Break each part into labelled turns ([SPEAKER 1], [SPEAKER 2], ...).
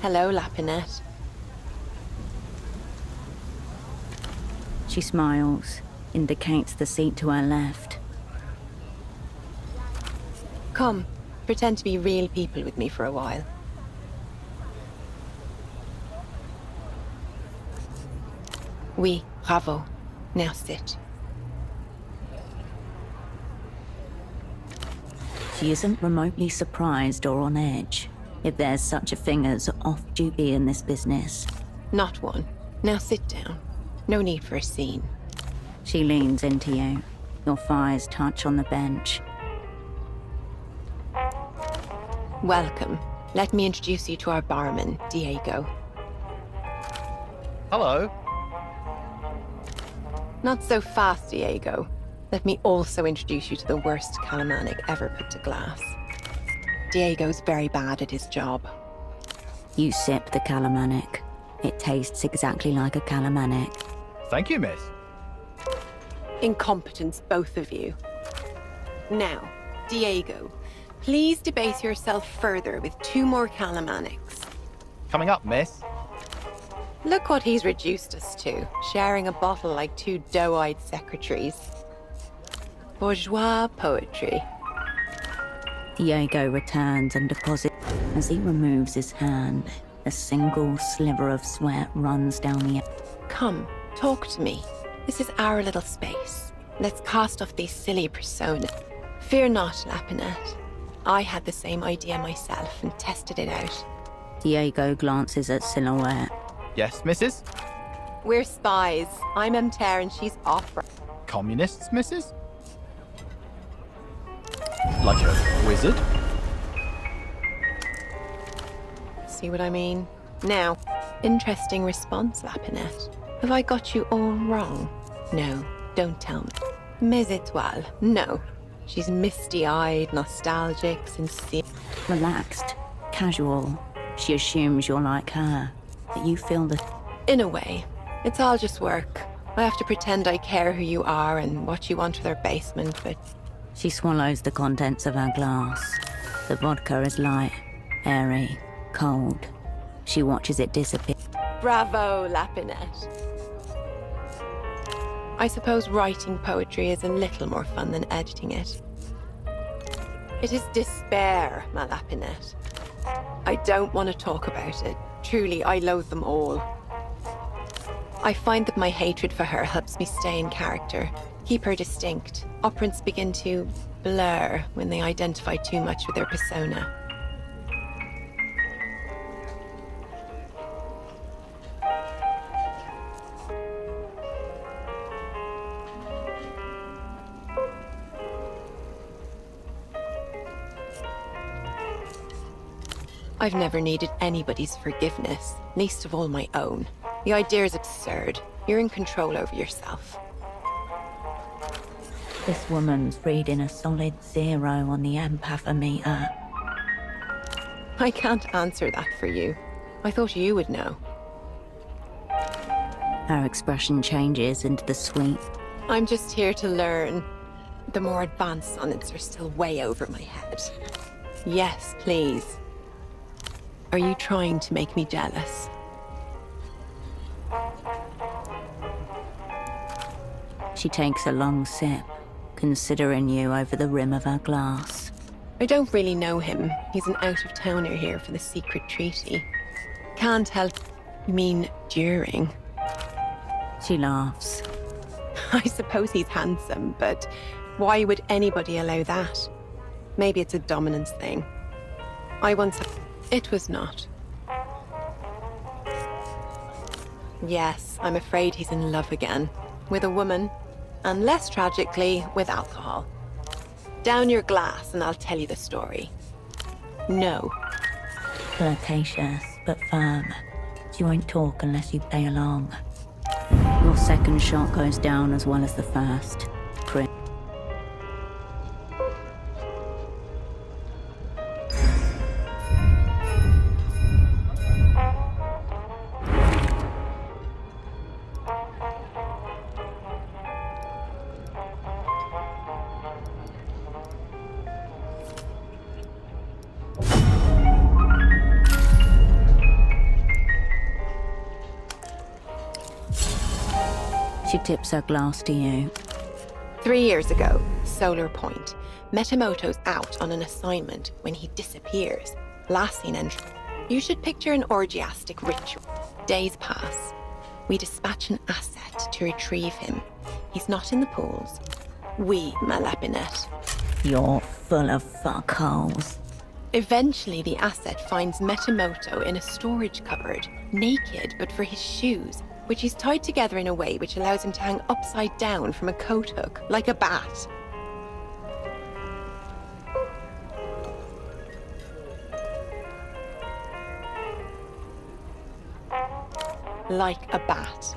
[SPEAKER 1] Hello, Lapinette.
[SPEAKER 2] She smiles, indicates the seat to her left.
[SPEAKER 1] Come, pretend to be real people with me for a while. Oui, bravo. Now sit.
[SPEAKER 2] She isn't remotely surprised or on edge, if there's such a thing as off-duty in this business.
[SPEAKER 1] Not one. Now sit down. No need for a scene.
[SPEAKER 2] She leans into you. Your thighs touch on the bench.
[SPEAKER 1] Welcome. Let me introduce you to our barman, Diego.
[SPEAKER 3] Hello.
[SPEAKER 1] Not so fast, Diego. Let me also introduce you to the worst Calamanic ever put to glass. Diego's very bad at his job.
[SPEAKER 2] You sip the Calamanic. It tastes exactly like a Calamanic.
[SPEAKER 3] Thank you, miss.
[SPEAKER 1] Incompetence, both of you. Now, Diego, please debase yourself further with 2 more Calamanics.
[SPEAKER 3] Coming up, miss.
[SPEAKER 1] Look what he's reduced us to, sharing a bottle like 2 doe-eyed secretaries. Bourgeois poetry.
[SPEAKER 2] Diego returns and deposits. As he removes his hand, a single sliver of sweat runs down the...
[SPEAKER 1] Come, talk to me. This is our little space. Let's cast off these silly personas. Fear not, Lapinette. I had the same idea myself and tested it out.
[SPEAKER 2] Diego glances at Silhouette.
[SPEAKER 3] Yes, missus?
[SPEAKER 1] We're spies. I'm Emter and she's opera.
[SPEAKER 3] Communists, missus? Like a wizard?
[SPEAKER 1] See what I mean? Now, interesting response, Lapinette. Have I got you all wrong? No, don't tell me. Mes étoiles. No. She's misty-eyed, nostalgic, sincere.
[SPEAKER 2] Relaxed, casual. She assumes you're like her, that you feel the...
[SPEAKER 1] In a way. It's all just work. I have to pretend I care who you are and what you want with our basement, but...
[SPEAKER 2] She swallows the contents of her glass. The vodka is light, airy, cold. She watches it disappear.
[SPEAKER 1] Bravo, Lapinette. I suppose writing poetry is a little more fun than editing it. It is despair, ma Lapinette. I don't want to talk about it. Truly, I loathe them all. I find that my hatred for her helps me stay in character, keep her distinct. Operants begin to blur when they identify too much with their persona. I've never needed anybody's forgiveness, least of all my own. The idea is absurd. You're in control over yourself.
[SPEAKER 2] This woman's reading a solid 0 on the empathometer.
[SPEAKER 1] I can't answer that for you. I thought you would know.
[SPEAKER 2] Her expression changes into the sweet.
[SPEAKER 1] I'm just here to learn. The more advanced sonnets are still way over my head. Yes, please. Are you trying to make me jealous?
[SPEAKER 2] She takes a long sip, considering you over the rim of her glass.
[SPEAKER 1] I don't really know him. He's an out-of-towner here for the secret treaty. Can't help... You mean during?
[SPEAKER 2] She laughs.
[SPEAKER 1] I suppose he's handsome, but why would anybody allow that? Maybe it's a dominance thing. I once... It was not. Yes, I'm afraid he's in love again. With a woman. And less tragically, with alcohol. Down your glass and I'll tell you the story. No.
[SPEAKER 2] Flirtatious, but firm. She won't talk unless you play along. Your second shot goes down as well as the first. Crit. She tips her glass to you.
[SPEAKER 1] 3 years ago, Solar Point. Metamoto's out on an assignment when he disappears. Last seen entry. You should picture an orgiastic ritual. Days pass. We dispatch an asset to retrieve him. He's not in the pools. We, Malapinet.
[SPEAKER 2] You're full of fuckholes.
[SPEAKER 1] Eventually, the asset finds Metamoto in a storage cupboard, naked but for his shoes, which he's tied together in a way which allows him to hang upside down from a coat hook, like a bat. Like a bat.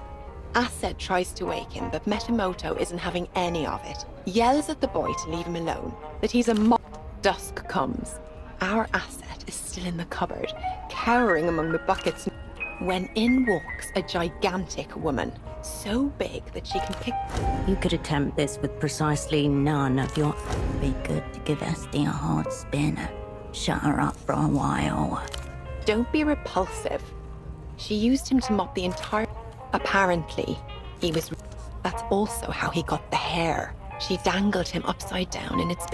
[SPEAKER 1] Asset tries to wake him, but Metamoto isn't having any of it. Yells at the boy to leave him alone, that he's a Dusk comes. Our asset is still in the cupboard, cowering among the buckets, when in walks a gigantic woman, so big that she can pick...
[SPEAKER 2] You could attempt this with precisely none of your... Be good to give Esty a hard spin. Shut her up for a while.
[SPEAKER 1] Don't be repulsive. She used him to mop the entire... Apparently, he was... That's also how he got the hair. She dangled him upside down in its...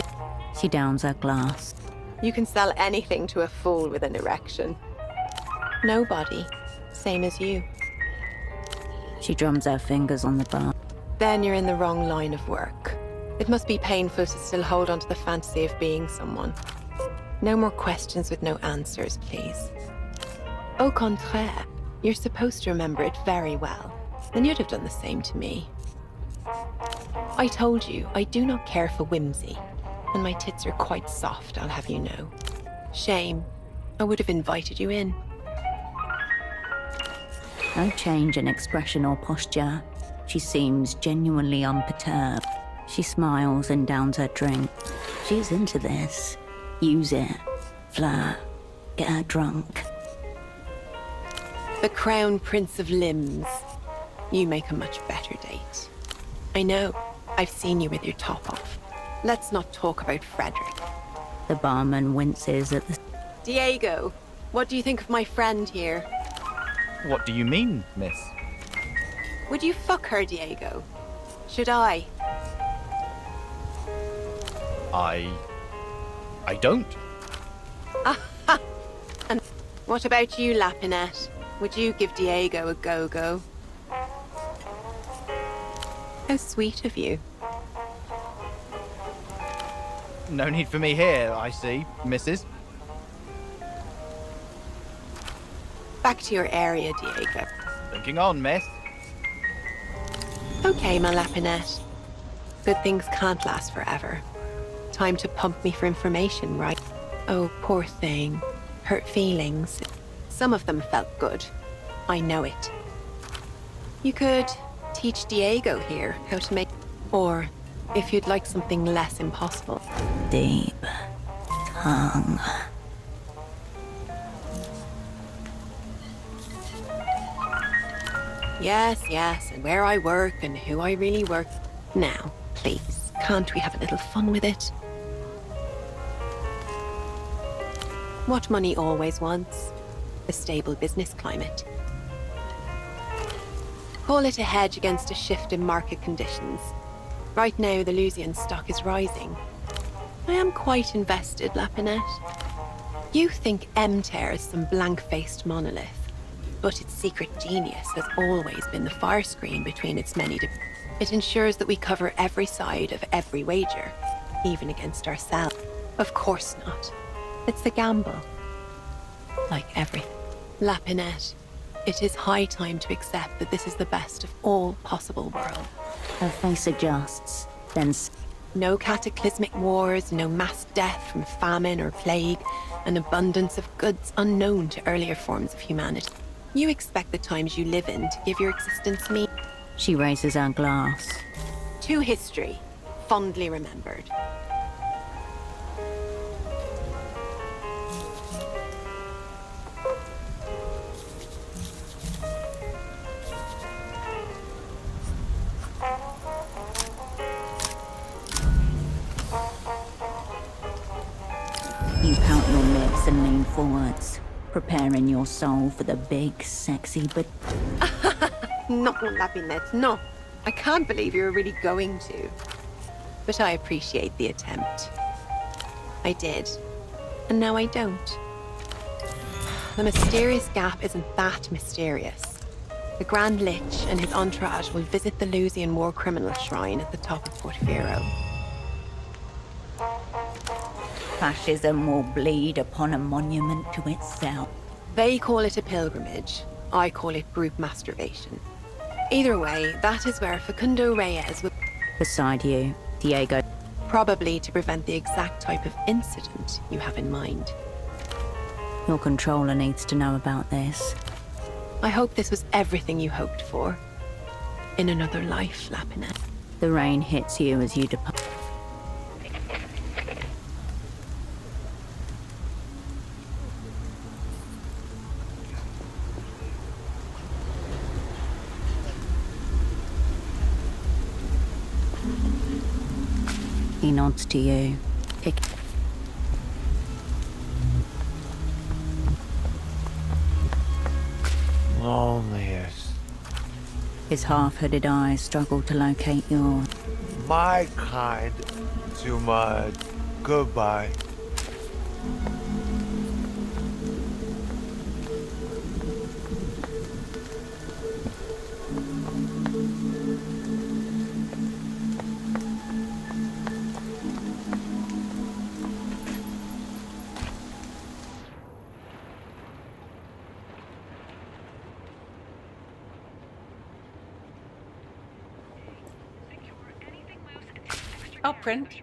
[SPEAKER 2] She downs her glass.
[SPEAKER 1] You can sell anything to a fool with an erection. Nobody. Same as you.
[SPEAKER 2] She drums her fingers on the bar.
[SPEAKER 1] Then you're in the wrong line of work. It must be painful to still hold on to the fantasy of being someone. No more questions with no answers, please. Au contraire, you're supposed to remember it very well. Then you'd have done the same to me. I told you, I do not care for whimsy. And my tits are quite soft, I'll have you know. Shame. I would have invited you in.
[SPEAKER 2] No change in expression or posture. She seems genuinely unperturbed. She smiles and downs her drink. She's into this. Use it. Flirt. Get her drunk.
[SPEAKER 1] The Crown Prince of Limbs. You make a much better date. I know. I've seen you with your top off. Let's not talk about Frederick.
[SPEAKER 2] The barman winces at the...
[SPEAKER 1] Diego, what do you think of my friend here?
[SPEAKER 3] What do you mean, miss?
[SPEAKER 1] Would you fuck her, Diego? Should I?
[SPEAKER 3] I don't.
[SPEAKER 1] And what about you, Lapinette? Would you give Diego a go-go? How sweet of you.
[SPEAKER 3] No need for me here, I see, missus.
[SPEAKER 1] Back to your area, Diego.
[SPEAKER 3] Thinking on, miss.
[SPEAKER 1] Okay, my Lapinette. Good things can't last forever. Time to pump me for information, right? Oh, poor thing. Hurt feelings. Some of them felt good. I know it. You could teach Diego here how to make... Or, if you'd like something less impossible.
[SPEAKER 2] Deep tongue.
[SPEAKER 1] Yes, and where I work and who I really work. Now, please, can't we have a little fun with it? What money always wants? A stable business climate. Call it a hedge against a shift in market conditions. Right now, the Lusian stock is rising. I am quite invested, Lapinette. You think Mter is some blank-faced monolith, but its secret genius has always been the fire screen between its many... It ensures that we cover every side of every wager, even against ourselves. Of course not. It's the gamble. Like everything. Lapinette, it is high time to accept that this is the best of all possible worlds.
[SPEAKER 2] Her face adjusts, then...
[SPEAKER 1] No cataclysmic wars, no mass death from famine or plague, an abundance of goods unknown to earlier forms of humanity. You expect the times you live in to give your existence meaning.
[SPEAKER 2] She raises her glass.
[SPEAKER 1] To history, fondly remembered.
[SPEAKER 2] You pout your lips and lean forwards, preparing your soul for the big, sexy, but...
[SPEAKER 1] No, Lapinette, no. I can't believe you're really going to. But I appreciate the attempt. I did. And now I don't. The mysterious gap isn't that mysterious. The Grand Lich and his entourage will visit the Lusian war criminal shrine at the top of Portofiro.
[SPEAKER 2] Fascism will bleed upon a monument to itself.
[SPEAKER 1] They call it a pilgrimage. I call it group masturbation. Either way, that is where Facundo Reyes will...
[SPEAKER 2] Beside you, Diego.
[SPEAKER 1] Probably to prevent the exact type of incident you have in mind.
[SPEAKER 2] Your controller needs to know about this.
[SPEAKER 1] I hope this was everything you hoped for. In another life, Lapinette.
[SPEAKER 2] The rain hits you as you depart. He nods to you. Pick.
[SPEAKER 4] Loneliest.
[SPEAKER 2] His half-hooded eyes struggle to locate yours.
[SPEAKER 4] My kind. Too much. Goodbye.
[SPEAKER 5] I'll print.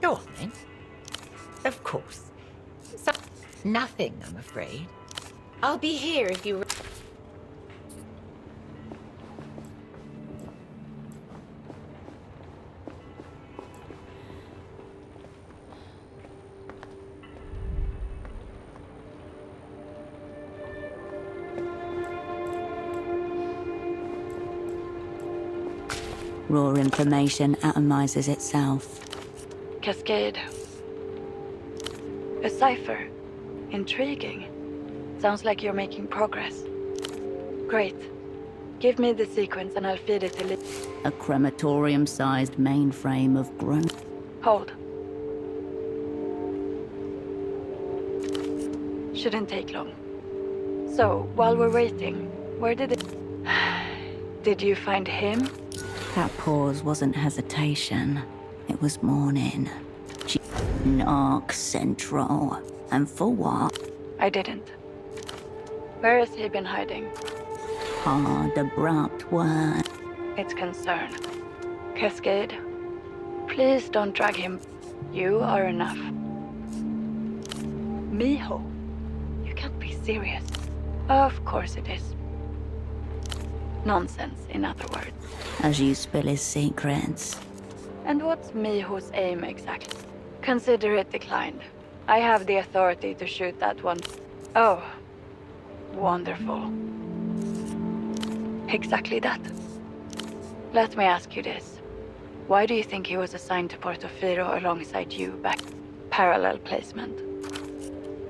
[SPEAKER 5] Go on then. Of course. So, nothing, I'm afraid. I'll be here if you...
[SPEAKER 2] Raw information atomizes itself.
[SPEAKER 6] Cascade. A cipher. Intriguing. Sounds like you're making progress. Great. Give me the sequence and I'll feed it to Liz.
[SPEAKER 2] A crematorium-sized mainframe of grown...
[SPEAKER 6] Hold. Shouldn't take long. So, while we're waiting, where did it... Did you find him?
[SPEAKER 2] That pause wasn't hesitation. It was mourning. Arc Central. And for what?
[SPEAKER 6] I didn't. Where has he been hiding?
[SPEAKER 2] Hard, abrupt word.
[SPEAKER 6] It's concern. Cascade, please don't drag him. You are enough. Miho? You can't be serious. Of course it is. Nonsense, in other words.
[SPEAKER 2] As you spill his secrets.
[SPEAKER 6] And what's Miho's aim exactly? Consider it declined. I have the authority to shoot that one. Oh, wonderful. Exactly that. Let me ask you this. Why do you think he was assigned to Portofiro alongside you back? Parallel placement.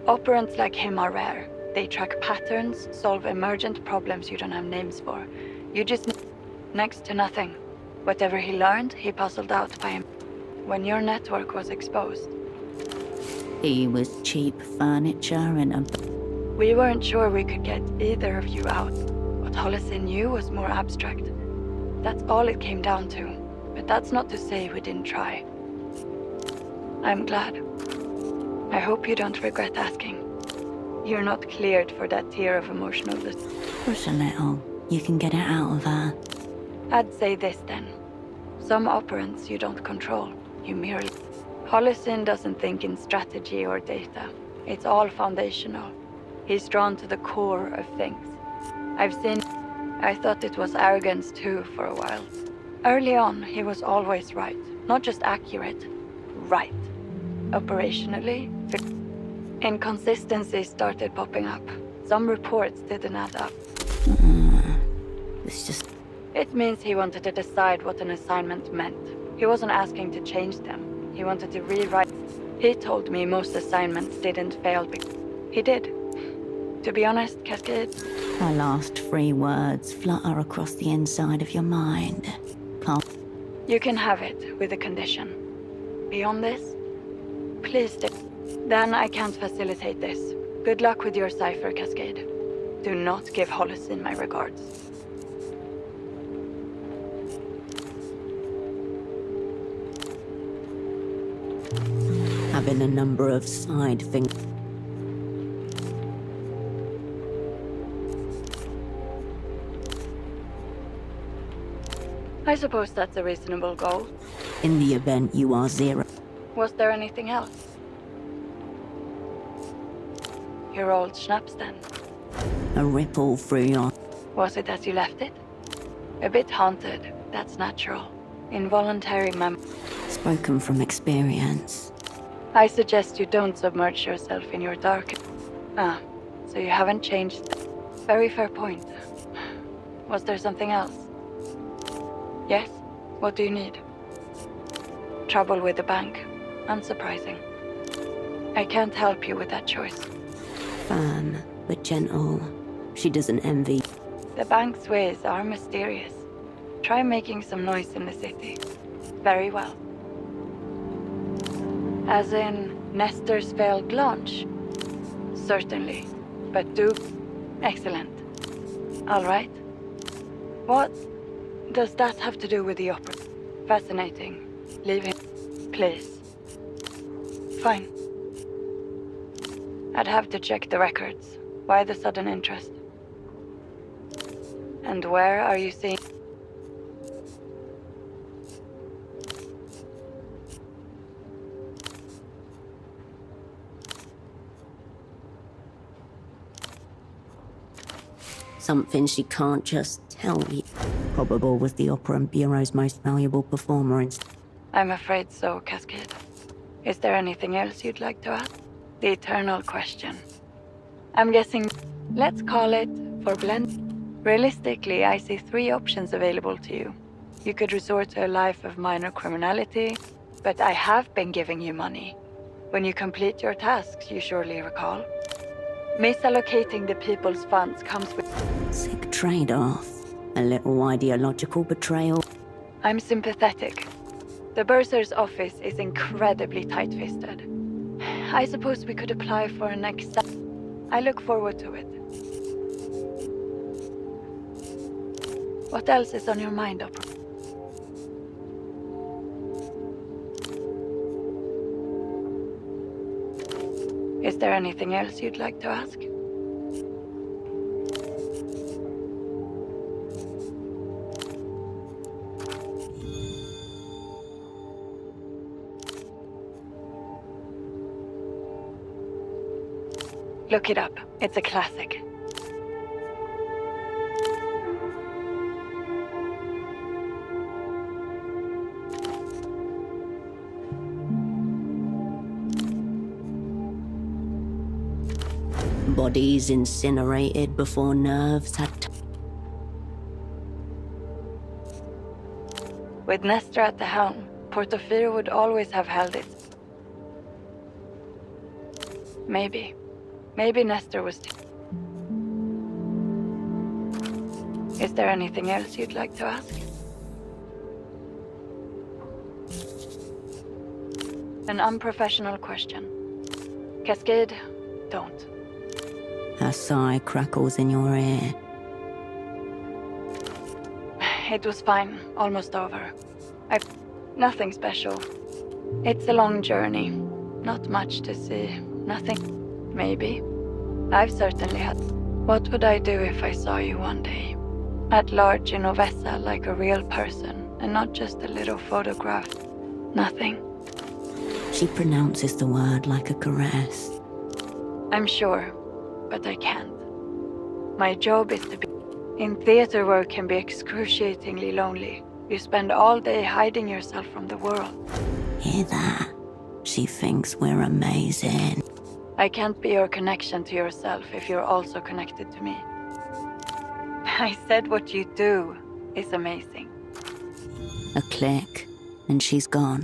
[SPEAKER 6] Operants like him are rare. They track patterns, solve emergent problems you don't have names for. You just... next to nothing. Whatever he learned, he puzzled out by him. When your network was exposed.
[SPEAKER 2] He was cheap furniture and a...
[SPEAKER 6] We weren't sure we could get either of you out. What Holocene knew was more abstract. That's all it came down to. But that's not to say we didn't try. I'm glad. I hope you don't regret asking. You're not cleared for that tier of emotional
[SPEAKER 2] Push a little. You can get it out of her.
[SPEAKER 6] I'd say this then. Some operants you don't control. You merely... Holocene doesn't think in strategy or data. It's all foundational. He's drawn to the core of things. I've seen... I thought it was arrogance too for a while. Early on, he was always right. Not just accurate. Right. Operationally, inconsistencies started popping up. Some reports didn't add up.
[SPEAKER 2] It's just...
[SPEAKER 6] It means he wanted to decide what an assignment meant. He wasn't asking to change them. He wanted to rewrite. He told me most assignments didn't fail because he did. To be honest, Cascade,
[SPEAKER 2] Her last 3 words flutter across the inside of your mind. Can't
[SPEAKER 6] you can have it with a condition. Beyond this, please stay. Then I can't facilitate this. Good luck with your cipher, Cascade. Do not give Holocene my regards.
[SPEAKER 2] having a number of side things.
[SPEAKER 6] I suppose that's a reasonable goal.
[SPEAKER 2] In the event you are 0.
[SPEAKER 6] Was there anything else? Your old schnapps, then?
[SPEAKER 2] A ripple through your...
[SPEAKER 6] Was it as you left it? A bit haunted, that's natural. Involuntary
[SPEAKER 2] Spoken from experience.
[SPEAKER 6] I suggest you don't submerge yourself in your dark... Ah, so you haven't changed. Very fair point. Was there something else? Yes? What do you need? Trouble with the bank. Unsurprising. I can't help you with that choice.
[SPEAKER 2] Firm, but gentle. She doesn't envy.
[SPEAKER 6] The bank's ways are mysterious. Try making some noise in the city. Very well. As in Nestor's failed launch? Certainly. But do... Excellent. All right. What does that have to do with the opera? Fascinating. Leave him, please. Fine. I'd have to check the records. Why the sudden interest? And where are you seeing...
[SPEAKER 2] Something she can't just tell you. Probable was the Opera Bureau's most valuable performer in...
[SPEAKER 6] I'm afraid so, Cascade. Is there anything else you'd like to ask? The eternal question. I'm guessing... Let's call it for blend. Realistically, I see 3 options available to you. You could resort to a life of minor criminality, but I have been giving you money. When you complete your tasks, you surely recall. Misallocating the people's funds comes with...
[SPEAKER 2] Sick trade-off. A little ideological betrayal.
[SPEAKER 6] I'm sympathetic. The Bursar's office is incredibly tight-fisted. I suppose we could apply for an I look forward to it. What else is on your mind, Opera? Is there anything else you'd like to ask? Look it up. It's a classic.
[SPEAKER 2] Bodies incinerated before nerves had...
[SPEAKER 6] With Nestor at the helm, Portofino would always have held it. Maybe. Maybe Nestor was... Is there anything else you'd like to ask? An unprofessional question. Cascade, don't.
[SPEAKER 2] Her sigh crackles in your ear.
[SPEAKER 6] It was fine. Almost over. Nothing special. It's a long journey. Not much to see. Nothing... Maybe. I've certainly had... What would I do if I saw you one day? At large in Ovessa like a real person, and not just a little photograph. Nothing.
[SPEAKER 2] She pronounces the word like a caress.
[SPEAKER 6] I'm sure, but I can't. My job is to be... In theater work can be excruciatingly lonely. You spend all day hiding yourself from the world.
[SPEAKER 2] Hear that? She thinks we're amazing.
[SPEAKER 6] I can't be your connection to yourself if you're also connected to me. I said what you do is amazing.
[SPEAKER 2] A click, and she's gone.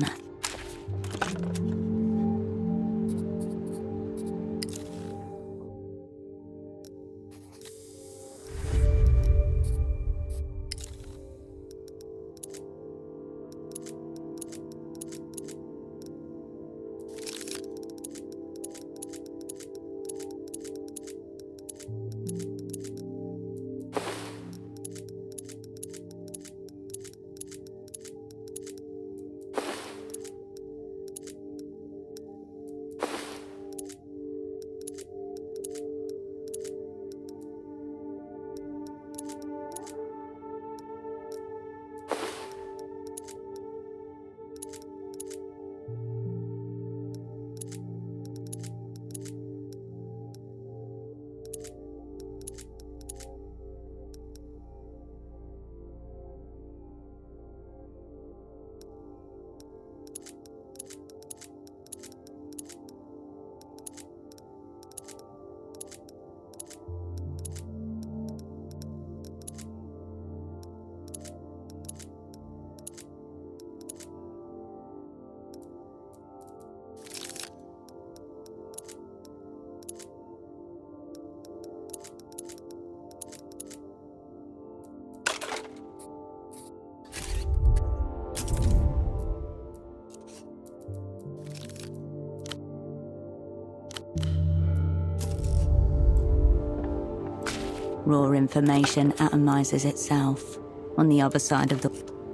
[SPEAKER 2] Raw information atomizes itself on the other side of the...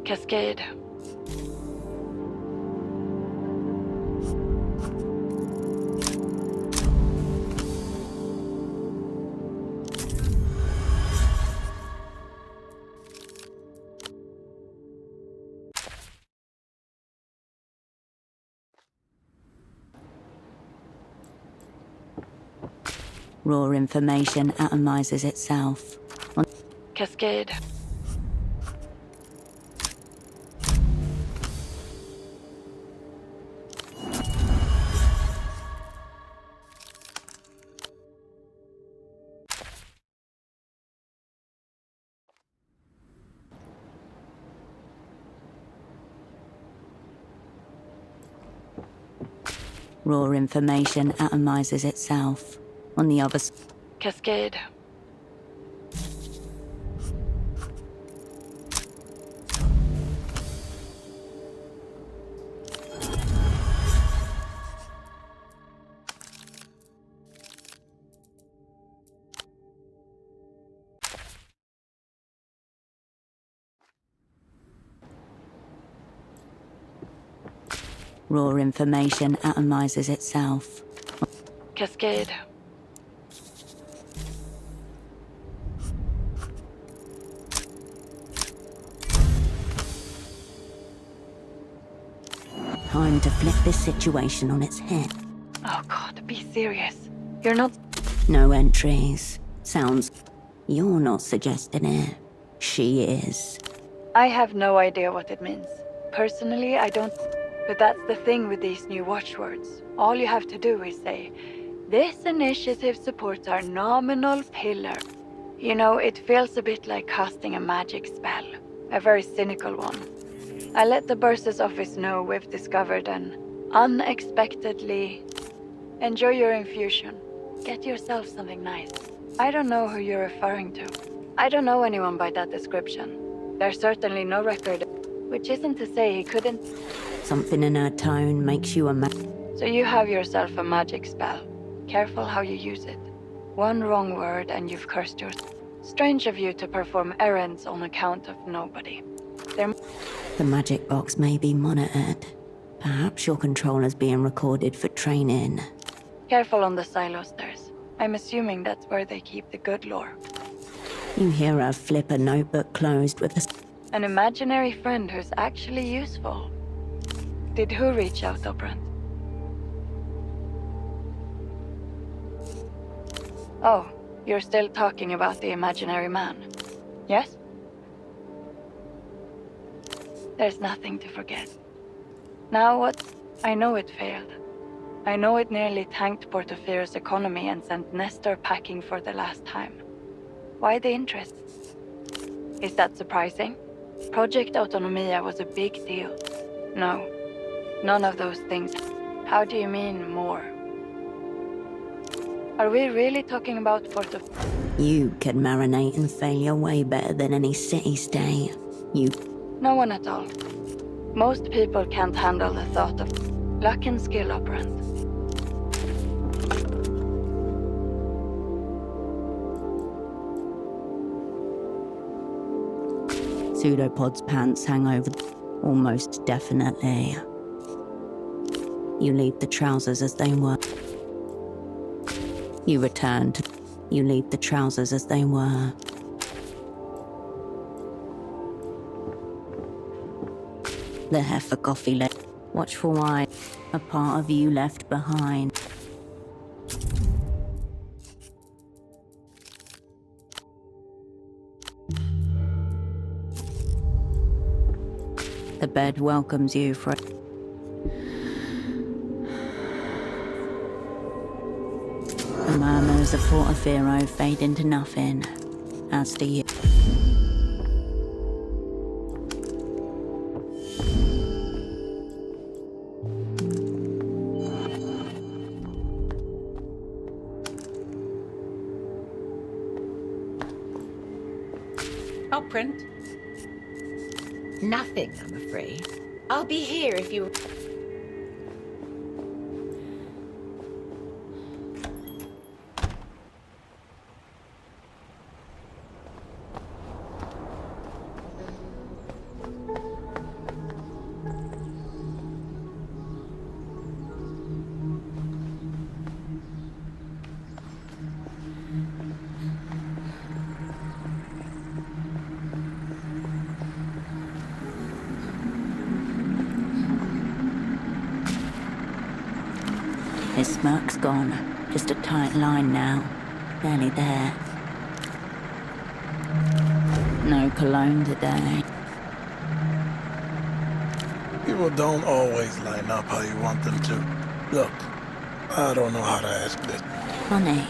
[SPEAKER 6] Cascade.
[SPEAKER 2] Raw information atomizes itself on...
[SPEAKER 6] Cascade.
[SPEAKER 2] Raw information atomizes itself on the other...
[SPEAKER 6] Cascade.
[SPEAKER 2] Raw information atomizes itself.
[SPEAKER 6] Cascade.
[SPEAKER 2] Time to flip this situation on its head.
[SPEAKER 6] Oh God, be serious. You're not...
[SPEAKER 2] No entries. Sounds... You're not suggesting it. She is.
[SPEAKER 6] I have no idea what it means. Personally, I don't... But that's the thing with these new watchwords. All you have to do is say, this initiative supports our nominal pillar. You know, it feels a bit like casting a magic spell. A very cynical one. I let the bursar's office know we've discovered an unexpectedly... Enjoy your infusion. Get yourself something nice. I don't know who you're referring to. I don't know anyone by that description. There's certainly no record, which isn't to say he couldn't...
[SPEAKER 2] Something in her tone makes you a
[SPEAKER 6] So you have yourself a magic spell. Careful how you use it. One wrong word and you've cursed your... Strange of you to perform errands on account of nobody.
[SPEAKER 2] The magic box may be monitored. Perhaps your controller's being recorded for training.
[SPEAKER 6] Careful on the silo stairs. I'm assuming that's where they keep the good lore.
[SPEAKER 2] You hear her flip a notebook closed with a...
[SPEAKER 6] An imaginary friend who's actually useful. Did who reach out, Operant? Oh, you're still talking about the imaginary man. Yes? There's nothing to forget. Now what? I know it failed. I know it nearly tanked Portofiro's economy and sent Nestor packing for the last time. Why the interest? Is that surprising? Project Autonomia was a big deal. No, none of those things. How do you mean more? Are we really talking about
[SPEAKER 2] You can marinate in failure way better than any city-state. You...
[SPEAKER 6] No one at all. Most people can't handle the thought of luck and skill, Operant.
[SPEAKER 2] Pseudopod's pants hang over... Almost definitely. You leave the trousers as they were. You return to... You leave the trousers as they were. The heifer coffee lit. Watchful eye. A part of you left behind. The bed welcomes you for... The murmurs of Portofino fade into nothing, as do you.
[SPEAKER 5] I'll print. Nothing, I'm afraid. I'll be here if you...
[SPEAKER 2] His smirk's gone. Just a tight line now. Barely there. No cologne today.
[SPEAKER 7] People don't always line up how you want them to. Look, I don't know how to ask this.
[SPEAKER 2] Funny.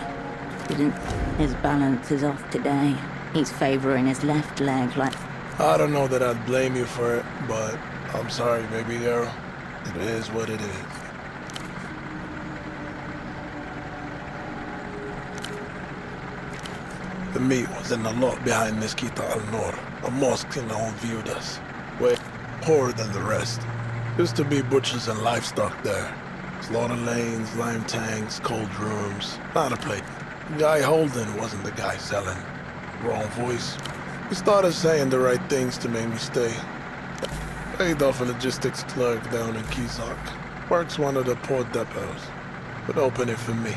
[SPEAKER 2] Didn't... His balance is off today. He's favoring his left leg like...
[SPEAKER 7] I don't know that I'd blame you for it, but I'm sorry, baby girl. It is what it is. The meat was in the lot behind Mezquita al-Nur, a mosque in the old Viudas. Way poorer than the rest. Used to be butchers and livestock there. Slaughter lanes, lime tanks, cold rooms. Not a place. The guy holding wasn't the guy selling. Wrong voice. He started saying the right things to make me stay. Paid off a logistics clerk down in Kizak. Works one of the port depots. Would open it for me.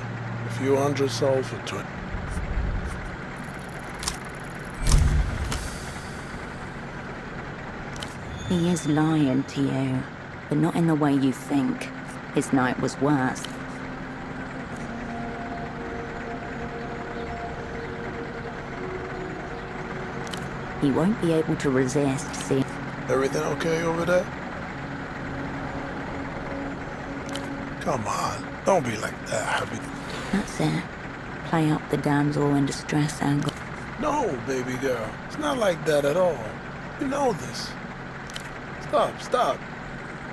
[SPEAKER 7] A few hundred sold for 20.
[SPEAKER 2] He is lying to you, but not in the way you think. His night was worse. He won't be able to resist seeing...
[SPEAKER 7] Everything okay over there? Come on, don't be like that, Happy.
[SPEAKER 2] That's it. Play up the damsel in distress angle.
[SPEAKER 7] No, baby girl. It's not like that at all. You know this. Stop.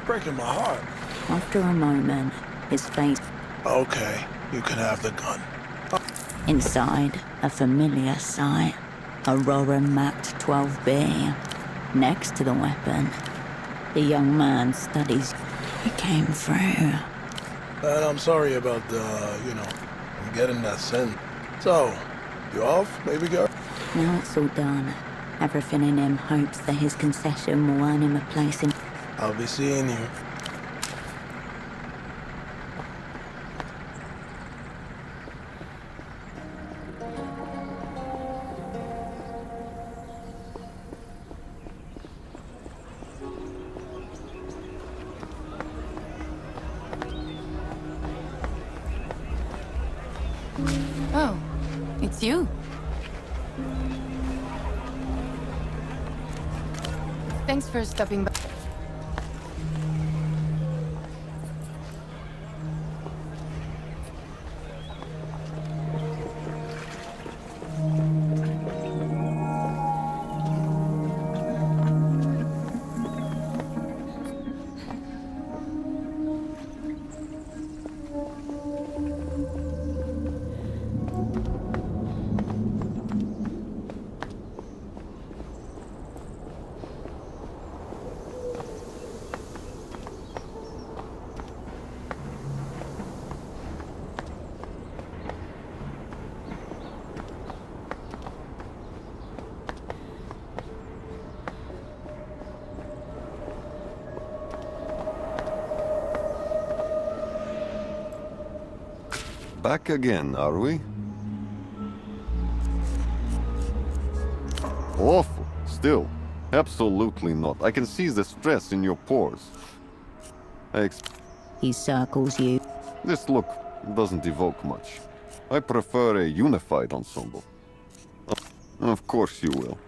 [SPEAKER 7] Breaking my heart.
[SPEAKER 2] After a moment, his face...
[SPEAKER 7] Okay, you can have the gun.
[SPEAKER 2] Inside, a familiar sight. A Roran mapped 12B. Next to the weapon, the young man studies. It came through.
[SPEAKER 7] And I'm sorry about getting that sent. So, you off, baby girl?
[SPEAKER 2] Now it's all done. Everything in him hopes that his concession will earn him a place in...
[SPEAKER 7] I'll be seeing you.
[SPEAKER 1] Oh, it's you. Thanks for stopping by.
[SPEAKER 8] Back again, are we? Awful. Still. Absolutely not. I can see the stress in your pores.
[SPEAKER 2] He circles you.
[SPEAKER 8] This look doesn't evoke much. I prefer a unified ensemble. Of course you will.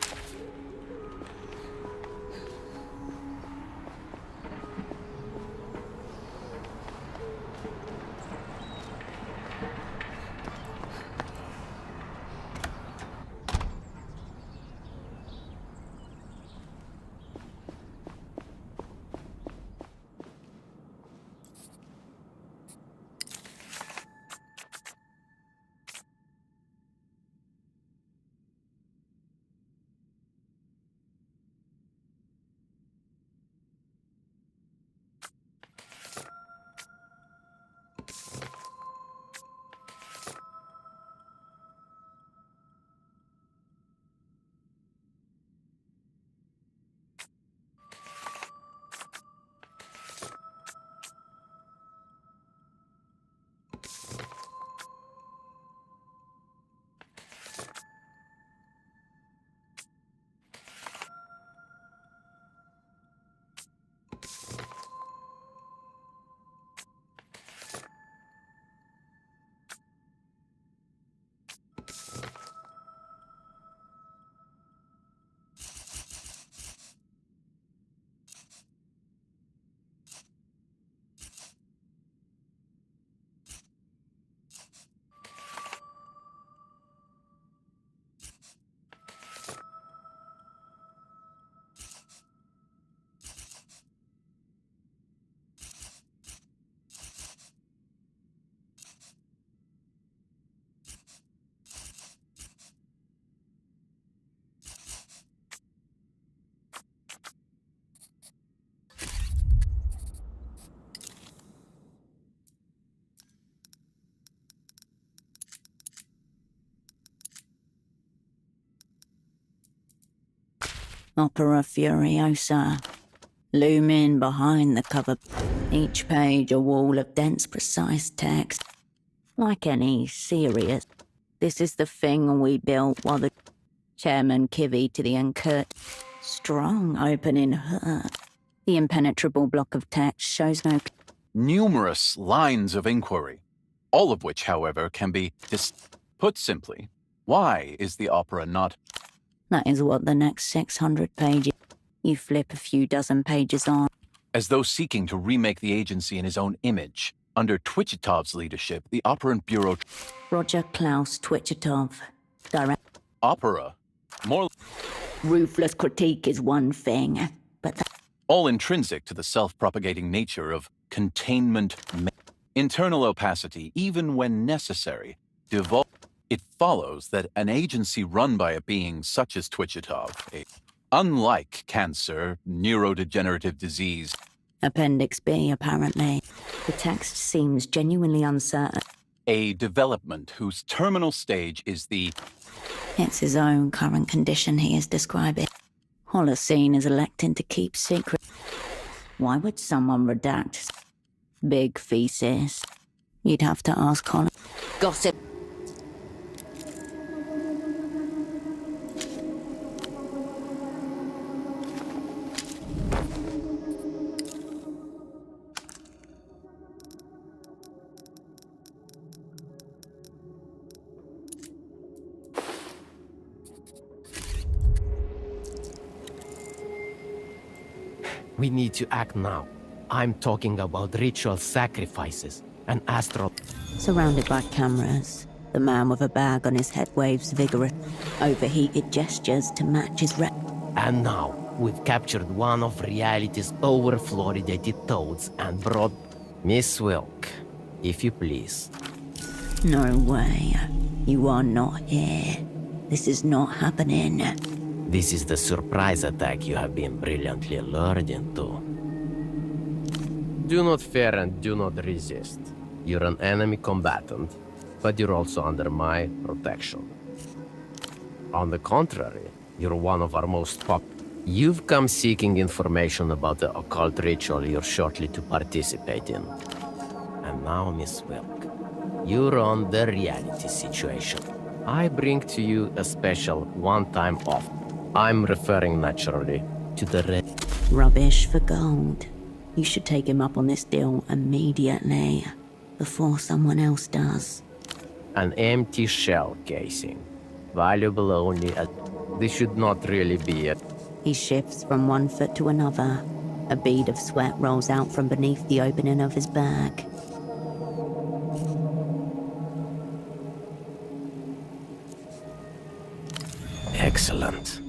[SPEAKER 2] Opera Furiosa. Looming behind the cover. Each page a wall of dense, precise text. Like any serious. This is the thing we built while the Chairman Kivy to the Unkurt. Strong opening her. The impenetrable block of text shows no...
[SPEAKER 9] Numerous lines of inquiry, all of which, however, can be put simply. Why is the opera not...
[SPEAKER 2] That is what the next 600 pages... You flip a few dozen pages on.
[SPEAKER 9] As though seeking to remake the agency in his own image. Under Twitchitov's leadership, the Operant Bureau...
[SPEAKER 2] Roger Klaus Twitchitov. Direct...
[SPEAKER 9] Opera. More...
[SPEAKER 2] Ruthless critique is one thing, but...
[SPEAKER 9] All intrinsic to the self-propagating nature of containment... Internal opacity, even when necessary, It follows that an agency run by a being such as Twitchitov, unlike cancer, neurodegenerative disease...
[SPEAKER 2] Appendix B, apparently. The text seems genuinely uncertain.
[SPEAKER 9] A development whose terminal stage is the...
[SPEAKER 2] It's his own current condition he is describing. Holocene is electing to keep secret. Why would someone redact big thesis? You'd have to ask Holo. Gossip.
[SPEAKER 10] We need to act now. I'm talking about ritual sacrifices and astral...
[SPEAKER 2] Surrounded by cameras, the man with a bag on his head waves vigorous, overheated gestures to match his
[SPEAKER 10] And now, we've captured one of reality's over-fluoridated toads and brought... Miss Wilk, if you please.
[SPEAKER 2] No way. You are not here. This is not happening.
[SPEAKER 10] This is the surprise attack you have been brilliantly lured into. Do not fear and do not resist. You're an enemy combatant, but you're also under my protection. On the contrary, you're one of our most You've come seeking information about the occult ritual you're shortly to participate in. And now, Miss Wilk, you're on the reality situation. I bring to you a special one-time offer. I'm referring naturally to the
[SPEAKER 2] Rubbish for gold. You should take him up on this deal immediately, before someone else does.
[SPEAKER 10] An empty shell casing. Valuable only as... This should not really be it.
[SPEAKER 2] He shifts from one foot to another. A bead of sweat rolls out from beneath the opening of his bag.
[SPEAKER 10] Excellent.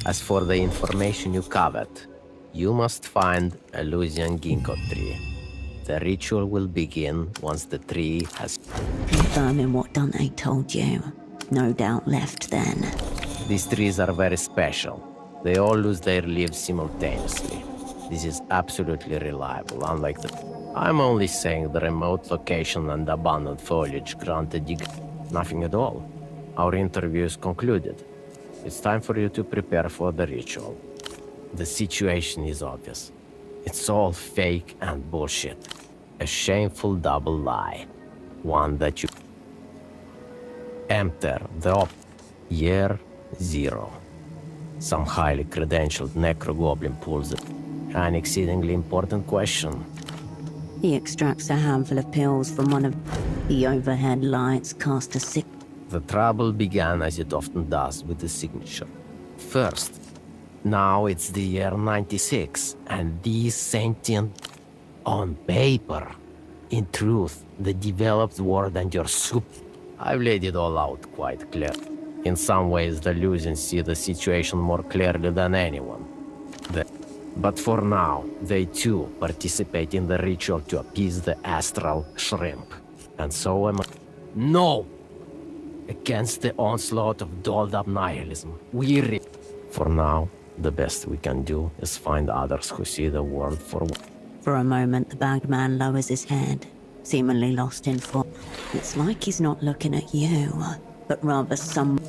[SPEAKER 10] As for the information you covet, you must find a Lusian ginkgo tree. The ritual will begin once the tree has...
[SPEAKER 2] Confirming what Dante told you. No doubt left then.
[SPEAKER 10] These trees are very special. They all lose their leaves simultaneously. This is absolutely reliable, unlike the... I'm only saying the remote location and abundant foliage granted you... Nothing at all. Our interview is concluded. It's time for you to prepare for the ritual. The situation is obvious. It's all fake and bullshit. A shameful double lie. One that you... Enter the Year 0. Some highly credentialed necrogoblin pulls an exceedingly important question.
[SPEAKER 2] He extracts a handful of pills from one of the overhead lights, cast a sick...
[SPEAKER 10] The trouble began as it often does with the signature. First, now it's the year 96, and these sentient... On paper. In truth, the developed world and your soup... I've laid it all out quite clear. In some ways, the Lusians see the situation more clearly than anyone. But for now, they too participate in the ritual to appease the astral shrimp. And so am I. No! Against the onslaught of dolled-up nihilism, For now, the best we can do is find others who see the world for...
[SPEAKER 2] For a moment, the bagged man lowers his head, seemingly lost in thought. It's like he's not looking at you, but rather some...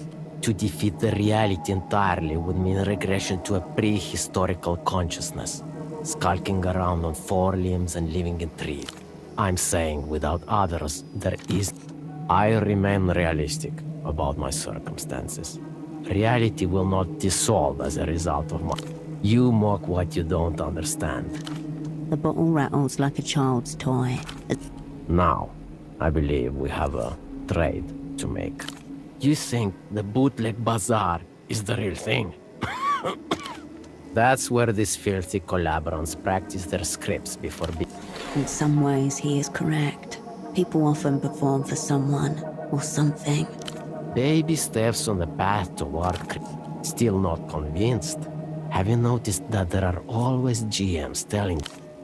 [SPEAKER 10] To defeat the reality entirely would mean regression to a prehistorical consciousness, skulking around on four limbs and living in trees. I'm saying without others, there is. I remain realistic about my circumstances. Reality will not dissolve as a result of my... You mock what you don't understand.
[SPEAKER 2] The bottle rattles like a child's toy.
[SPEAKER 10] Now, I believe we have a trade to make. You think the bootleg bazaar is the real thing? That's where these filthy collaborants practice their scripts before
[SPEAKER 2] In some ways, he is correct. People often perform for someone or something.
[SPEAKER 10] Baby steps on the path toward still not convinced. Have you noticed that there are always GMs telling...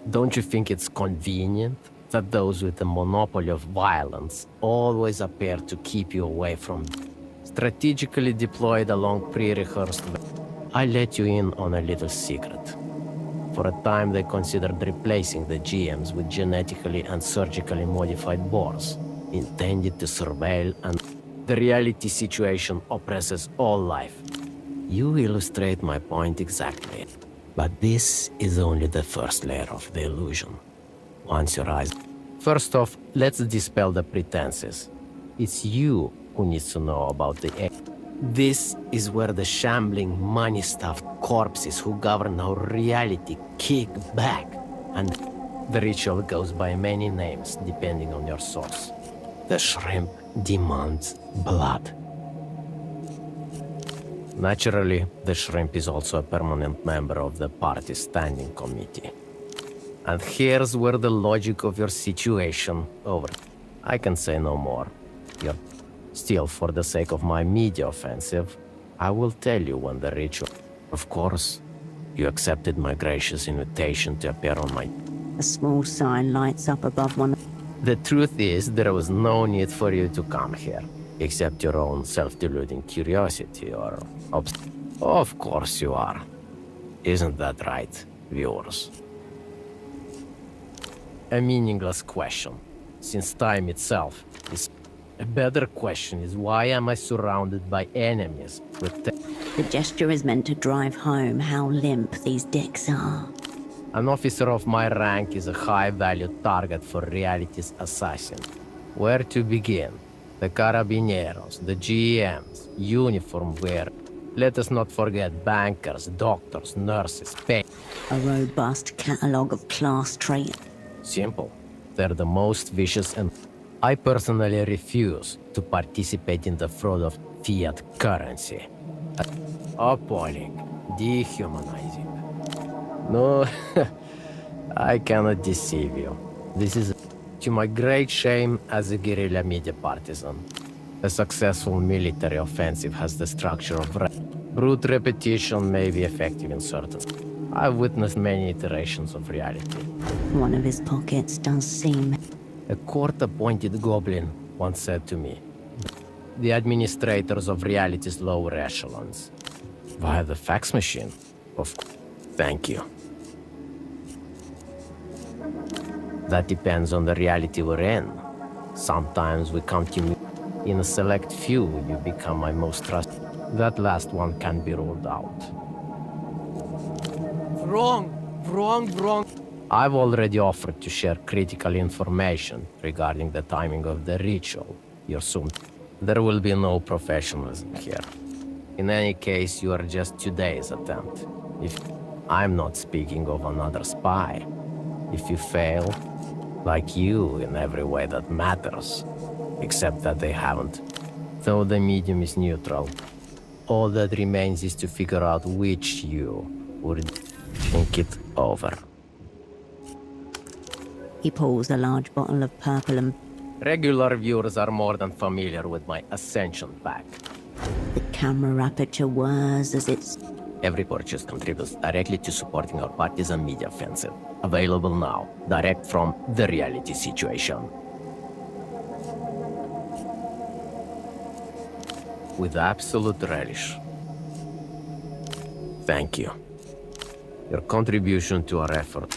[SPEAKER 10] Don't you think it's convenient that those with the monopoly of violence always appear to keep you away from... Strategically deployed along pre-rehearsed... I let you in on a little secret. For a time they considered replacing the GMs with genetically and surgically modified boars, intended to surveil and... The reality situation oppresses all life. You illustrate my point exactly. But this is only the first layer of the illusion. Once your eyes... First off, let's dispel the pretenses. It's you who needs to know about the... This is where the shambling, money-stuffed corpses who govern our reality kick back. And the ritual goes by many names, depending on your source. The shrimp demands blood. Naturally, the shrimp is also a permanent member of the party standing committee. And here's where the logic of your situation over. I can say no more. You're still, for the sake of my media offensive, I will tell you when the ritual... Of course, you accepted my gracious invitation to appear on my...
[SPEAKER 2] A small sign lights up above one.
[SPEAKER 10] The truth is, there was no need for you to come here, except your own self-deluding curiosity or... Of course you are. Isn't that right, viewers? A meaningless question, since time itself is... A better question is, why am I surrounded by enemies with...
[SPEAKER 2] The gesture is meant to drive home how limp these dicks are.
[SPEAKER 10] An officer of my rank is a high-value target for reality's assassin. Where to begin? The carabineros, the GMs, uniform wear. Let us not forget bankers, doctors, nurses, pay.
[SPEAKER 2] A robust catalogue of class traits.
[SPEAKER 10] Simple. They're the most vicious and... I personally refuse to participate in the fraud of fiat currency. Appalling. Dehumanizing. No, I cannot deceive you. This is, to my great shame as a guerrilla media partisan. A successful military offensive has the structure of... Brute repetition may be effective in certain... I've witnessed many iterations of reality.
[SPEAKER 2] One of his pockets does seem...
[SPEAKER 10] A court-appointed goblin once said to me, the administrators of reality's lower echelons. Via the fax machine, of course. Thank you. That depends on the reality we're in. Sometimes we come to me. In a select few, you become my most trusted. That last one can be ruled out. Wrong. I've already offered to share critical information regarding the timing of the ritual. You assume there will be no professionalism here. In any case, you are just today's attempt. If I'm not speaking of another spy. If you fail, like you in every way that matters, except that they haven't. Though the medium is neutral, all that remains is to figure out which you would think it over.
[SPEAKER 2] He pulls a large bottle of purple and...
[SPEAKER 10] Regular viewers are more than familiar with my Ascension pack.
[SPEAKER 2] The camera aperture whirs as it's...
[SPEAKER 10] Every purchase contributes directly to supporting our partisan media offensive. Available now, direct from the reality situation. With absolute relish. Thank you. Your contribution to our effort.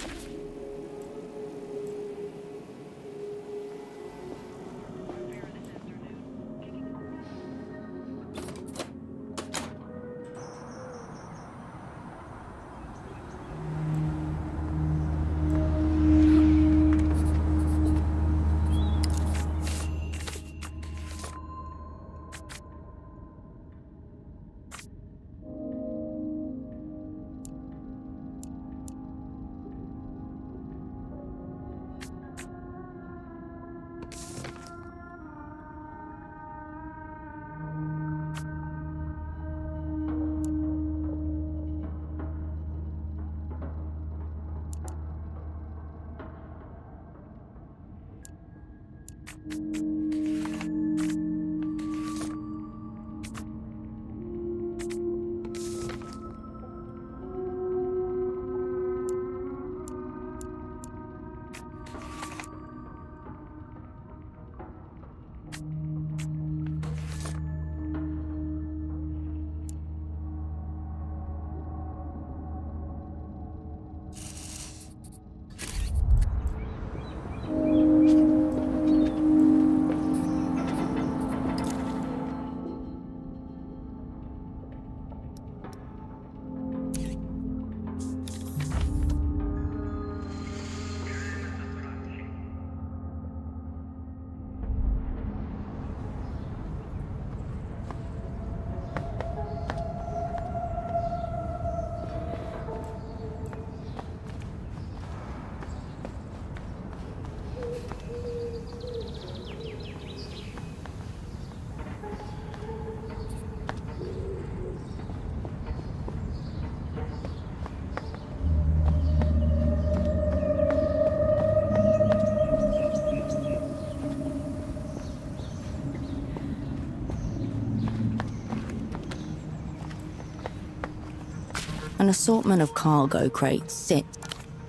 [SPEAKER 2] An assortment of cargo crates sit,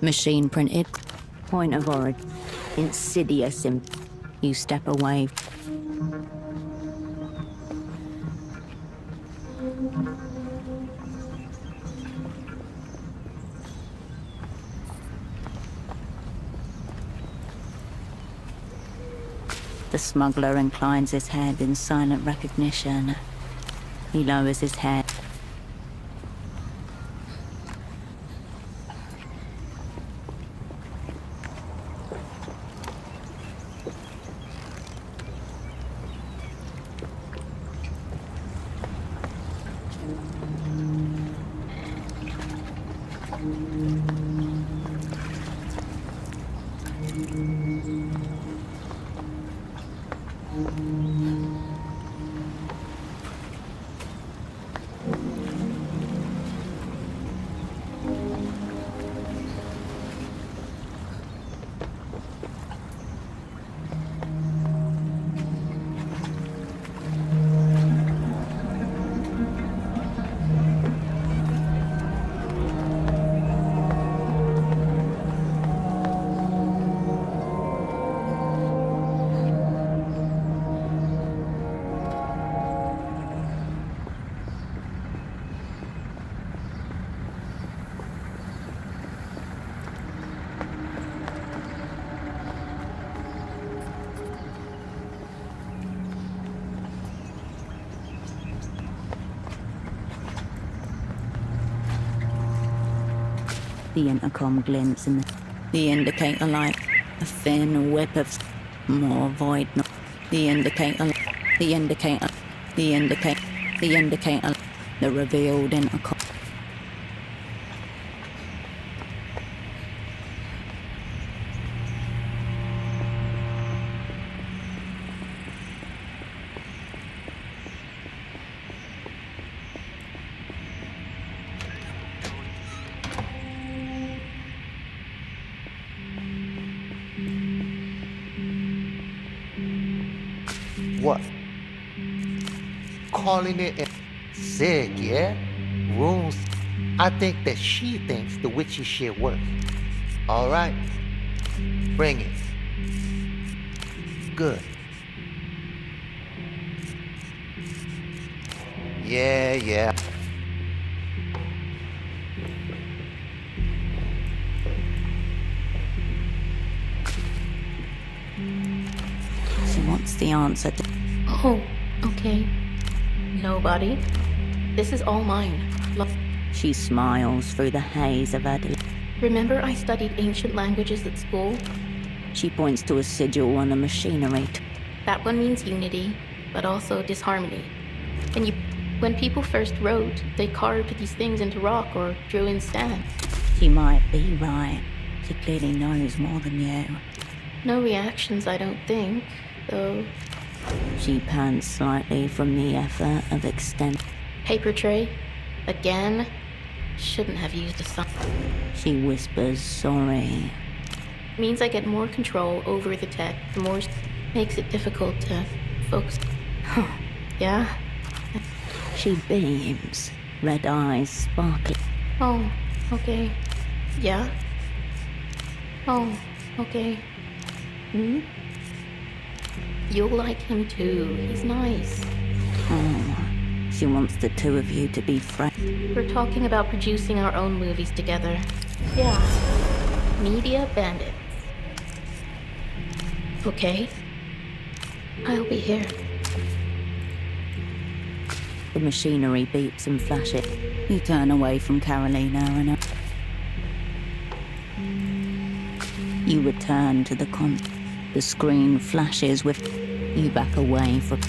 [SPEAKER 2] machine printed, point of origin, insidious. You step away. The smuggler inclines his head in silent recognition. He lowers his head. The intercom glints in the indicator light. A thin whip of more void. The indicator. The indicator. The indicator. The indicator. The revealed intercom.
[SPEAKER 4] What? Calling it sick, yeah? Runes. I think that she thinks the witchy shit works. All right? Bring it. Good. Yeah.
[SPEAKER 2] She wants the answer.
[SPEAKER 11] Oh, okay. Nobody. This is all mine.
[SPEAKER 2] She smiles through the haze of her.
[SPEAKER 11] Remember I studied ancient languages at school?
[SPEAKER 2] She points to a sigil on the machinery.
[SPEAKER 11] That one means unity, but also disharmony. And when people first wrote, they carved these things into rock or drew in sand.
[SPEAKER 2] She might be right. She clearly knows more than you.
[SPEAKER 11] No reactions, I don't think, though.
[SPEAKER 2] She pants slightly from the effort of extend.
[SPEAKER 11] Paper tray? Again? Shouldn't have used a sign.
[SPEAKER 2] She whispers sorry.
[SPEAKER 11] Means I get more control over the tech, the more makes it difficult to focus. Yeah?
[SPEAKER 2] She beams, red eyes sparkling.
[SPEAKER 11] Oh, okay. Yeah? Oh, okay. Hmm? You'll like him too. He's nice.
[SPEAKER 2] Oh, she wants the two of you to be friends.
[SPEAKER 11] We're talking about producing our own movies together. Yeah. Media bandits. Okay. I'll be here.
[SPEAKER 2] The machinery beeps and flashes. You turn away from Carolina and you return to the The screen flashes with you back away from.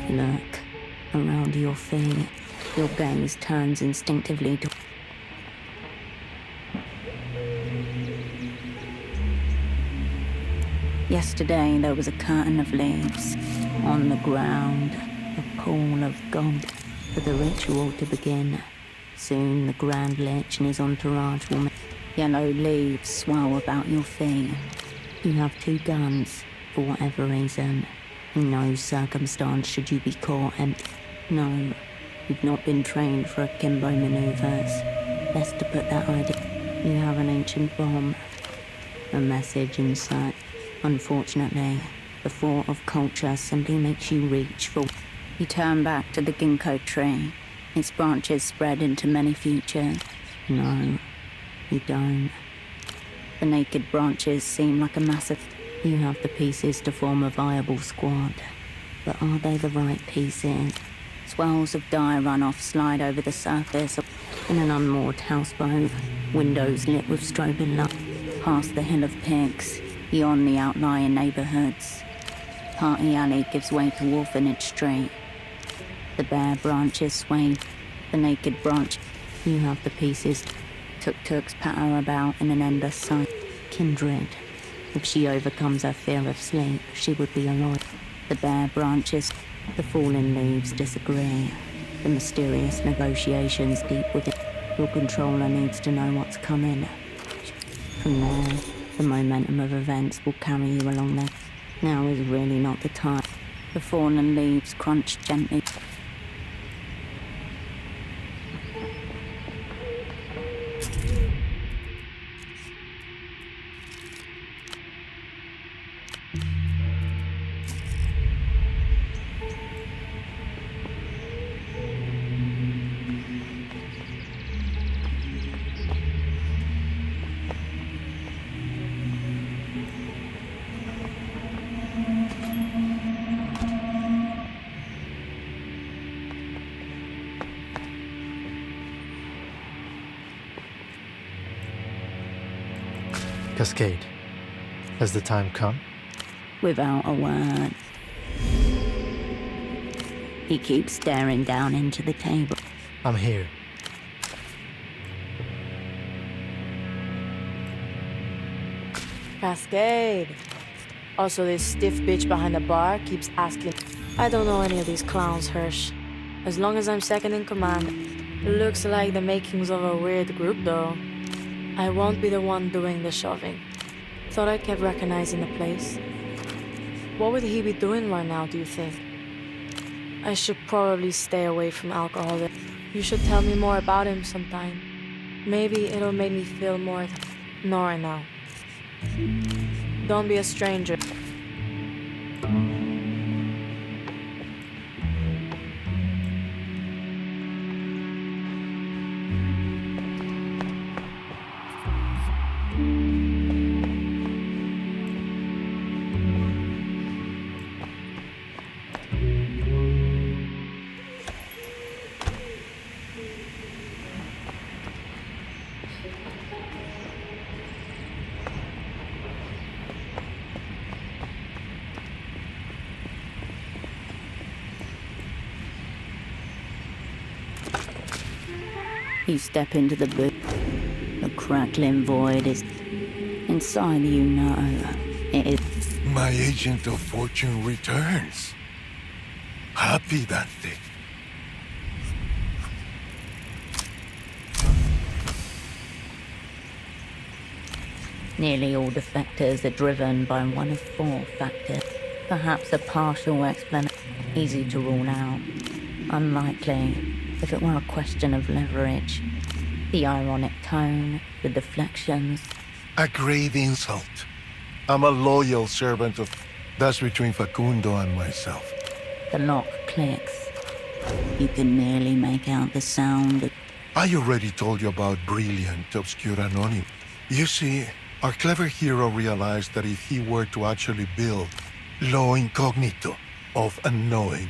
[SPEAKER 2] Look around your feet. Your gaze turns instinctively to. Yesterday there was a curtain of leaves. On the ground, a pool of gold. For the ritual to begin. Soon the Grand Lich and his entourage will. Yellow leaves swirl about your feet. You have 2 guns, for whatever reason. In no circumstance should you be caught empty. No, you've not been trained for akimbo maneuvers. Best to put that idea. You have an ancient bomb. A message inside. Unfortunately, the thought of culture simply makes you reach for. You turn back to the ginkgo tree. Its branches spread into many futures. No, you don't. The naked branches seem like a massive. You have the pieces to form a viable squad. But are they the right pieces? Swells of dye runoff slide over the surface in an unmoored houseboat. Windows lit with strobing light. Past the hill of pigs, beyond the outlying neighborhoods. Party Alley gives way to Orphanage Street. The bare branches sway. The naked branch. You have the pieces. Tuk-tuks patter about in an endless sight. Kindred. If she overcomes her fear of sleep, she would be alone. The bare branches, the fallen leaves disagree. The mysterious negotiations deep within. Your controller needs to know what's coming. From there, the momentum of events will carry you along there. Now is really not the time. The fallen leaves crunch gently.
[SPEAKER 12] Cascade, has the time come?
[SPEAKER 2] Without a word. He keeps staring down into the table.
[SPEAKER 12] I'm here.
[SPEAKER 13] Cascade. Also, this stiff bitch behind the bar keeps asking. I don't know any of these clowns, Hirsch. As long as I'm second in command. Looks like the makings of a weird group, though. I won't be the one doing the shoving. Thought I kept recognizing the place. What would he be doing right now, do you think? I should probably stay away from alcohol. You should tell me more about him sometime. Maybe it'll make me feel more. Not right now. Don't be a stranger.
[SPEAKER 2] You step into the boot. The crackling void is inside. You know it is.
[SPEAKER 7] My agent of fortune returns. Happy that day.
[SPEAKER 2] Nearly all defectors are driven by one of 4 factors. Perhaps a partial explanation. Easy to rule out. Unlikely if it were a question of leverage. The ironic tone, the deflections.
[SPEAKER 7] A grave insult. I'm a loyal servant of... That's between Facundo and myself.
[SPEAKER 2] The lock clicks. You can nearly make out the sound.
[SPEAKER 7] I already told you about brilliant, obscure anonymous. You see, our clever hero realized that if he were to actually build law incognito of unknowing,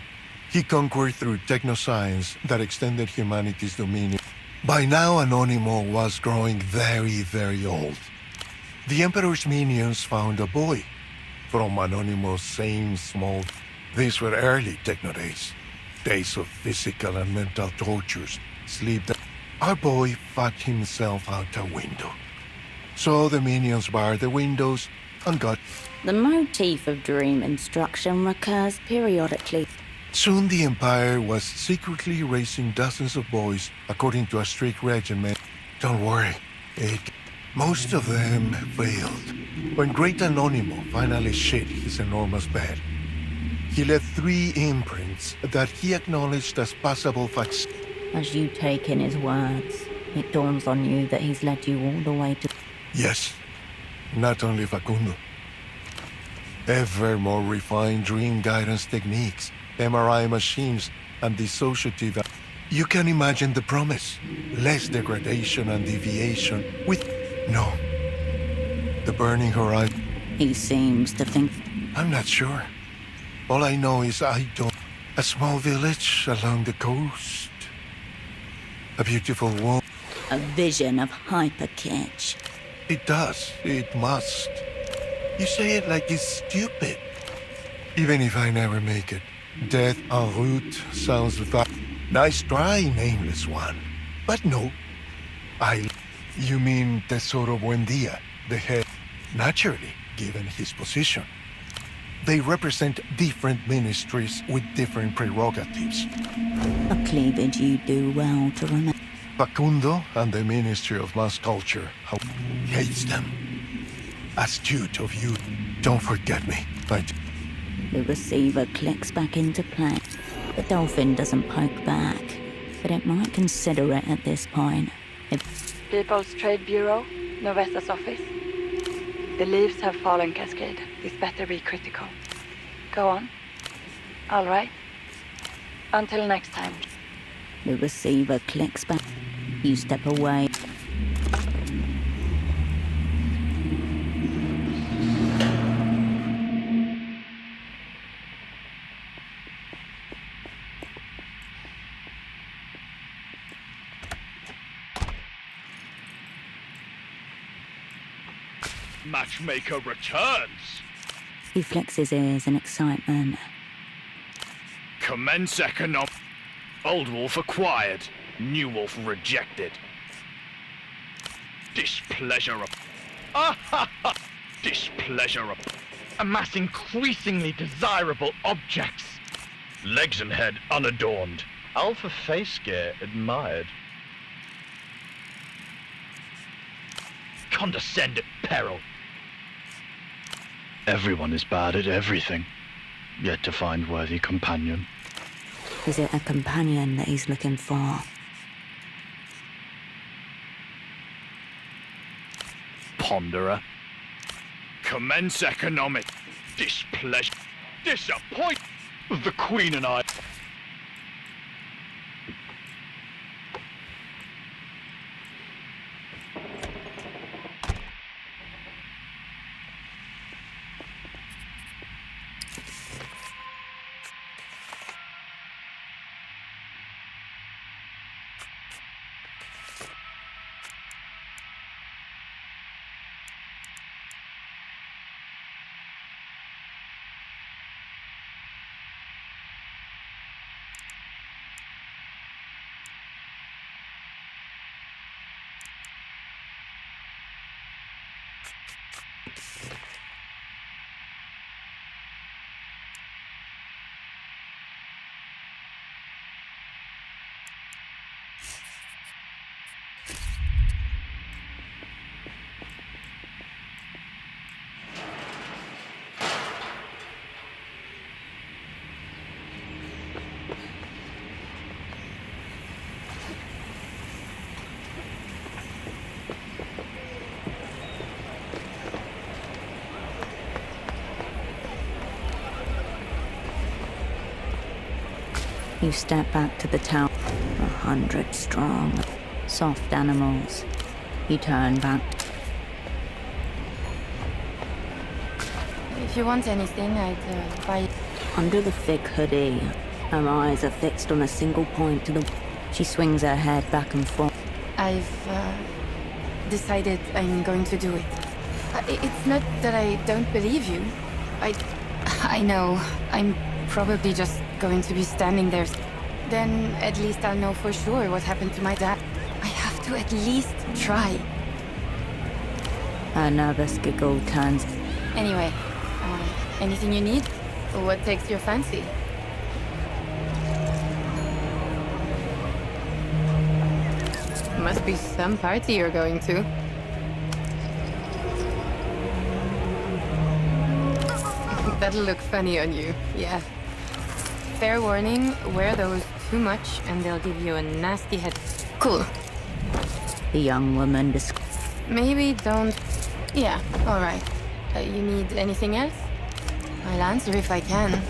[SPEAKER 7] he conquered through technoscience that extended humanity's dominion. By now, Anonymous was growing very, very old. The Emperor's minions found a boy from Anonymous' same small... These were early techno days. Days of physical and mental tortures, sleep... Our boy fought himself out a window. So the minions barred the windows and got...
[SPEAKER 2] The motif of dream instruction recurs periodically.
[SPEAKER 7] Soon the Empire was secretly raising dozens of boys according to a strict regimen. Don't worry, most of them failed. When Great Anonymous finally shit his enormous bed, he left 3 imprints that he acknowledged as passable facts.
[SPEAKER 2] As you take in his words, it dawns on you that he's led you all the way to...
[SPEAKER 7] Yes, not only Facundo. Ever more refined dream guidance techniques, MRI machines, and dissociative... You can imagine the promise. Less degradation and deviation with... No. The burning horizon...
[SPEAKER 2] He seems to think...
[SPEAKER 7] I'm not sure. All I know is I don't... A small village along the coast. A beautiful woman.
[SPEAKER 2] A vision of hyper-kitsch.
[SPEAKER 7] It does. It must. You say it like it's stupid. Even if I never make it. Death en route sounds nice try, nameless one. But no. You mean Tesoro Buendia, the head? Naturally, given his position. They represent different ministries with different prerogatives.
[SPEAKER 2] A cleavage you do well to remember.
[SPEAKER 7] Facundo and the Ministry of Mass Culture hates them. Astute of you. Don't forget me.
[SPEAKER 2] The receiver clicks back into play. The dolphin doesn't poke back, but it might consider it at this point.
[SPEAKER 6] People's Trade Bureau, Novesa's office. The leaves have fallen, Cascade. This better be critical. Go on. All right. Until next time.
[SPEAKER 2] The receiver clicks back. You step away.
[SPEAKER 14] Matchmaker returns!
[SPEAKER 2] He flicks his ears in excitement.
[SPEAKER 14] Commence economic. Old Wolf acquired. New Wolf rejected. Displeasure. Displeasure. Amass increasingly desirable objects. Legs and head unadorned. Alpha face gear admired. Condescend at peril. Everyone is bad at everything, yet to find worthy companion.
[SPEAKER 2] Is it a companion that he's looking for?
[SPEAKER 14] Ponderer. Commence economic. Displeasure. Disappoint. The Queen and I.
[SPEAKER 2] You step back to the town. 100 strong. Soft animals. You turn back.
[SPEAKER 11] If you want anything, I'd buy it.
[SPEAKER 2] Under the thick hoodie, her eyes are fixed on a single point to the... She swings her head back and forth.
[SPEAKER 11] I've decided I'm going to do it. It's not that I don't believe you. I know. I'm probably just going to be standing there. Then at least I'll know for sure what happened to my dad. I have to at least try.
[SPEAKER 2] Her nervous giggle turns.
[SPEAKER 11] Anyway, anything you need? What takes your fancy? Must be some party you're going to. That'll look funny on you, yeah. Fair warning, wear those too much and they'll give you a nasty head. Cool.
[SPEAKER 2] The young woman
[SPEAKER 11] Maybe don't... Yeah, alright. You need anything else? I'll answer if I can.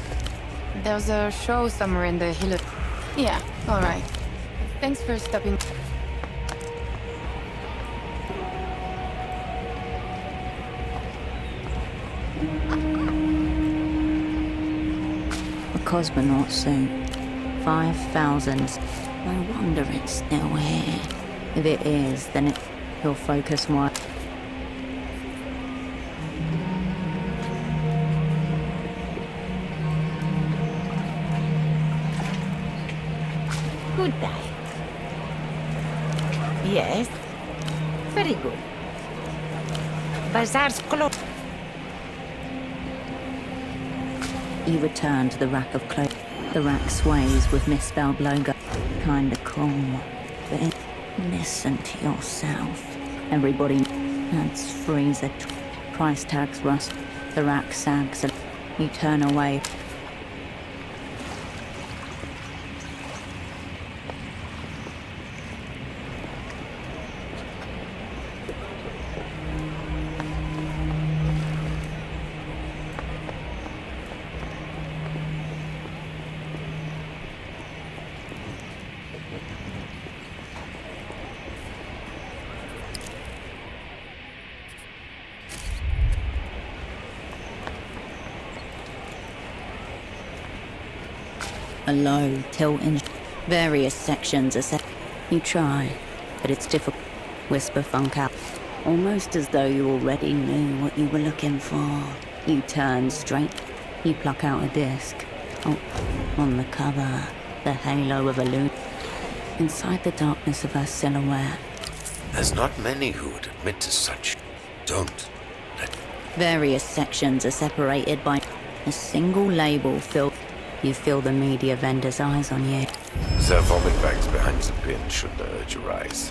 [SPEAKER 11] There's a show somewhere in the hill. Yeah, alright. Thanks for stopping.
[SPEAKER 2] A cosmonaut suit. 5,000. No wonder it's still here. If it is, then he'll focus one.
[SPEAKER 5] Good day. Yes. Very good. Bazaar's closed.
[SPEAKER 2] You return to the rack of clothes. The rack sways with misspelled logo. Kinda cool. But listen to yourself. Everybody ads freezer. Price tags rust. The rack sags and you turn away. A low, tilting. Various sections are set. You try, but it's difficult. Whisper funk out. Almost as though you already knew what you were looking for. You turn straight. You pluck out a disc. Oh, on the cover, the halo of a loon. Inside the darkness of her silhouette.
[SPEAKER 15] There's not many who would admit to such. Don't.
[SPEAKER 2] Various sections are separated by a single label filled. You feel the media vendor's eyes on you.
[SPEAKER 15] There are vomit bags behind the bin should the urge arise.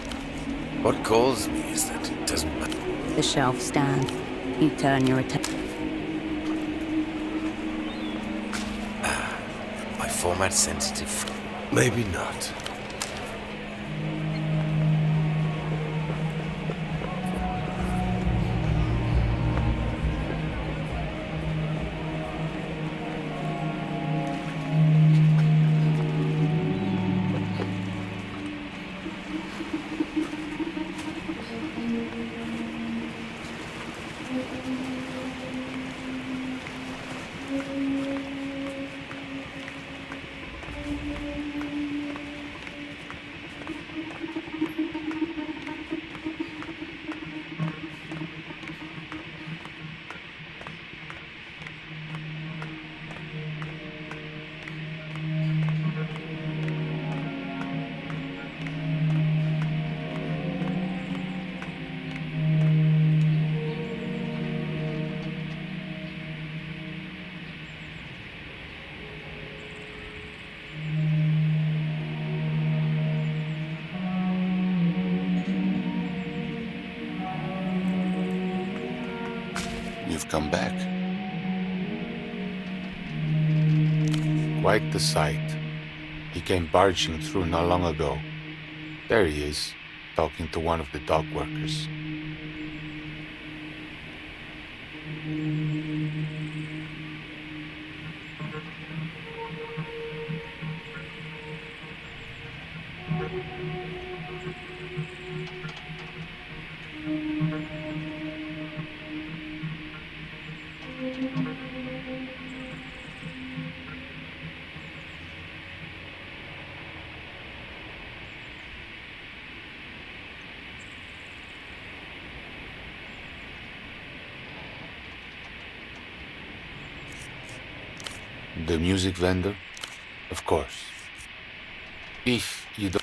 [SPEAKER 15] What calls me is that it doesn't matter.
[SPEAKER 2] The shelf stands. You turn your attention.
[SPEAKER 15] My format sensitive. Maybe not. you've come back. Quite the sight. He came barging through not long ago. There he is, talking to one of the dock workers. The music vendor? Of course. If you don't...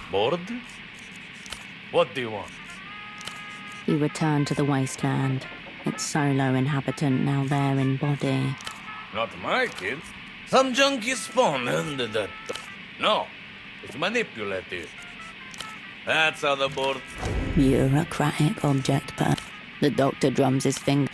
[SPEAKER 14] Bored? What do you want?
[SPEAKER 2] You return to the wasteland. Its solo inhabitant now there in body.
[SPEAKER 14] Not my kid. Some junkie spawn ended that. No, it's manipulative. That's how the board...
[SPEAKER 2] Bureaucratic object, but the doctor drums his finger.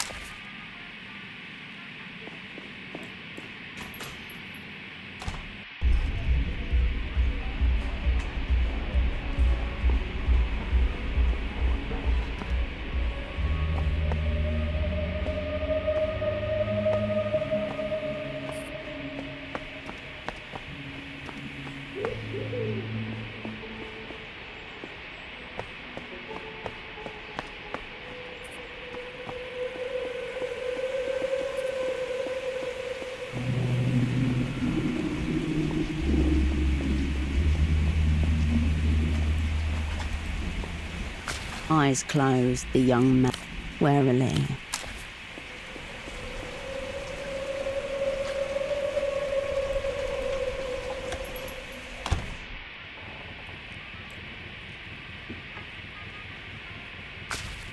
[SPEAKER 2] Eyes closed, the young man warily.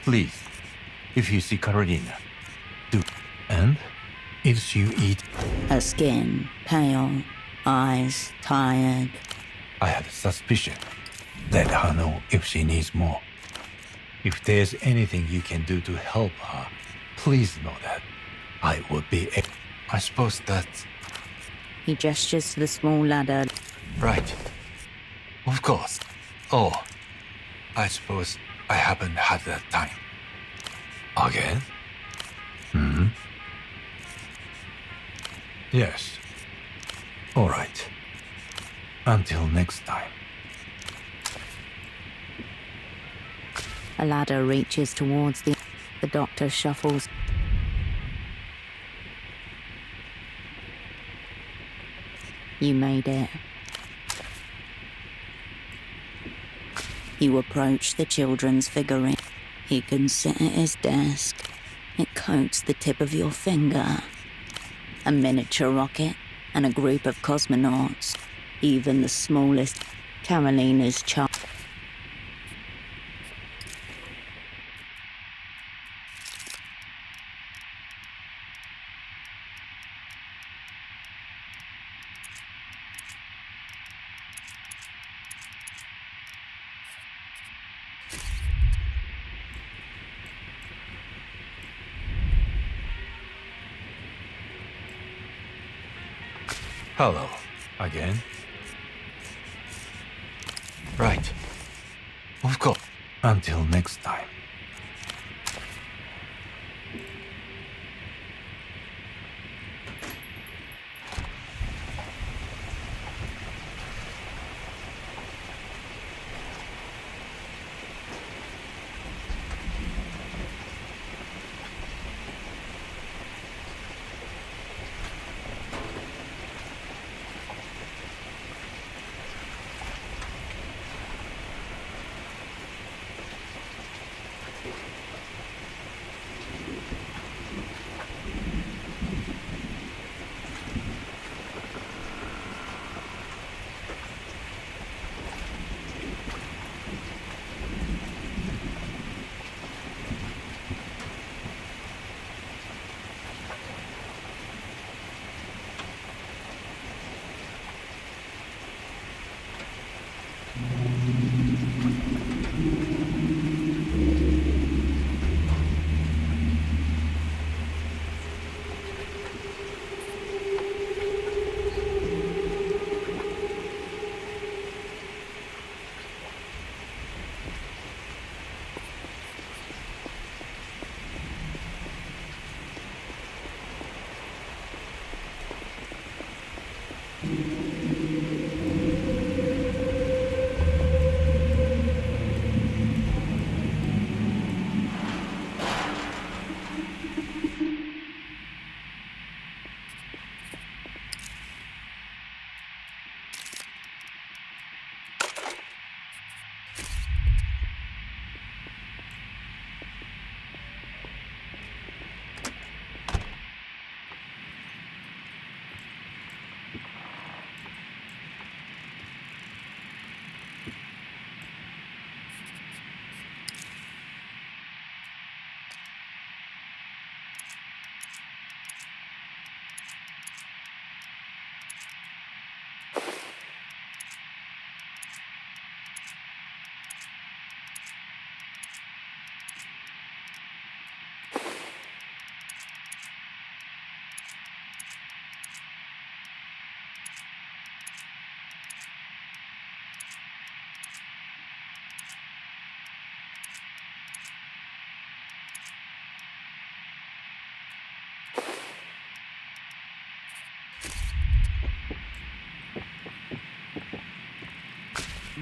[SPEAKER 16] Please, if you see Carolina, do. And if you eat...
[SPEAKER 2] Her skin, pale, eyes tired.
[SPEAKER 16] I had a suspicion. Let her know if she needs more. If there's anything you can do to help her, please know that I would be... I suppose that's...
[SPEAKER 2] He gestures to the small ladder.
[SPEAKER 16] Right. Of course. Oh, I suppose I haven't had that time. Again? Hmm? Yes. All right. Until next time.
[SPEAKER 2] A ladder reaches towards the doctor shuffles. You made it. You approach the children's figurine. He can sit at his desk. It coats the tip of your finger. A miniature rocket and a group of cosmonauts. Even the smallest, Carolina's child.
[SPEAKER 16] Hello, again. Right. Of course. Until next time.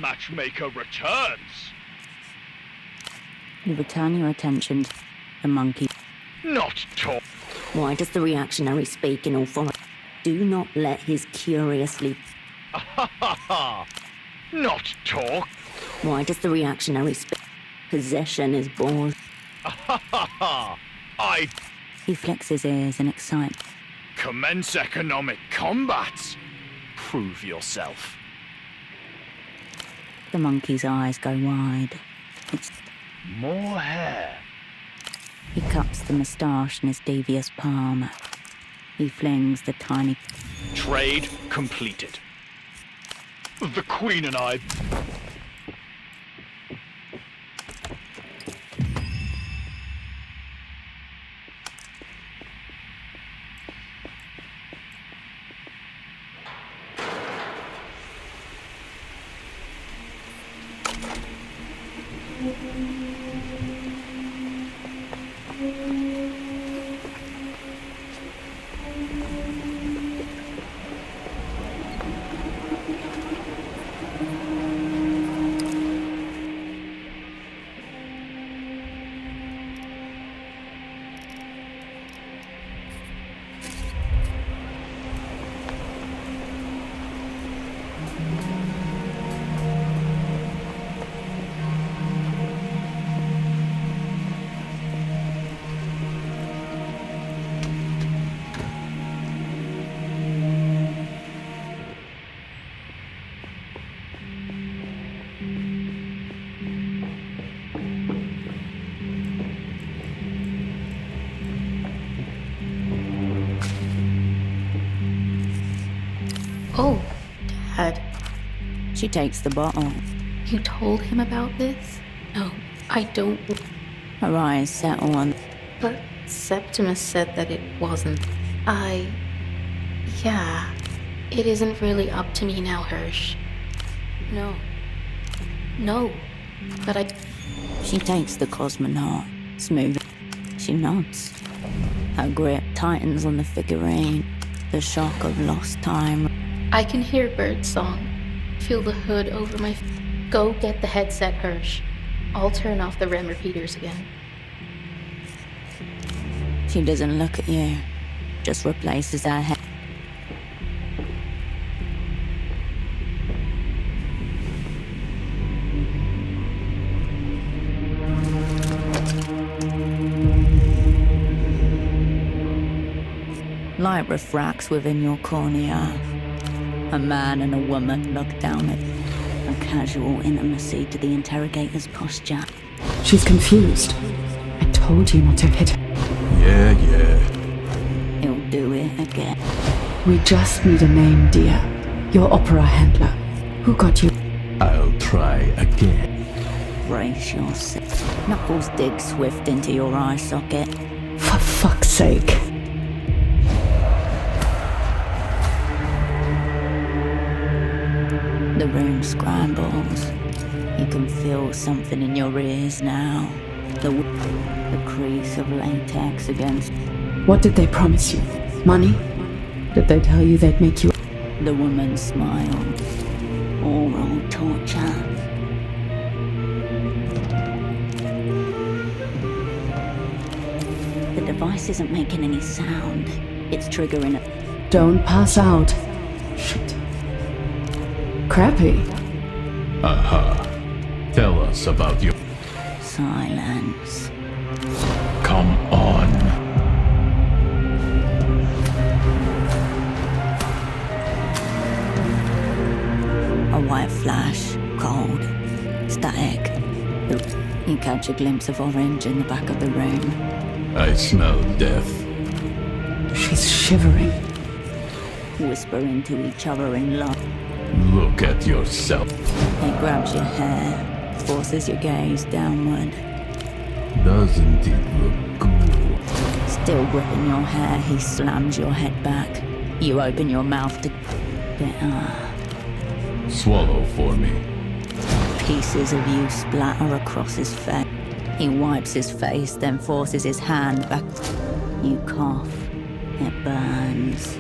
[SPEAKER 17] Matchmaker returns.
[SPEAKER 2] You return your attention to the monkey.
[SPEAKER 17] Not talk.
[SPEAKER 2] Why does the reactionary speak in authority? Do not let his curiously...
[SPEAKER 17] Not talk.
[SPEAKER 2] Why does the reactionary speak? Possession is born.
[SPEAKER 17] I
[SPEAKER 2] He flicks his ears in excitement.
[SPEAKER 17] commence economic combat. Prove yourself.
[SPEAKER 2] The monkey's eyes go wide. It's...
[SPEAKER 17] More hair.
[SPEAKER 2] He cups the moustache in his devious palm. He flings the tiny...
[SPEAKER 17] Trade completed. The Queen and I...
[SPEAKER 18] Oh, Dad.
[SPEAKER 2] She takes the bottle.
[SPEAKER 18] You told him about this? No, I don't.
[SPEAKER 2] Her eyes settle on.
[SPEAKER 18] But Septimus said that it wasn't. Yeah. It isn't really up to me now, Hirsch. No. No. But
[SPEAKER 2] She takes the cosmonaut, smooth. She nods. Her grip tightens on the figurine. The shock of lost time.
[SPEAKER 18] I can hear birdsong. Feel the hood over my... Go get the headset, Hirsch. I'll turn off the REM repeaters again.
[SPEAKER 2] She doesn't look at you. Just replaces her head. Light refracts within your cornea. A man and a woman look down at a casual intimacy to the interrogator's posture.
[SPEAKER 19] She's confused. I told you not to hit her.
[SPEAKER 16] Yeah.
[SPEAKER 2] He'll do it again.
[SPEAKER 19] We just need a name, dear. Your opera handler. Who got you?
[SPEAKER 16] I'll try again.
[SPEAKER 2] Brace yourself. Knuckles dig swift into your eye socket.
[SPEAKER 19] For fuck's sake.
[SPEAKER 2] The room scrambles. You can feel something in your ears now. The crease of latex against...
[SPEAKER 19] What did they promise you? Money? Did they tell you they'd make you...
[SPEAKER 2] The woman smiled. Oral torture. The device isn't making any sound. It's triggering a...
[SPEAKER 19] Don't pass out. Shit. Crappy.
[SPEAKER 16] Aha. Tell us about your...
[SPEAKER 2] Silence.
[SPEAKER 16] Come on.
[SPEAKER 2] A white flash. Cold. Static. You catch a glimpse of orange in the back of the room.
[SPEAKER 16] I smell death.
[SPEAKER 19] She's shivering.
[SPEAKER 2] Whisper into each other in love.
[SPEAKER 16] Look at yourself.
[SPEAKER 2] He grabs your hair, forces your gaze downward.
[SPEAKER 16] Doesn't it look cool?
[SPEAKER 2] Still gripping your hair, he slams your head back. You open your mouth to...
[SPEAKER 16] Swallow for me.
[SPEAKER 2] Pieces of you splatter across his face. He wipes his face, then forces his hand back. You cough. It burns.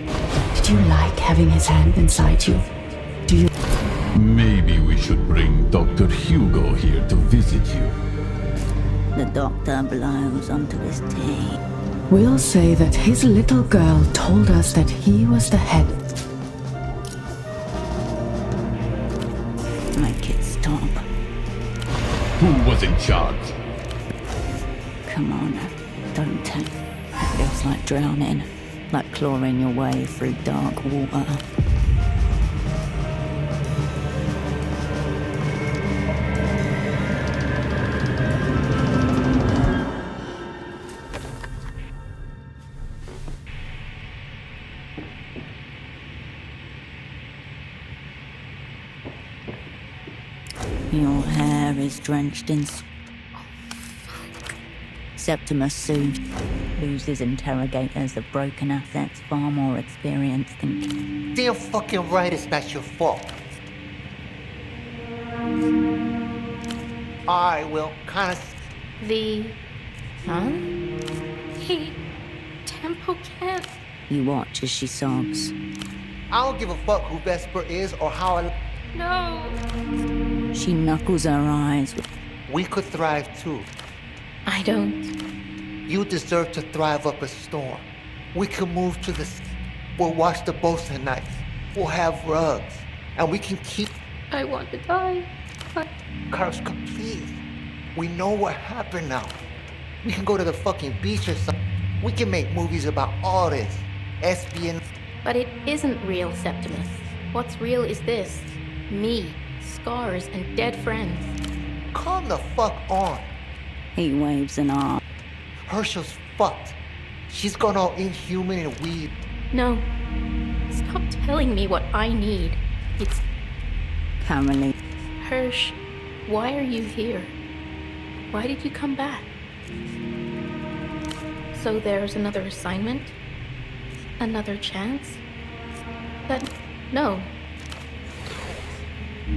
[SPEAKER 19] Did you like having his hand inside you? Do you...
[SPEAKER 16] Maybe we should bring Dr. Hugo here to visit you.
[SPEAKER 2] The doctor blows onto his tea.
[SPEAKER 19] We'll say that his little girl told us that he was the head.
[SPEAKER 2] Make it stop.
[SPEAKER 16] Who was in charge?
[SPEAKER 2] Come on, don't take... It feels like drowning, like clawing your way through dark water. Your hair is drenched in... Septimus soothed. Loses interrogators of broken assets far more experienced than...
[SPEAKER 4] Damn fucking right it's not your fault. I will kinda...
[SPEAKER 18] Huh? Tempo can't...
[SPEAKER 2] You watch as she sobs.
[SPEAKER 4] I don't give a fuck who Vesper is or how I...
[SPEAKER 18] No.
[SPEAKER 2] She knuckles her eyes.
[SPEAKER 4] We could thrive too.
[SPEAKER 18] I don't.
[SPEAKER 4] You deserve to thrive up a storm. We can move to the... We'll watch the boats at night. We'll have rugs. And we can keep...
[SPEAKER 18] I want to die.
[SPEAKER 4] Karska, please. We know what happened now. We can go to the fucking beach or something. We can make movies about all this. Espionage.
[SPEAKER 18] But it isn't real, Septimus. What's real is this. Me, scars, and dead friends.
[SPEAKER 4] Calm the fuck on.
[SPEAKER 2] He waves an arm.
[SPEAKER 4] Herschel's fucked. She's gone all inhuman and weird.
[SPEAKER 18] No. Stop. Stop telling me what I need. It's
[SPEAKER 2] Caroline.
[SPEAKER 18] Hirsch. Why are you here? Why did you come back? So there's another assignment? Another chance? But no.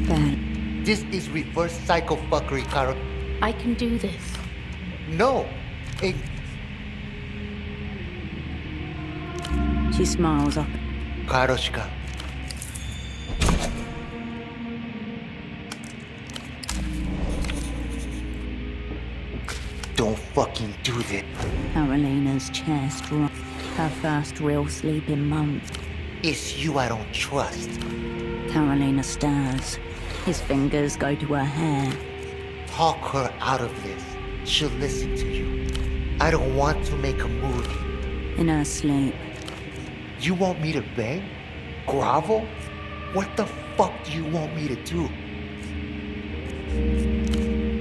[SPEAKER 2] Ben.
[SPEAKER 4] This is reverse psychofuckery, Karo.
[SPEAKER 18] I can do this.
[SPEAKER 4] No.
[SPEAKER 2] She smiles up.
[SPEAKER 4] Karoshka. Don't fucking do this.
[SPEAKER 2] Carolina's chest drops. Her first real sleep in months.
[SPEAKER 4] It's you I don't trust.
[SPEAKER 2] Carolina stirs. His fingers go to her hair.
[SPEAKER 4] Talk her out of this. She'll listen to you. I don't want to make a movie.
[SPEAKER 2] In her sleep.
[SPEAKER 4] You want me to beg? Grovel? What the fuck do you want me to do?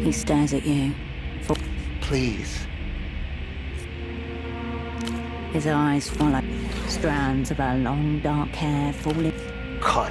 [SPEAKER 2] He stares at you.
[SPEAKER 4] Please.
[SPEAKER 2] His eyes follow strands of her long dark hair falling.
[SPEAKER 4] Cut.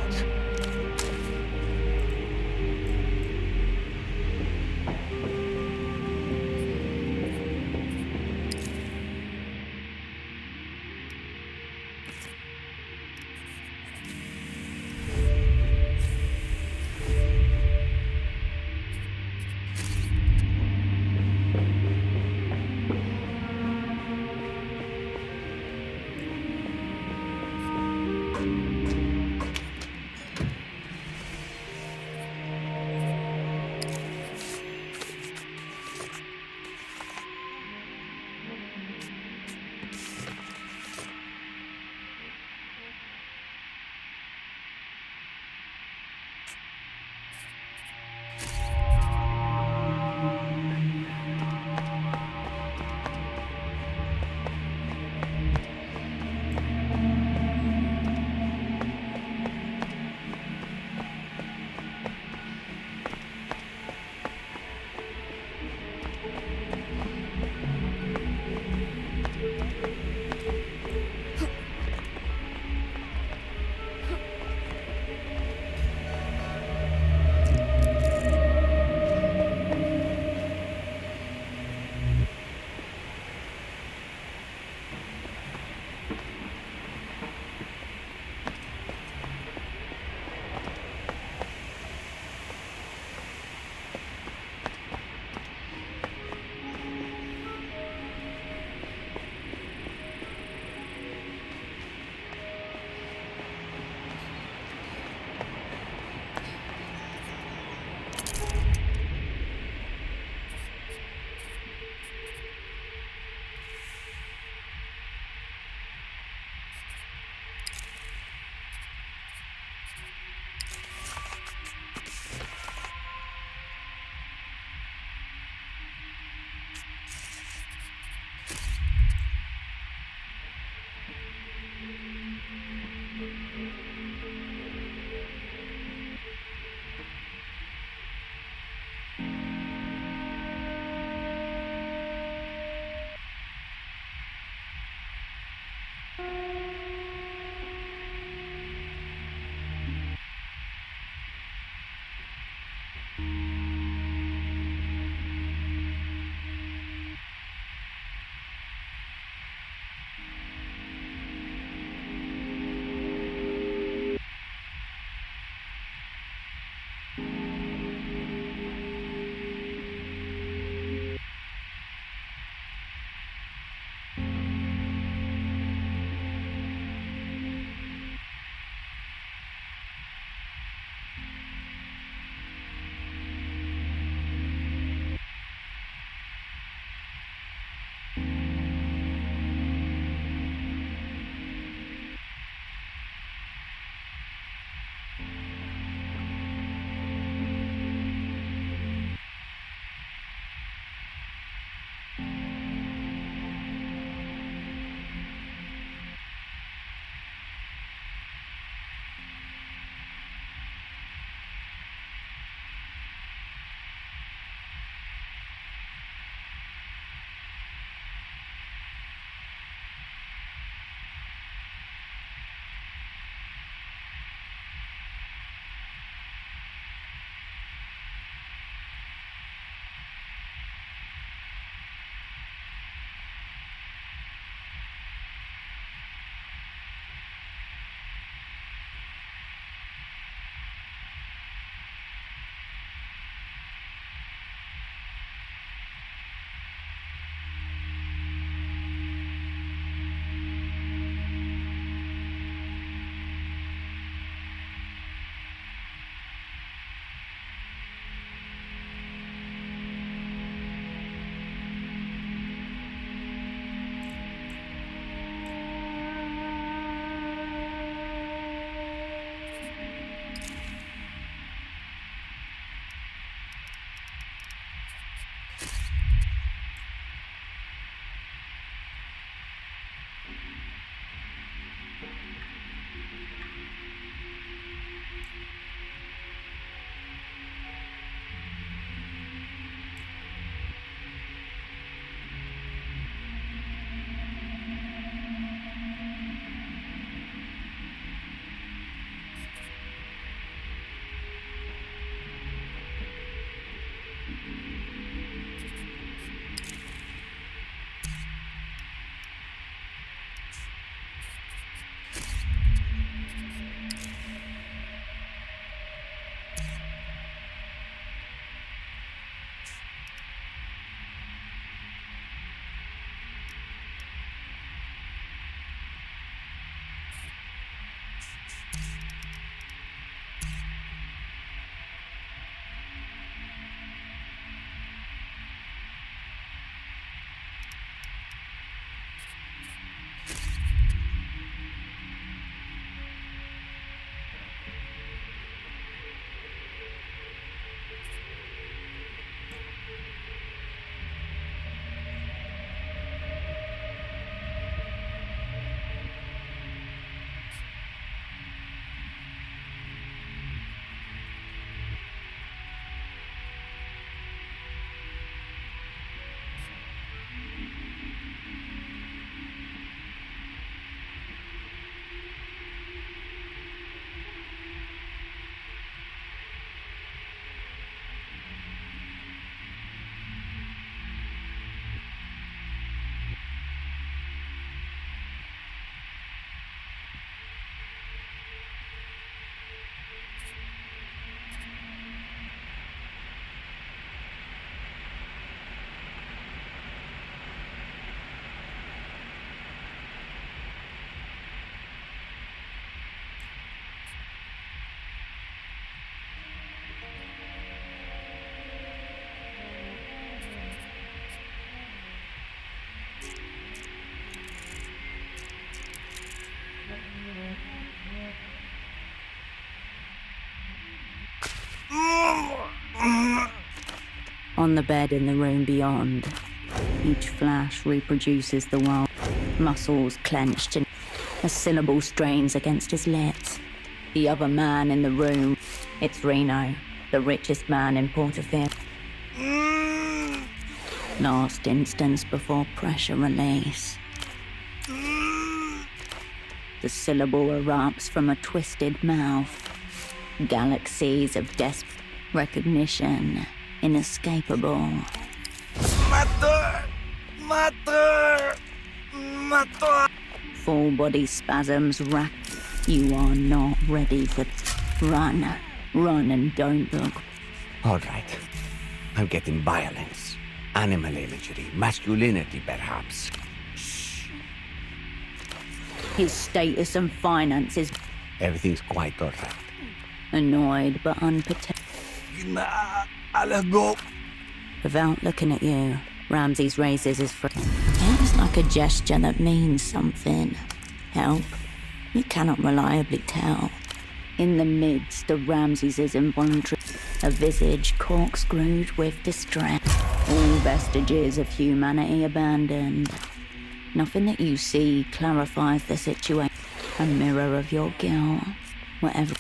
[SPEAKER 2] On the bed in the room beyond, each flash reproduces the world. Muscles clenched and a syllable strains against his lips. The other man in the room, it's Reno, the richest man in Porterfield. Last instance before pressure release. The syllable erupts from a twisted mouth. Galaxies of desperate recognition, inescapable.
[SPEAKER 14] Mater! Mater! Mater!
[SPEAKER 2] Full body spasms rack. You are not ready for... Run. Run and don't look.
[SPEAKER 20] All right. I'm getting violence. Animal imagery. Masculinity, perhaps.
[SPEAKER 2] His status and finances.
[SPEAKER 20] Everything's quite all right.
[SPEAKER 2] Annoyed but unperturbed. Without looking at you, Ramses raises his foot. It's like a gesture that means something. Help? You cannot reliably tell. In the midst of Ramses's involuntary, a visage corkscrewed with distress. All vestiges of humanity abandoned. Nothing that you see clarifies the situation. A mirror of your guilt. Whatever.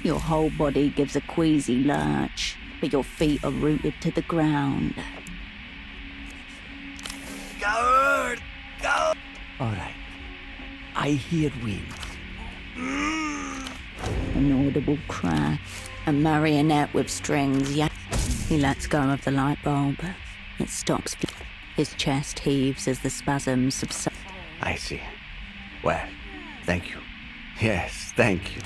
[SPEAKER 2] Your whole body gives a queasy lurch, but your feet are rooted to the ground.
[SPEAKER 20] Coward! Coward! All right. I hear wind.
[SPEAKER 2] An audible crack. A marionette with strings. He lets go of the light bulb. It stops. His chest heaves as the spasms subside.
[SPEAKER 20] I see. Well, thank you. Yes, thank you.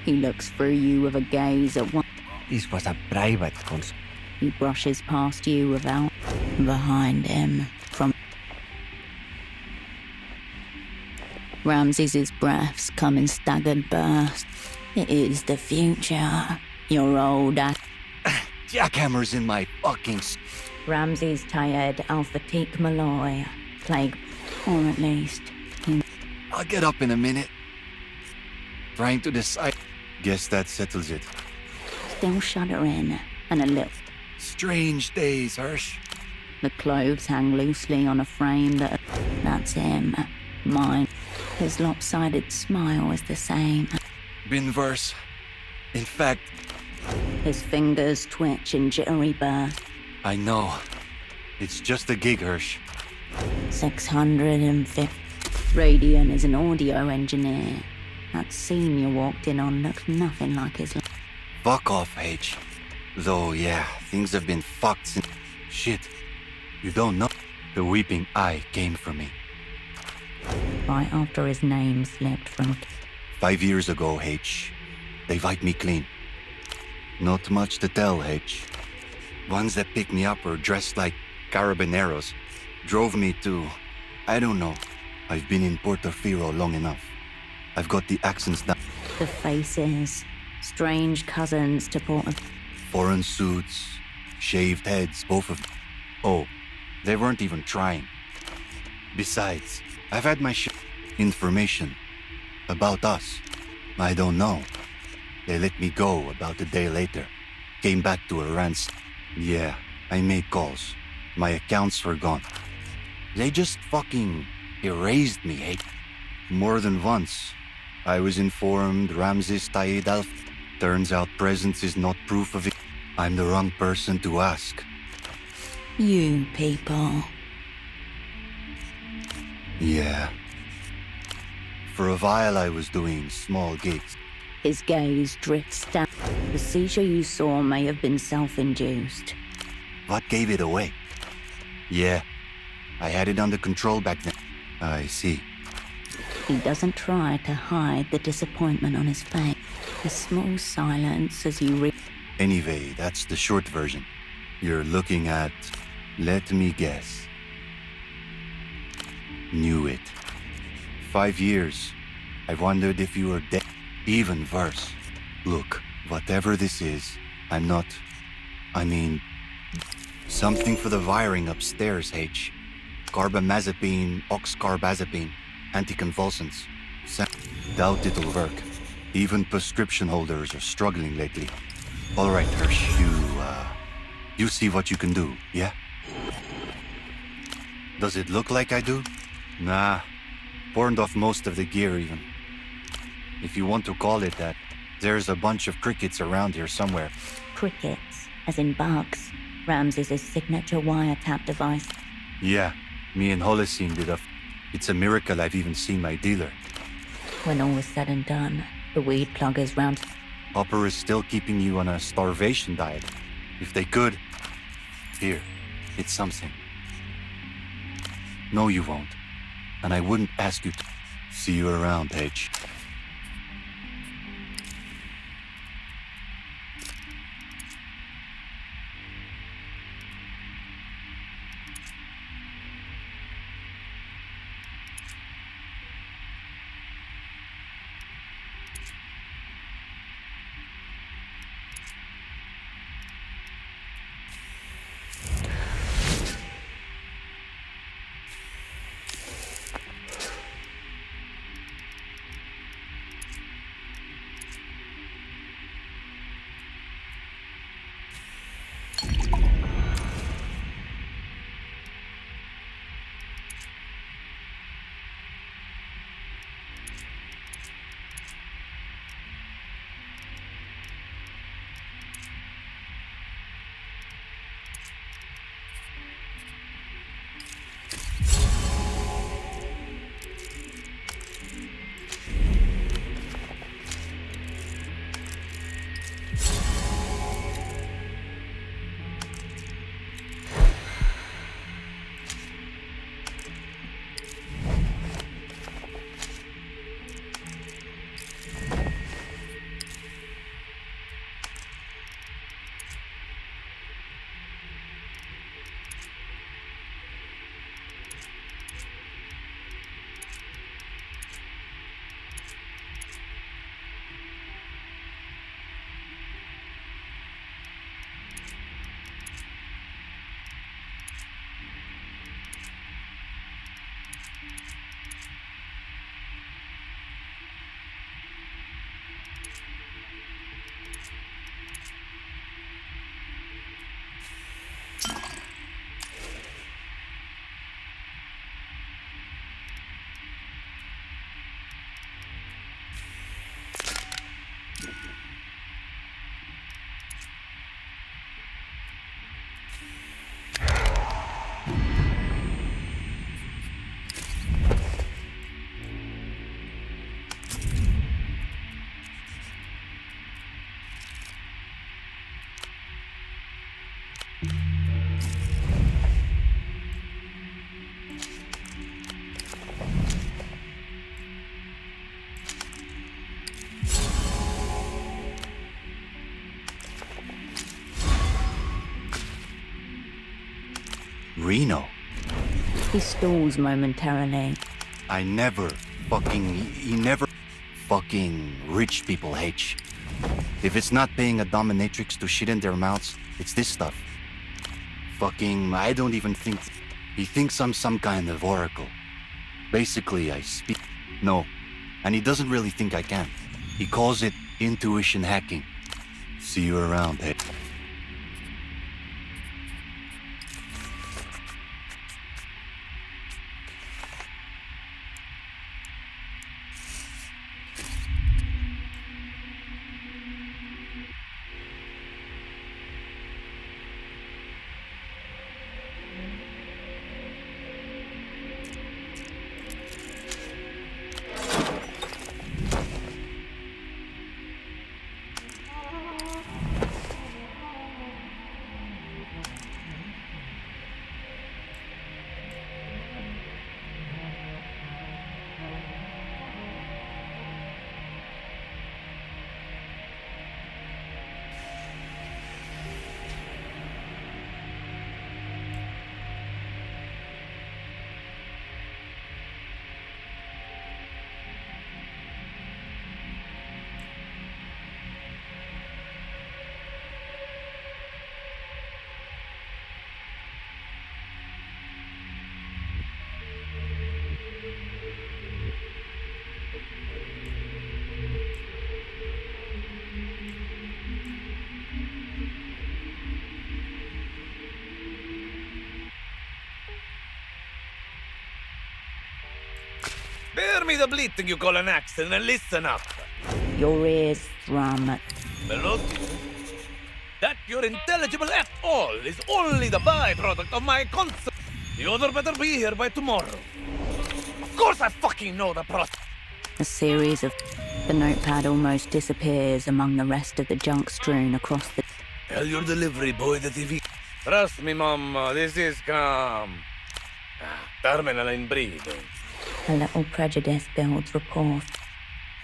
[SPEAKER 2] He looks through you with a gaze at one.
[SPEAKER 20] This was a private concern.
[SPEAKER 2] He brushes past you without. Behind him, from... Ramses's breaths come in staggered bursts. It is the future. Your old
[SPEAKER 20] Jackhammer's in my fucking...
[SPEAKER 2] Ramses Tayed Al-Fatik Malloy. Plague. Or at least...
[SPEAKER 8] I'll get up in a minute. Trying to decide. Guess that settles it.
[SPEAKER 2] Still shuddering, and a little...
[SPEAKER 8] Strange days, Hirsch.
[SPEAKER 2] The clothes hang loosely on a frame that... That's him. Mine. His lopsided smile is the same.
[SPEAKER 8] Been worse. In fact...
[SPEAKER 2] His fingers twitch in jittery bursts.
[SPEAKER 8] I know. It's just a gig, Hirsch.
[SPEAKER 2] 650. Radian is an audio engineer. That scene you walked in on looked nothing like his life.
[SPEAKER 8] Fuck off, H. Though, yeah, things have been fucked since... Shit. You don't know. The weeping eye came for me.
[SPEAKER 2] Right after his name slipped from...
[SPEAKER 8] 5 years ago, H. They wiped me clean. Not much to tell, H. Ones that picked me up were dressed like carabineros. Drove me to... I don't know. I've been in Portofino long enough. I've got the accents down.
[SPEAKER 2] The faces. Strange cousins to
[SPEAKER 8] Foreign suits. Shaved heads, both of them. Oh, they weren't even trying. Besides, I've had my information. About us. I don't know. They let me go about a day later. Came back to Iran. Yeah, I made calls. My accounts were gone. They just fucking erased me, hey. More than once. I was informed Ramses Tayed Al... Turns out presence is not proof of it. I'm the wrong person to ask.
[SPEAKER 2] You people.
[SPEAKER 8] Yeah. For a while I was doing small gigs.
[SPEAKER 2] His gaze drifts down. The seizure you saw may have been self-induced.
[SPEAKER 8] What gave it away? Yeah, I had it under control back then. I see.
[SPEAKER 2] He doesn't try to hide the disappointment on his face. A small silence as you read.
[SPEAKER 8] Anyway, that's the short version. You're looking at... Let me guess. Knew it. 5 years. I wondered if you were dead. Even worse. Look, whatever this is, I'm not... I mean... Something for the wiring upstairs, H. Carbamazepine, oxcarbazepine, anticonvulsants. Doubt it'll work. Even prescription holders are struggling lately. All right, Hirsch, you see what you can do, yeah? Does it look like I do? Nah, burned off most of the gear even. If you want to call it that, there's a bunch of crickets around here somewhere.
[SPEAKER 2] Crickets, as in bugs. Ramses' signature wiretap device.
[SPEAKER 8] Yeah, me and Holocene did It's a miracle I've even seen my dealer.
[SPEAKER 2] When all is said and done, the weed pluggers round...
[SPEAKER 8] Hopper is still keeping you on a starvation diet. If they could... Here, it's something. No, you won't. And I wouldn't ask you to... See you around, H. Reno.
[SPEAKER 2] He stalls momentarily.
[SPEAKER 8] He never fucking rich people, H. If it's not paying a dominatrix to shit in their mouths, it's this stuff. Fucking, I don't even think... He thinks I'm some kind of oracle. Basically, I speak... No. And he doesn't really think I can. He calls it intuition hacking. See you around, H.
[SPEAKER 14] Spare me the bleating you call an accident and listen up.
[SPEAKER 2] Your ears thrum.
[SPEAKER 14] Look, that you're intelligible at all is only the byproduct of my concert. The other better be here by tomorrow. Of course I fucking know the process.
[SPEAKER 2] A series of... The notepad almost disappears among the rest of the junk strewn across the...
[SPEAKER 14] Tell your delivery boy that if he... Trust me, Mama, this is terminal in breeding.
[SPEAKER 2] A little prejudice builds rapport.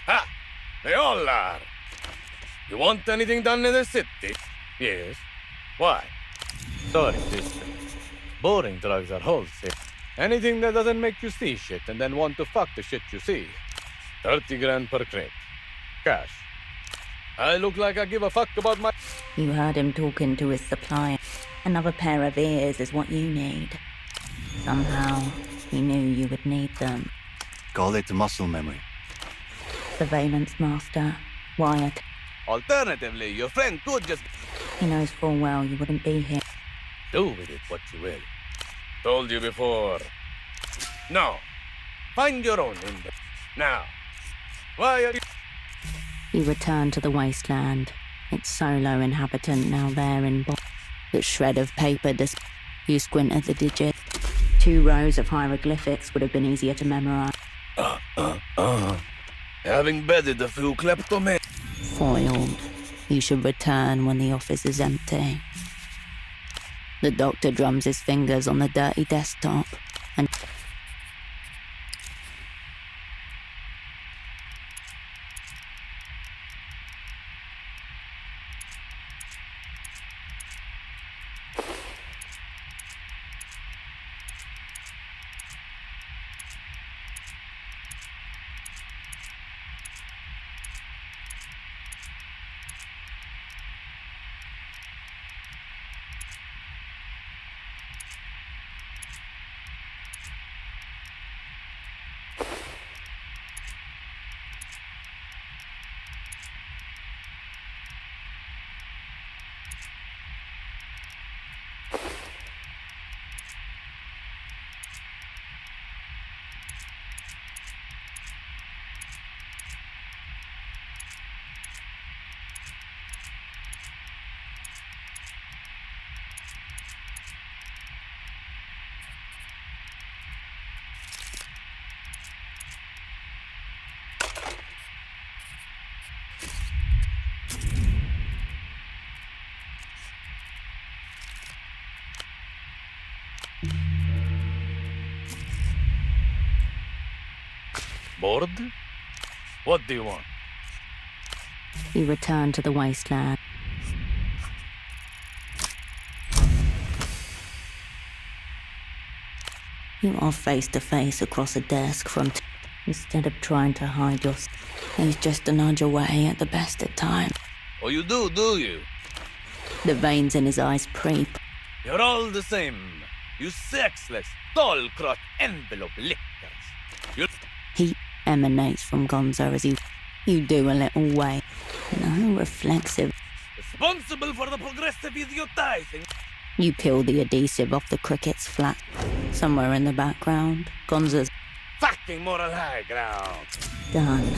[SPEAKER 14] Ha! They all are. You want anything done in the city? Yes. Why? Sorry, sister. Boring drugs are wholesale. Anything that doesn't make you see shit and then want to fuck the shit you see. 30 grand per crate. Cash. I look like I give a fuck about my...
[SPEAKER 2] You heard him talking to his supplier. Another pair of ears is what you need. Somehow, he knew you would need them.
[SPEAKER 8] Call it muscle memory.
[SPEAKER 2] Surveillance master, Wyatt.
[SPEAKER 14] Alternatively, your friend could just...
[SPEAKER 2] He knows full well you wouldn't be here.
[SPEAKER 14] Do with it what you will. Told you before. No. Find your own in there. Now. Why are you...
[SPEAKER 2] You return to the wasteland. Its solo inhabitant now there in the shred of paper you squint at the digit. 2 rows of hieroglyphics would have been easier to memorize.
[SPEAKER 14] Having bedded a few kleptomaniacs.
[SPEAKER 2] Foiled. You should return when the office is empty. The doctor drums his fingers on the dirty desktop and...
[SPEAKER 14] Bored? What do you want?
[SPEAKER 2] You return to the wasteland. You are face to face across a desk from... Instead of trying to hide your... He's just a nudge away at the best of times.
[SPEAKER 14] Oh, you do you?
[SPEAKER 2] The veins in his eyes creep.
[SPEAKER 14] You're all the same. You sexless, tall-crotch envelope lickers. You...
[SPEAKER 2] Heat emanates from Gonzo as you do a little way. No reflexive.
[SPEAKER 14] Responsible for the progressive idiotizing.
[SPEAKER 2] You peel the adhesive off the cricket's flat. Somewhere in the background, Gonzo's
[SPEAKER 14] Fucking moral high ground.
[SPEAKER 2] done.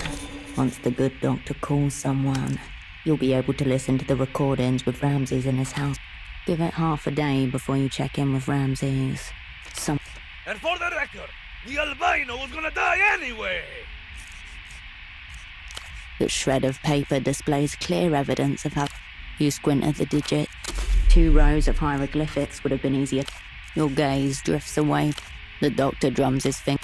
[SPEAKER 2] Once the good doctor calls someone, you'll be able to listen to the recordings with Ramses in his house. Give it half a day before you check in with Ramses.
[SPEAKER 14] And for the record, the albino was gonna die anyway!
[SPEAKER 2] The shred of paper displays clear evidence of how you squint at the digit. 2 rows of hieroglyphics would have been easier. Your gaze drifts away. The doctor drums his finger.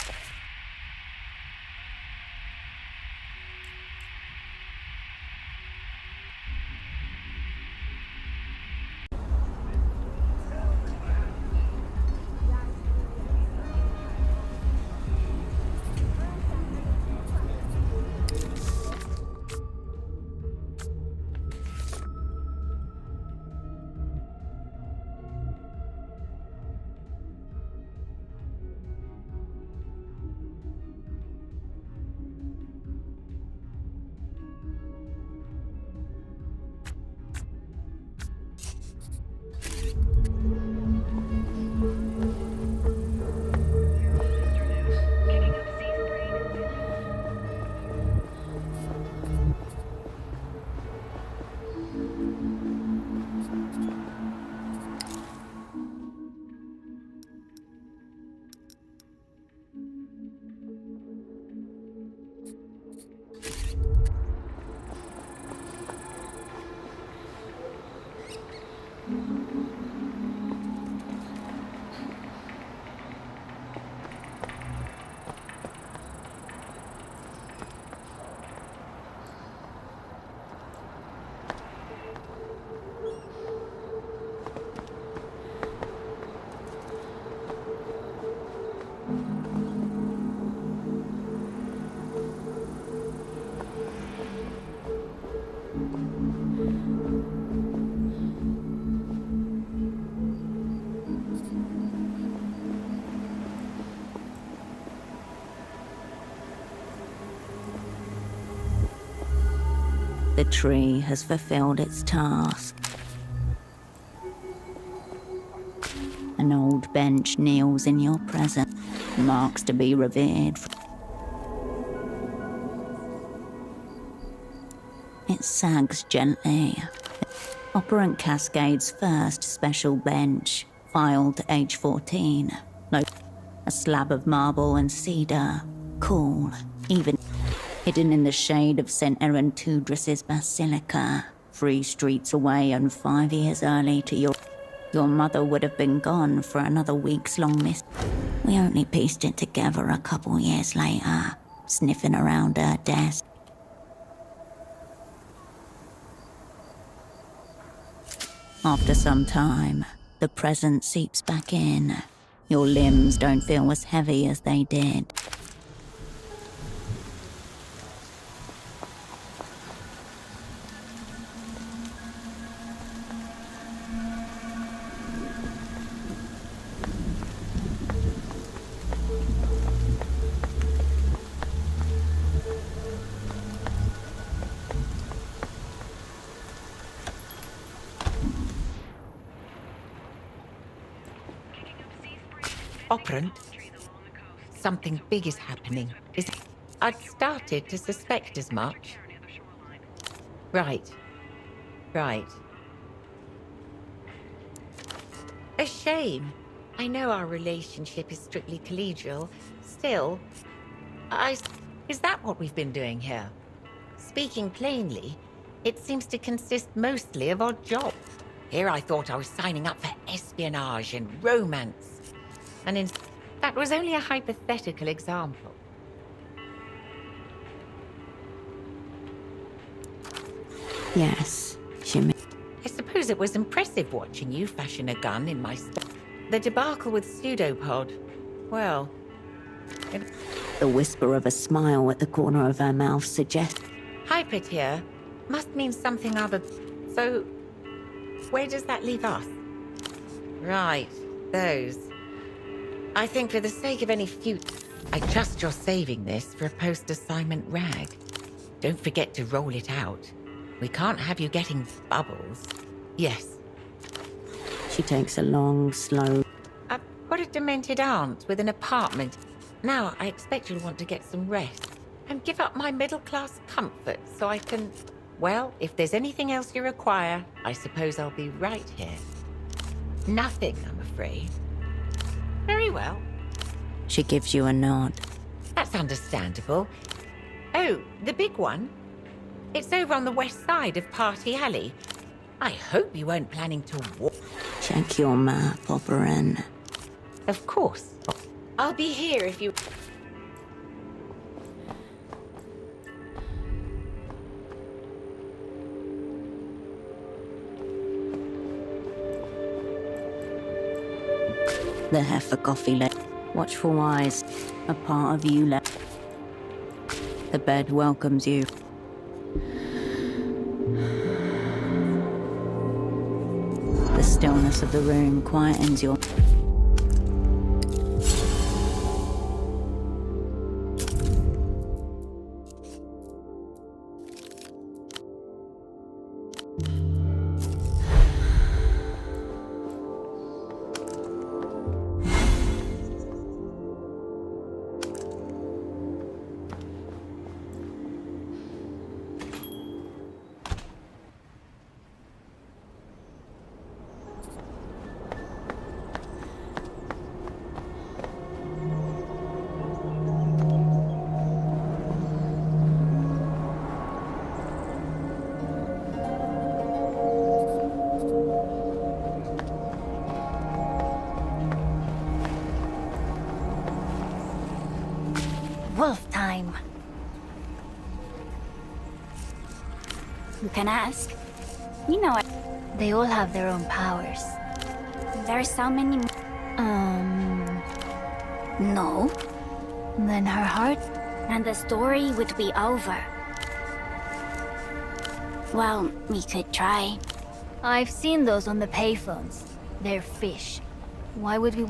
[SPEAKER 2] The tree has fulfilled its task. An old bench kneels in your presence, marks to be revered. It sags gently. Operant Cascade's first special bench, filed age 14. A slab of marble and cedar, cool, even hidden in the shade of St. Erentudris's basilica, 3 streets away and 5 years early to your mother would have been gone for another weeks-long miss. We only pieced it together a couple years later, sniffing around her desk. After some time, the present seeps back in. Your limbs don't feel as heavy as they did.
[SPEAKER 5] Operant, something big is happening. I'd started to suspect as much. Right. A shame. I know our relationship is strictly collegial. Still, is that what we've been doing here? Speaking plainly, it seems to consist mostly of odd jobs. Here I thought I was signing up for espionage and romance. And that was only a hypothetical example.
[SPEAKER 2] Yes,
[SPEAKER 5] I suppose it was impressive watching you fashion a gun in my The debacle with Pseudopod. Well,
[SPEAKER 2] The whisper of a smile at the corner of her mouth suggests...
[SPEAKER 5] Hypert here must mean something other... So, where does that leave us? Right, those. I think for the sake of any future, I trust you're saving this for a post-assignment rag. Don't forget to roll it out. We can't have you getting bubbles. Yes.
[SPEAKER 2] She takes a long, slow...
[SPEAKER 5] I've got a demented aunt with an apartment. Now I expect you'll want to get some rest and give up my middle-class comfort so I can... Well, if there's anything else you require, I suppose I'll be right here. Nothing, I'm afraid. Very well.
[SPEAKER 2] She gives you a nod.
[SPEAKER 5] That's understandable. Oh, the big one? It's over on the west side of Party Alley. I hope you weren't planning to walk.
[SPEAKER 2] Check your map, Operan.
[SPEAKER 5] Of course. I'll be here if you...
[SPEAKER 2] The heifer coffee left. Watchful eyes. A part of you left. The bed welcomes you. The stillness of the room quietens your...
[SPEAKER 21] Wolf time. You can ask. You know it. They all have their own powers. There's so many... No. Then her heart and the story would be over. Well, we could try. I've seen those on the payphones. They're fish. Why would we...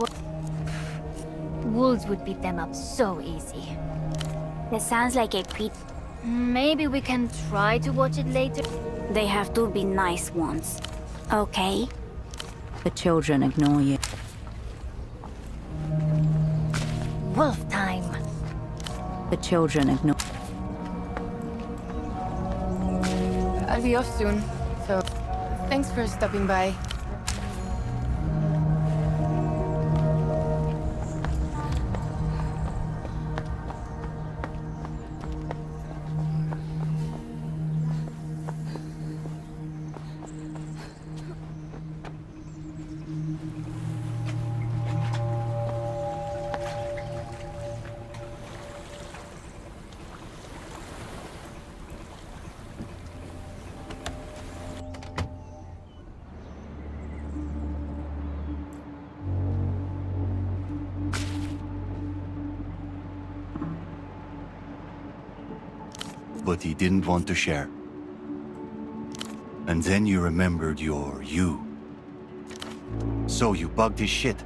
[SPEAKER 21] Wolves would beat them up so easy. That sounds like a Maybe we can try to watch it later. They have to be nice ones. Okay?
[SPEAKER 2] The children ignore you.
[SPEAKER 21] Wolf time.
[SPEAKER 2] The children ignore.
[SPEAKER 11] I'll be off soon, so thanks for stopping by.
[SPEAKER 8] But he didn't want to share. And then you remembered your you. So you bugged his shit.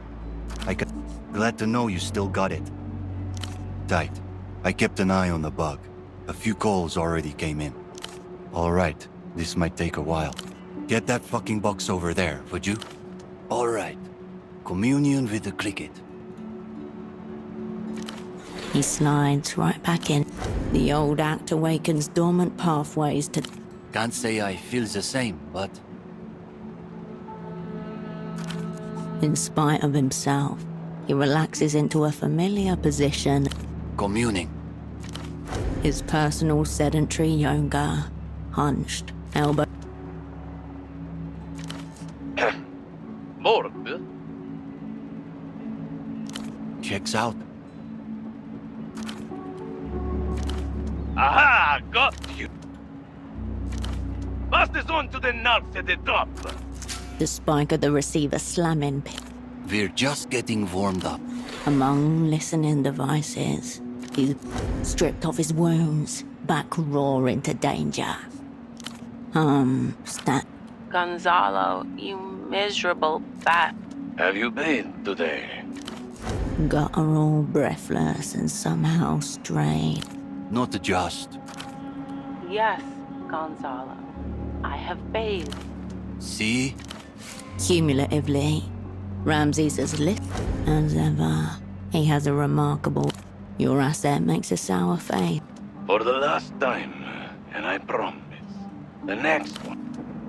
[SPEAKER 8] Glad to know you still got it. Tight. I kept an eye on the bug. A few calls already came in. All right, this might take a while. Get that fucking box over there, would you? All right. Communion with the cricket.
[SPEAKER 2] He slides right back in. The old act awakens dormant pathways to...
[SPEAKER 8] Can't say I feel the same, but...
[SPEAKER 2] In spite of himself, he relaxes into a familiar position.
[SPEAKER 8] Communing.
[SPEAKER 2] His personal sedentary yoga. Hunched, elbow...
[SPEAKER 14] Bored?
[SPEAKER 8] Checks out.
[SPEAKER 14] Aha! Got you! Pass this on to the nuts at the top.
[SPEAKER 2] The spike of the receiver slamming
[SPEAKER 8] We're just getting warmed up.
[SPEAKER 2] among listening devices. He's stripped off his wounds, back roaring to danger.
[SPEAKER 3] Gonzalo, you miserable bat.
[SPEAKER 14] Have you been today?
[SPEAKER 2] Guttural, breathless, and somehow straight.
[SPEAKER 8] Not just.
[SPEAKER 3] Yes, Gonzalo. I have bathed.
[SPEAKER 8] See?
[SPEAKER 2] Cumulatively, Ramses as lit as ever. He has a remarkable... Your asset makes a sour face.
[SPEAKER 14] For the last time, and I promise, the next one.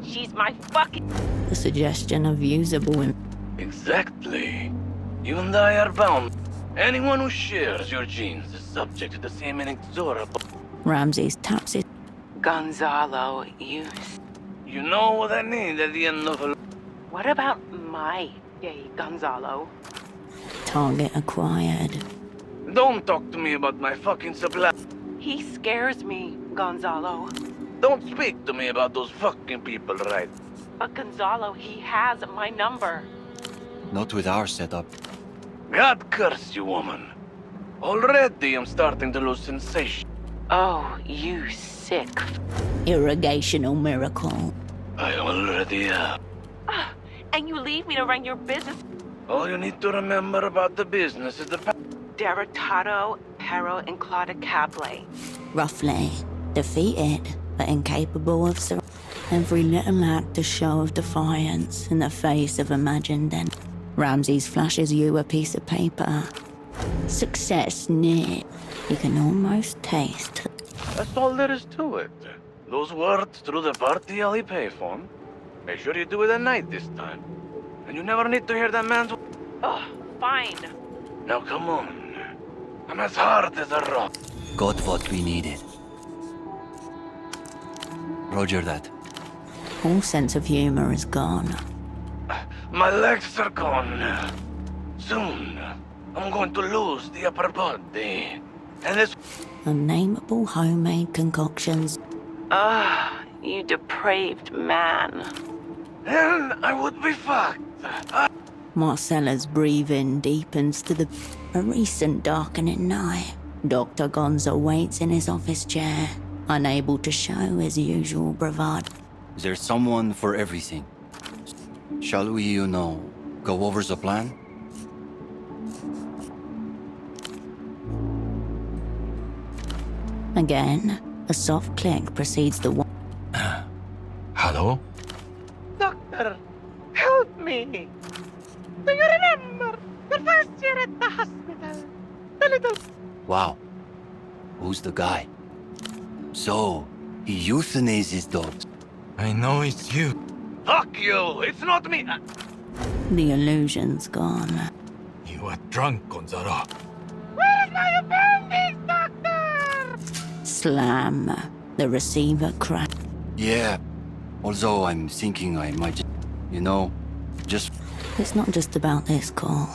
[SPEAKER 3] She's my fucking...
[SPEAKER 2] The suggestion of usable...
[SPEAKER 14] Exactly. You and I are bound. Anyone who shares your genes is subject to the same inexorable...
[SPEAKER 2] Ramses taps it.
[SPEAKER 3] Gonzalo, you...
[SPEAKER 14] You know what I need at the end of a...
[SPEAKER 3] What about my gay Gonzalo?
[SPEAKER 2] Target acquired.
[SPEAKER 14] Don't talk to me about my fucking supply.
[SPEAKER 3] He scares me, Gonzalo.
[SPEAKER 14] Don't speak to me about those fucking people, right?
[SPEAKER 3] But Gonzalo, he has my number.
[SPEAKER 8] Not with our setup.
[SPEAKER 14] God curse you, woman. Already I'm starting to lose sensation.
[SPEAKER 3] Oh, you sick...
[SPEAKER 2] Irrigational miracle.
[SPEAKER 14] I already have.
[SPEAKER 3] And you leave me to run your business.
[SPEAKER 14] All you need to remember about the business is the...
[SPEAKER 3] Derrotado, Pero, and Claudicable.
[SPEAKER 2] Roughly. Defeated, but incapable of every little act a show of defiance in the face of imagined end. Ramses flashes you a piece of paper. Success near. You can almost taste.
[SPEAKER 14] That's all there is to it. Those words through the party alley payphone. Make sure you do it at night this time. And you never need to hear that man's...
[SPEAKER 3] Oh, fine.
[SPEAKER 14] Now come on. I'm as hard as a rock.
[SPEAKER 8] Got what we needed. Roger that.
[SPEAKER 2] All sense of humor is gone.
[SPEAKER 14] My legs are gone. Soon, I'm going to lose the upper body. And this...
[SPEAKER 2] Unnameable homemade concoctions.
[SPEAKER 3] You depraved man.
[SPEAKER 14] And I would be fucked.
[SPEAKER 2] Marcella's breathing deepens to a recent darkening night. Dr. Gonzo waits in his office chair, unable to show his usual bravado.
[SPEAKER 8] There's someone for everything. Shall we, go over the plan?
[SPEAKER 2] Again, A soft click precedes the one.
[SPEAKER 16] Hello?
[SPEAKER 3] Doctor, help me! Do you remember your first year at the hospital? The little...
[SPEAKER 8] Wow. Who's the guy? So, he euthanizes dogs.
[SPEAKER 16] I know it's you.
[SPEAKER 14] Fuck you! It's not me!
[SPEAKER 2] The illusion's gone.
[SPEAKER 16] You are drunk, Gonzalo.
[SPEAKER 3] Where's my appendix, Doctor?
[SPEAKER 2] Slam. The receiver cracked.
[SPEAKER 8] Yeah. Although I'm thinking I might just...
[SPEAKER 2] It's not just about this call.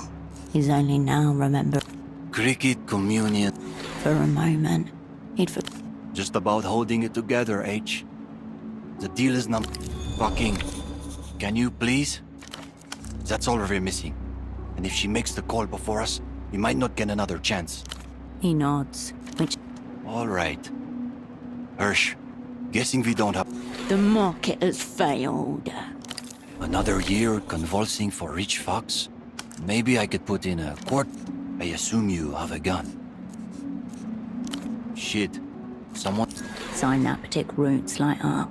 [SPEAKER 2] He's only now remember.
[SPEAKER 8] Cricket communion.
[SPEAKER 2] For a moment, he'd
[SPEAKER 8] Just about holding it together, H. The deal is not fucking... Can you please? That's all we're missing. And if she makes the call before us, we might not get another chance.
[SPEAKER 2] He nods, which...
[SPEAKER 8] All right. Hirsch, guessing we don't have...
[SPEAKER 2] The market has failed.
[SPEAKER 8] Another year convulsing for rich fox? Maybe I could put in a court. I assume you have a gun. Shit. Someone...
[SPEAKER 2] Synaptic roots light up.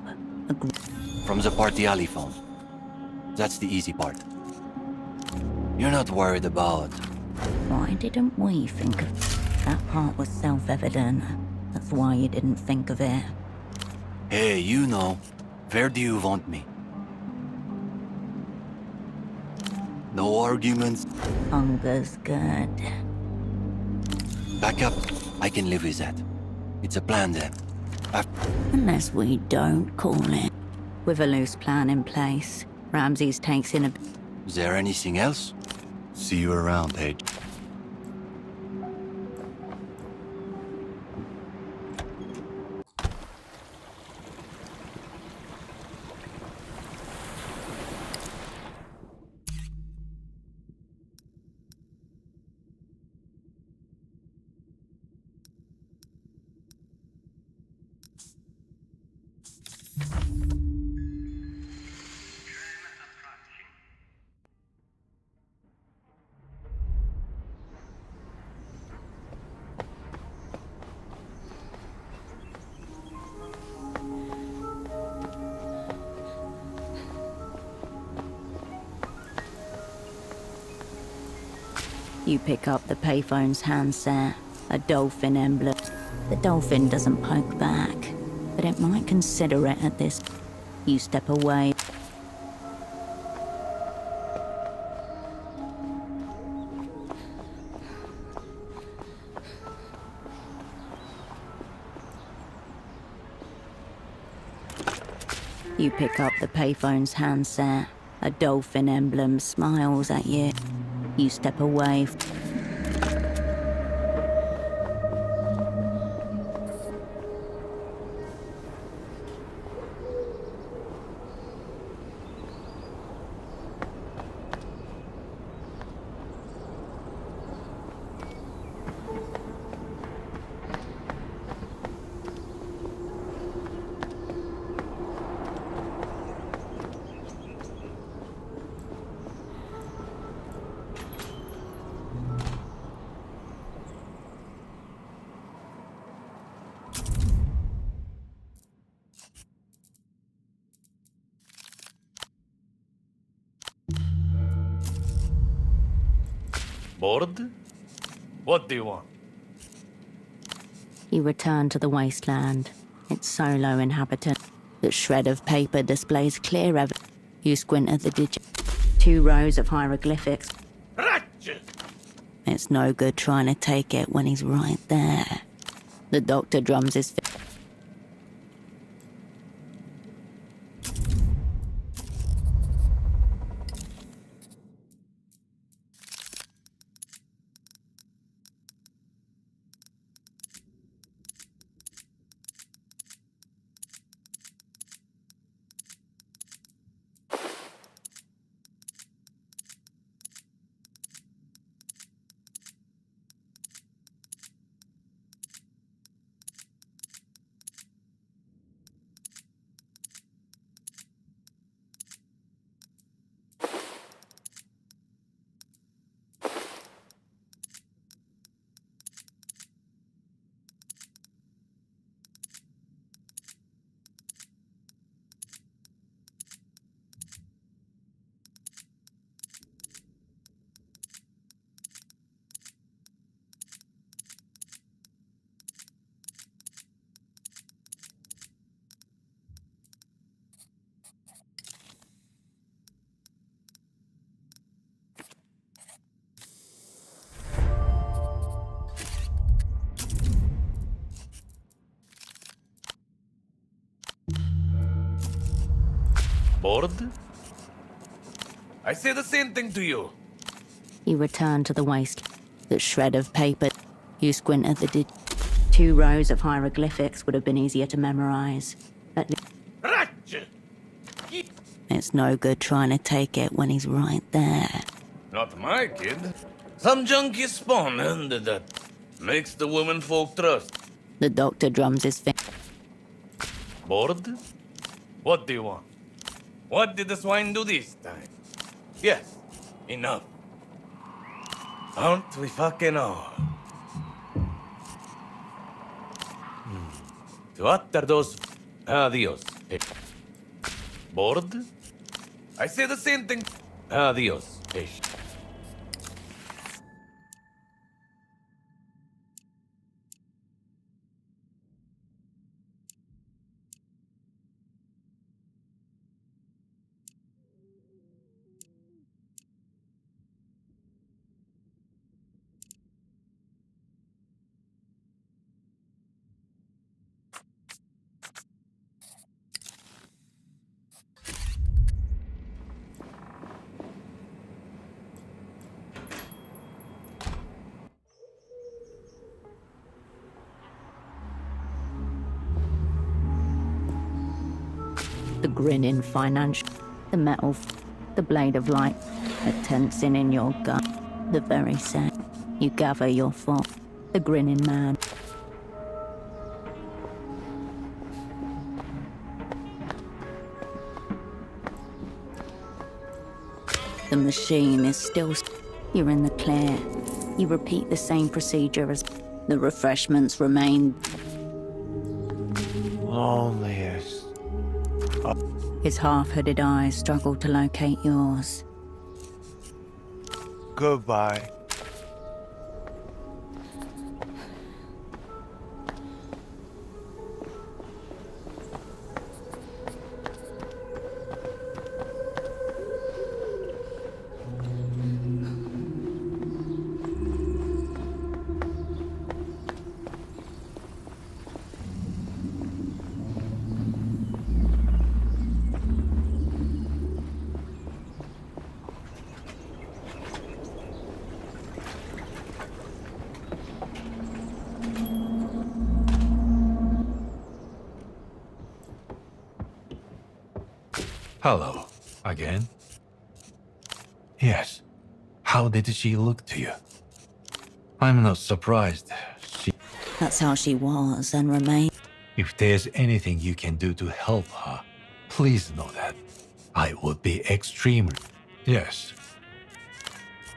[SPEAKER 8] From the party alley phone. That's the easy part. You're not worried about...
[SPEAKER 2] Why didn't we think of... That part was self-evident. That's why you didn't think of it.
[SPEAKER 8] Hey, you know. Where do you want me? No arguments.
[SPEAKER 2] Hunger's good.
[SPEAKER 8] Back up. I can live with that. It's a plan then.
[SPEAKER 2] Unless we don't call it. With a loose plan in place, Ramses takes in a...
[SPEAKER 8] Is there anything else? See you around, H.
[SPEAKER 2] You pick up the payphone's handset, a dolphin emblem. The dolphin doesn't poke back, but it might consider it at this. You step away. You pick up the payphone's handset, a dolphin emblem smiles at you. You step away.
[SPEAKER 14] Bored? What do you want?
[SPEAKER 2] You return to the wasteland. Its solo inhabitant. The shred of paper displays clear evidence. You squint at the digit. 2 rows of hieroglyphics. It's no good trying to take it when he's right there. The doctor drums his fist.
[SPEAKER 14] Bored? I say the same thing to you.
[SPEAKER 2] He returned to the waste. The shred of paper. You squint at the 2 rows of hieroglyphics would have been easier to memorize. At least. It's no good trying to take it when he's right there.
[SPEAKER 14] Not my kid. Some junkie spawn ended that. Makes the women folk trust.
[SPEAKER 2] The doctor drums his finger.
[SPEAKER 14] Bored? What do you want? What did the swine do this time? Yes, enough. Aren't we fucking all? To utter those adios. Bored? I say the same thing. Adios.
[SPEAKER 2] The grinning financial, the metal, the blade of light, a tensing in your gut, the very same. You gather your thought, the grinning man. The machine is still. You're in the clear. You repeat the same procedure as the refreshments remain.
[SPEAKER 20] Loneliest.
[SPEAKER 2] His half-hooded eyes struggle to locate yours.
[SPEAKER 20] Goodbye.
[SPEAKER 16] Hello. Again? Yes. How did she look to you? I'm not surprised.
[SPEAKER 2] That's how she was and remained.
[SPEAKER 16] If there's anything you can do to help her, please know that. I would be extremely... Yes.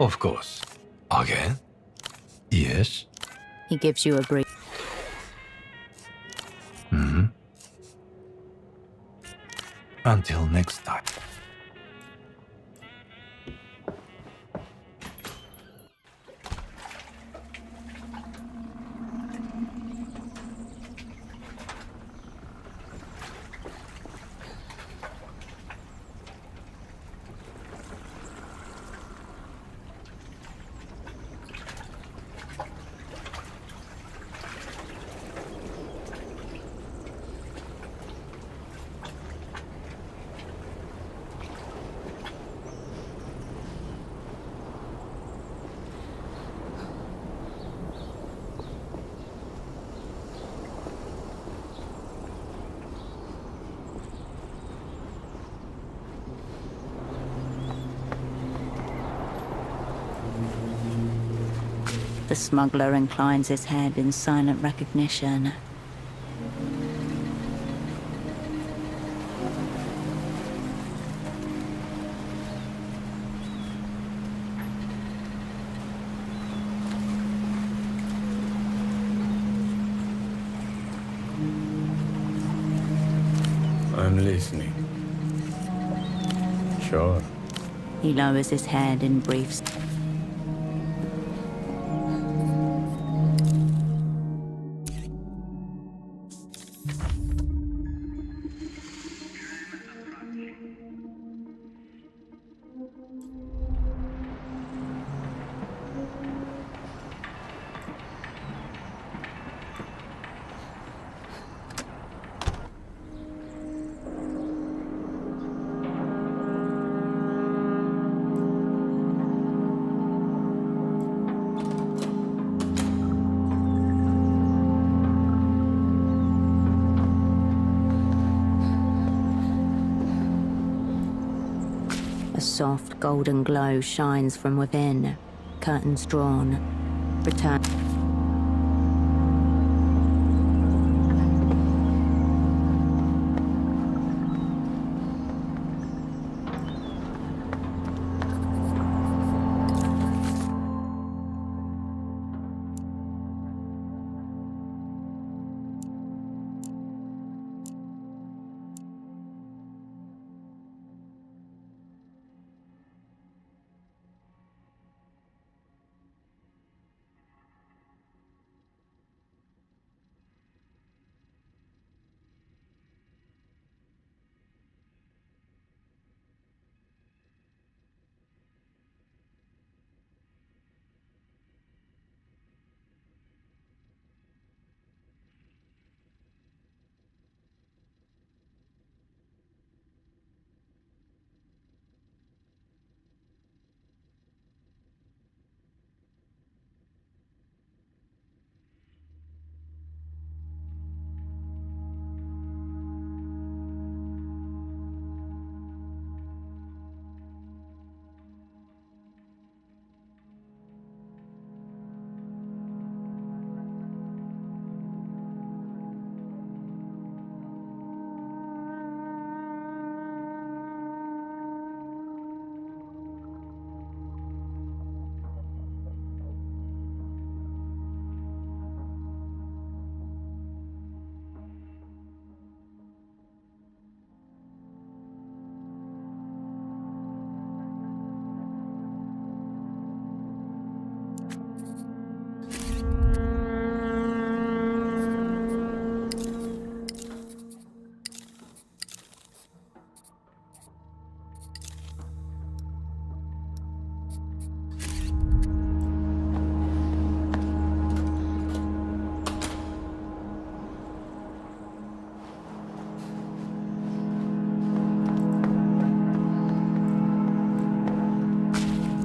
[SPEAKER 16] Of course. Again? Yes?
[SPEAKER 2] He gives you a brief.
[SPEAKER 16] Hmm? Until next time.
[SPEAKER 2] The smuggler inclines his head in silent recognition.
[SPEAKER 14] I'm listening. Sure.
[SPEAKER 2] He lowers his head in brief. soft golden glow shines from within. Curtains drawn. Return.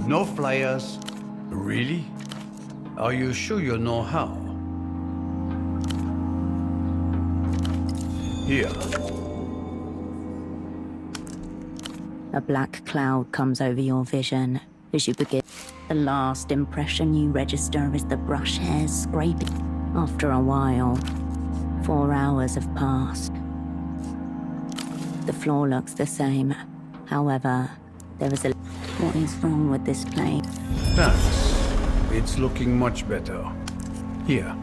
[SPEAKER 16] No flyers? Really? Are you sure you know how? Here.
[SPEAKER 2] A black cloud comes over your vision as you begin. The last impression you register is the brush hairs scraping. After a while, 4 hours have passed. The floor looks the same. However, there is a... What is wrong with this place?
[SPEAKER 16] Thanks. It's looking much better. Here.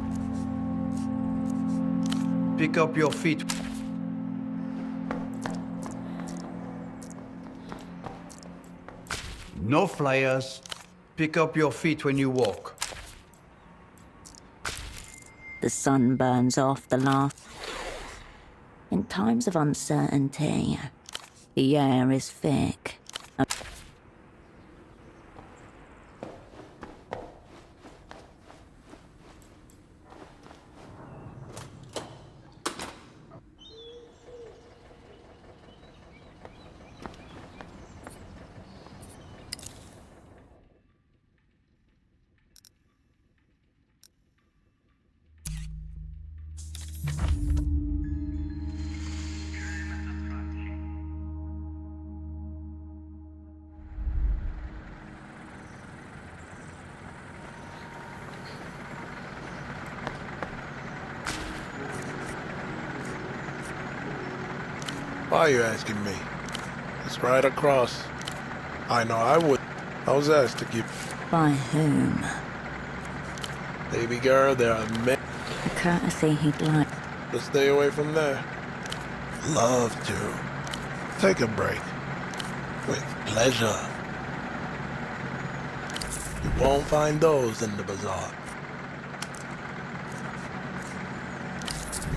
[SPEAKER 16] Pick up your feet. No flyers. Pick up your feet when you walk.
[SPEAKER 2] The sun burns off the last... In times of uncertainty, the air is thick.
[SPEAKER 7] Why are you asking me? It's right across. I know I would. I was asked to give.
[SPEAKER 2] By whom?
[SPEAKER 7] Baby girl, there are men.
[SPEAKER 2] A courtesy he'd like.
[SPEAKER 7] To stay away from there. Love to. Take a break. With pleasure. You won't find those in the bazaar.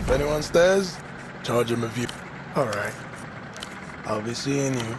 [SPEAKER 7] If anyone stares, charge him a view. Alright. I'll be seeing you.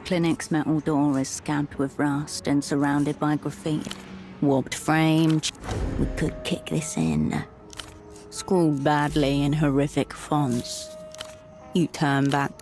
[SPEAKER 2] clinic's metal door is scabbed with rust and surrounded by graffiti. Warped frame. We could kick this in. Scrawled badly in horrific fonts. You turn back.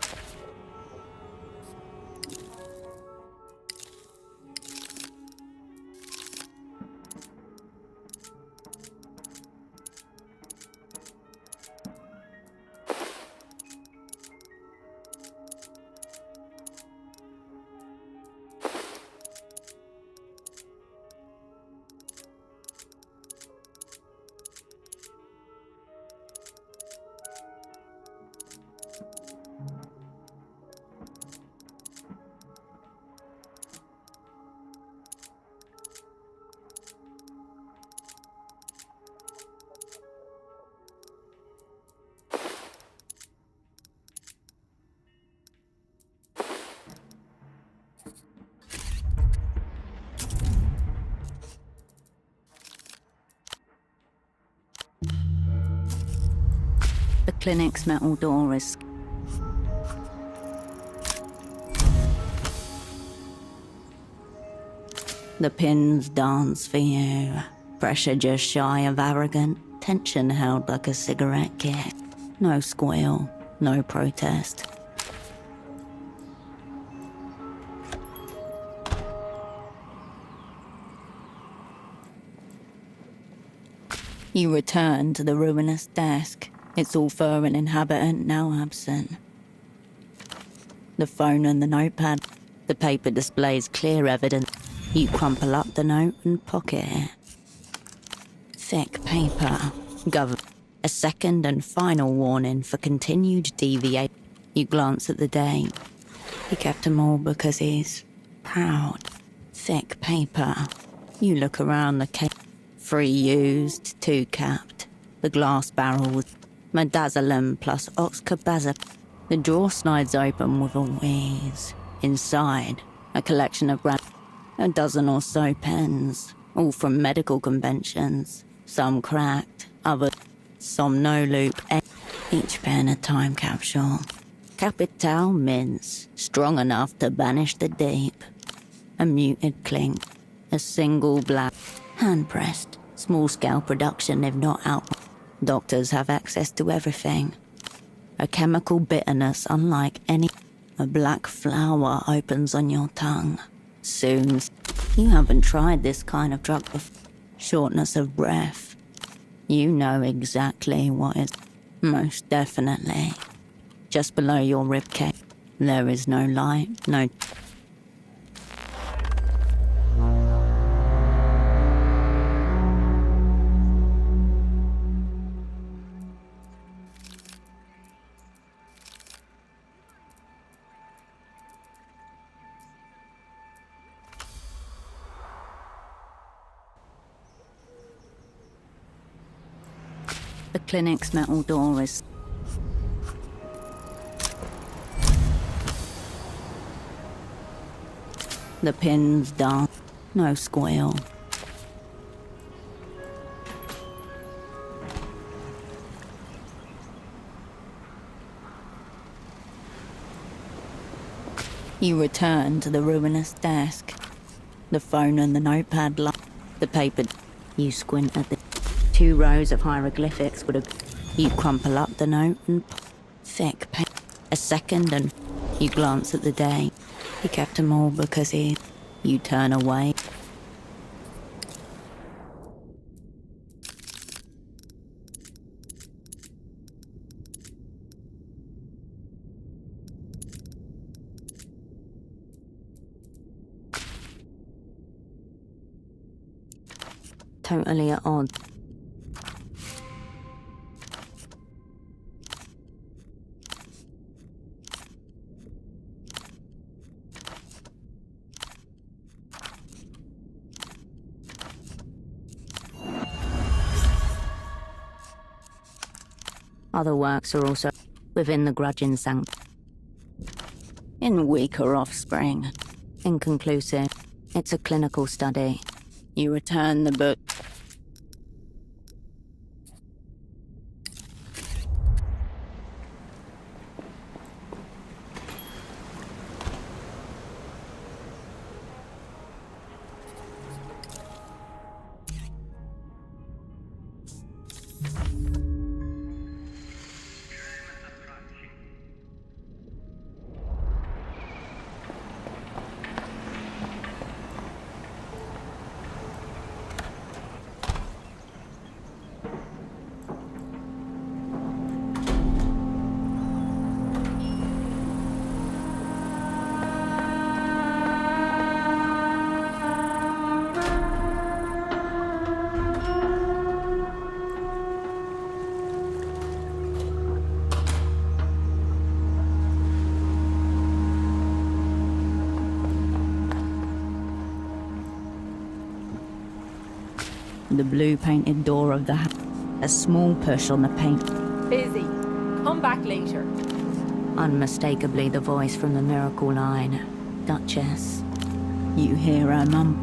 [SPEAKER 2] The clinic's metal door is... The pins dance for you. Pressure just shy of arrogant. Tension held like a cigarette kick. No squeal, no protest. You return to the ruinous desk. Its all-fur and inhabitant now absent. The phone and the notepad. The paper displays clear evidence. You crumple up the note and pocket it. Thick paper. A second and final warning for continued deviation. You glance at the date. He kept them all because he's proud. Thick paper. You look around the case. 3 used, 2 capped. The glass barrels. Midazolam plus oxcarbazepine. The drawer slides open with a wheeze. Inside, a collection of a dozen or so pens, all from medical conventions. Some cracked, others somno-loop. Each pen a time capsule. Capital mince, strong enough to banish the deep. A muted clink. A single black. Hand-pressed. Small-scale production if not out. Doctors have access to everything. A chemical bitterness unlike any. A black flower opens on your tongue. Soon. You haven't tried this kind of drug before. Shortness of breath. You know exactly what is. Most definitely. Just below your ribcage. There is no light, no... The clinic's metal door is... The pins dance. No squeal. You return to the ruinous desk. The phone and the notepad the paper. You squint at the 2 rows of hieroglyphics would have... You crumple up the note and... Thick paper. A second and... You glance at the day. He kept them all because he... You turn away. Totally at odds. Other works are also within the grudging sanctum. In weaker offspring. Inconclusive. It's a clinical study. You return the book. The blue painted door of the house. A small push on the paint.
[SPEAKER 13] Busy. Come back later.
[SPEAKER 2] Unmistakably the voice from the miracle line. Duchess. You hear her, Mum?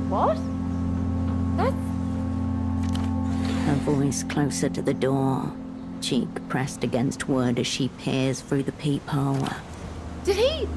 [SPEAKER 13] What? That's...
[SPEAKER 2] Her voice closer to the door. Cheek pressed against wood as she peers through the peephole.
[SPEAKER 13] Did he...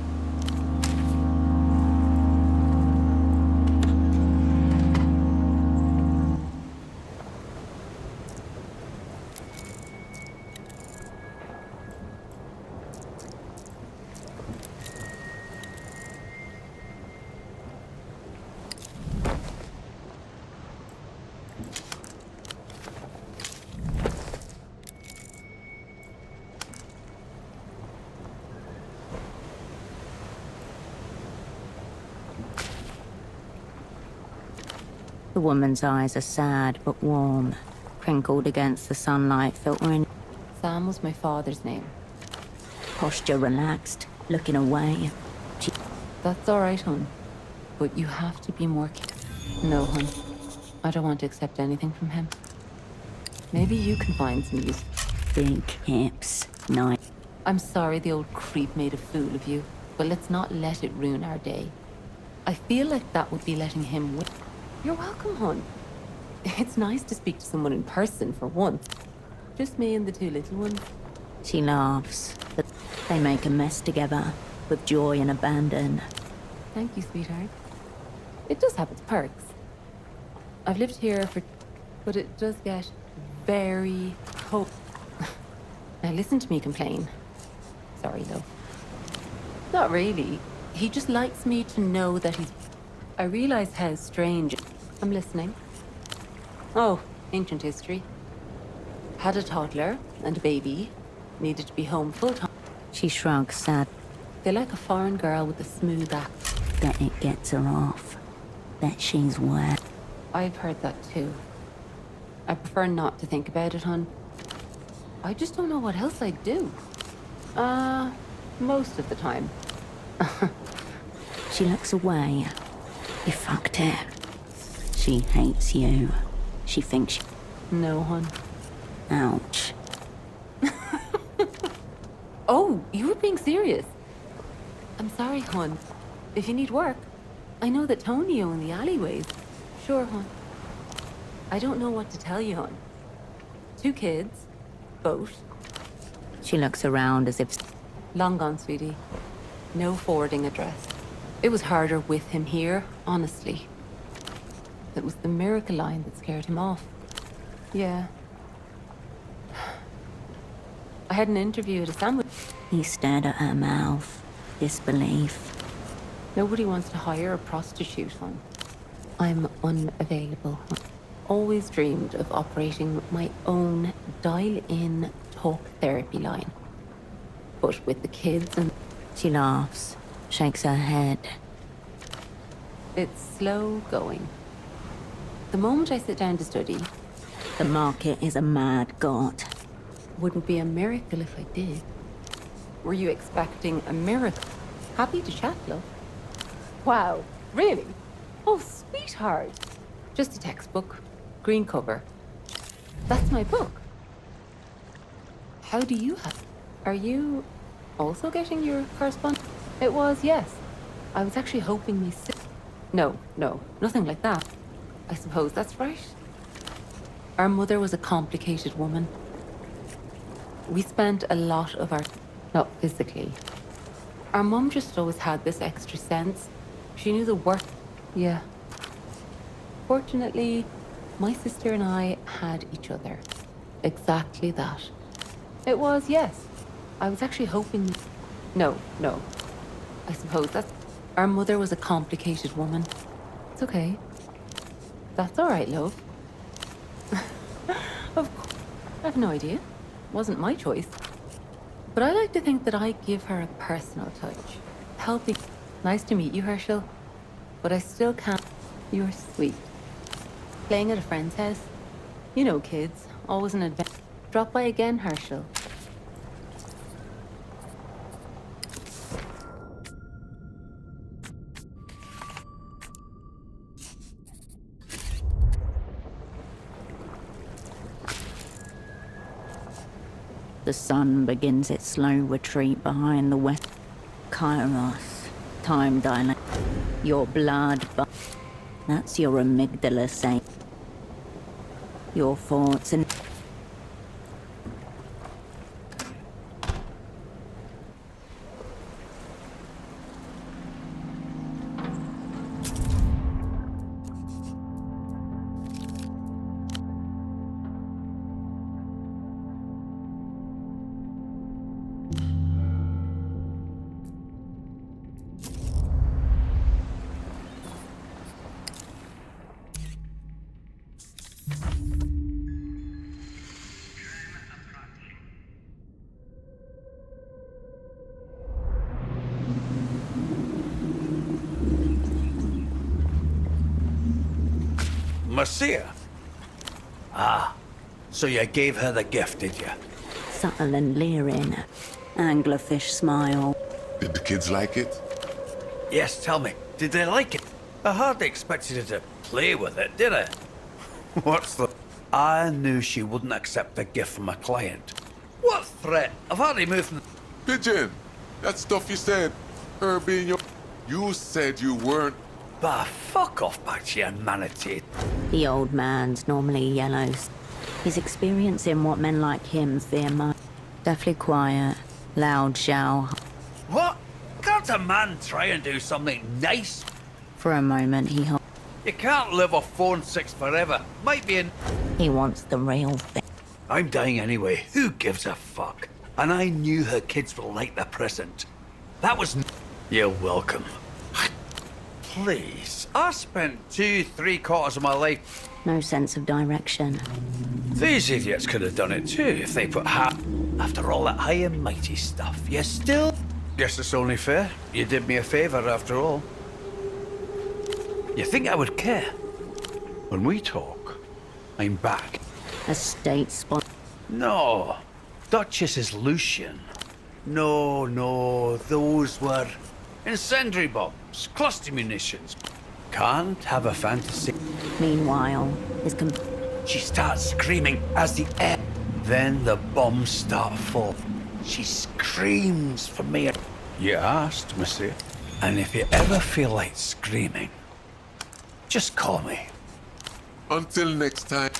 [SPEAKER 2] The woman's eyes are sad but warm, crinkled against the sunlight filtering.
[SPEAKER 1] Sam was my father's name.
[SPEAKER 2] Posture relaxed, looking away.
[SPEAKER 1] That's all right, hon. But you have to be more No, hon. I don't want to accept anything from him. Maybe you can find some use.
[SPEAKER 2] Big hips, nice.
[SPEAKER 1] I'm sorry the old creep made a fool of you, but let's not let it ruin our day. I feel like that would be letting him win. You're welcome, hon. It's nice to speak to someone in person for once. Just me and the two little ones.
[SPEAKER 2] She laughs. They make a mess together, with joy and abandon.
[SPEAKER 1] Thank you, sweetheart. It does have its perks. I've lived here for... but it does get very cold. Now listen to me complain. Sorry, though. Not really. He just likes me to know that he's... I realize how strange... I'm listening. Oh, ancient history. Had a toddler and a baby. Needed to be home full time.
[SPEAKER 2] She shrugs sad.
[SPEAKER 1] They like a foreign girl with a smooth accent.
[SPEAKER 2] Bet it gets her off. Bet she's wet.
[SPEAKER 1] I've heard that too. I prefer not to think about it, hon. I just don't know what else I'd do. Most of the time.
[SPEAKER 2] She looks away. You fucked it. She hates you. She thinks you...
[SPEAKER 1] No, hon.
[SPEAKER 2] Ouch.
[SPEAKER 1] Oh, you were being serious. I'm sorry, hon. If you need work, I know that Tony owned the alleyways. Sure, hon. I don't know what to tell you, hon. 2 kids. Boat.
[SPEAKER 2] She looks around as if...
[SPEAKER 1] Long gone, sweetie. No forwarding address. It was harder with him here, honestly. It was the miracle line that scared him off. Yeah. I had an interview at a sandwich.
[SPEAKER 2] He stared at her mouth. Disbelief.
[SPEAKER 1] Nobody wants to hire a prostitute, hon. I'm unavailable. Always dreamed of operating my own dial-in talk therapy line. But with the kids and...
[SPEAKER 2] She laughs, shakes her head.
[SPEAKER 1] It's slow going. The moment I sit down to study...
[SPEAKER 2] The market is a mad god.
[SPEAKER 1] Wouldn't be a miracle if I did. Were you expecting a miracle? Happy to chat, love. Wow, really? Oh, sweetheart. Just a textbook. Green cover. That's my book. How do you have... Are you also getting your correspondence? It was, yes. I was actually hoping my No, nothing like that. I suppose that's right. Our mother was a complicated woman. We spent a lot of our... Not physically. Our mum just always had this extra sense. She knew the worth. Yeah. Fortunately, my sister and I had each other. Exactly that. It was, yes. I was actually hoping... No. I suppose that's... Our mother was a complicated woman. It's okay. That's all right, love. Of course. I have no idea. Wasn't my choice. But I like to think that I give her a personal touch. Helping... Nice to meet you, Herschel. But I still can't... You're sweet. Playing at a friend's house? You know kids. Always an adventure. Drop by again, Herschel.
[SPEAKER 2] The sun begins its slow retreat behind the west. Kairos, time dilate. Your blood, that's your amygdala saying. Your thoughts and...
[SPEAKER 9] Marcia? Ah, so you gave her the gift, did you?
[SPEAKER 2] Subtle and leering. Anglerfish smile.
[SPEAKER 22] Did the kids like it?
[SPEAKER 9] Yes, tell me, did they like it? I hardly expected you to play with it, did I? What's the... I knew she wouldn't accept a gift from a client. What threat? I've hardly moved...
[SPEAKER 22] Pigeon, that stuff you said, her being your... You said you weren't...
[SPEAKER 9] Bah, fuck off back to your manatee.
[SPEAKER 2] The old man's normally yellow. He's experiencing what men like him fear most. Deathly quiet, loud shout.
[SPEAKER 9] What? Can't a man try and do something nice?
[SPEAKER 2] For a moment, he
[SPEAKER 9] You can't live off 4 and 6 forever. Might be in...
[SPEAKER 2] He wants the real thing.
[SPEAKER 9] I'm dying anyway. Who gives a fuck? And I knew her kids will like the present. That was... You're welcome. Please. I spent 3/4 of my life...
[SPEAKER 2] No sense of direction.
[SPEAKER 9] These idiots could have done it too if they put half... After all that high and mighty stuff, you still... Guess it's only fair. You did me a favor after all. You think I would care? When we talk, I'm back.
[SPEAKER 2] A state spot.
[SPEAKER 9] No. Duchess is Lucian. No, those were incendiary bombs, cluster munitions. Can't have a fantasy.
[SPEAKER 2] Meanwhile, his
[SPEAKER 9] she starts screaming as the air. Then the bombs start falling. She screams for me. You asked, monsieur. And if you ever feel like screaming, just call me.
[SPEAKER 22] Until next time.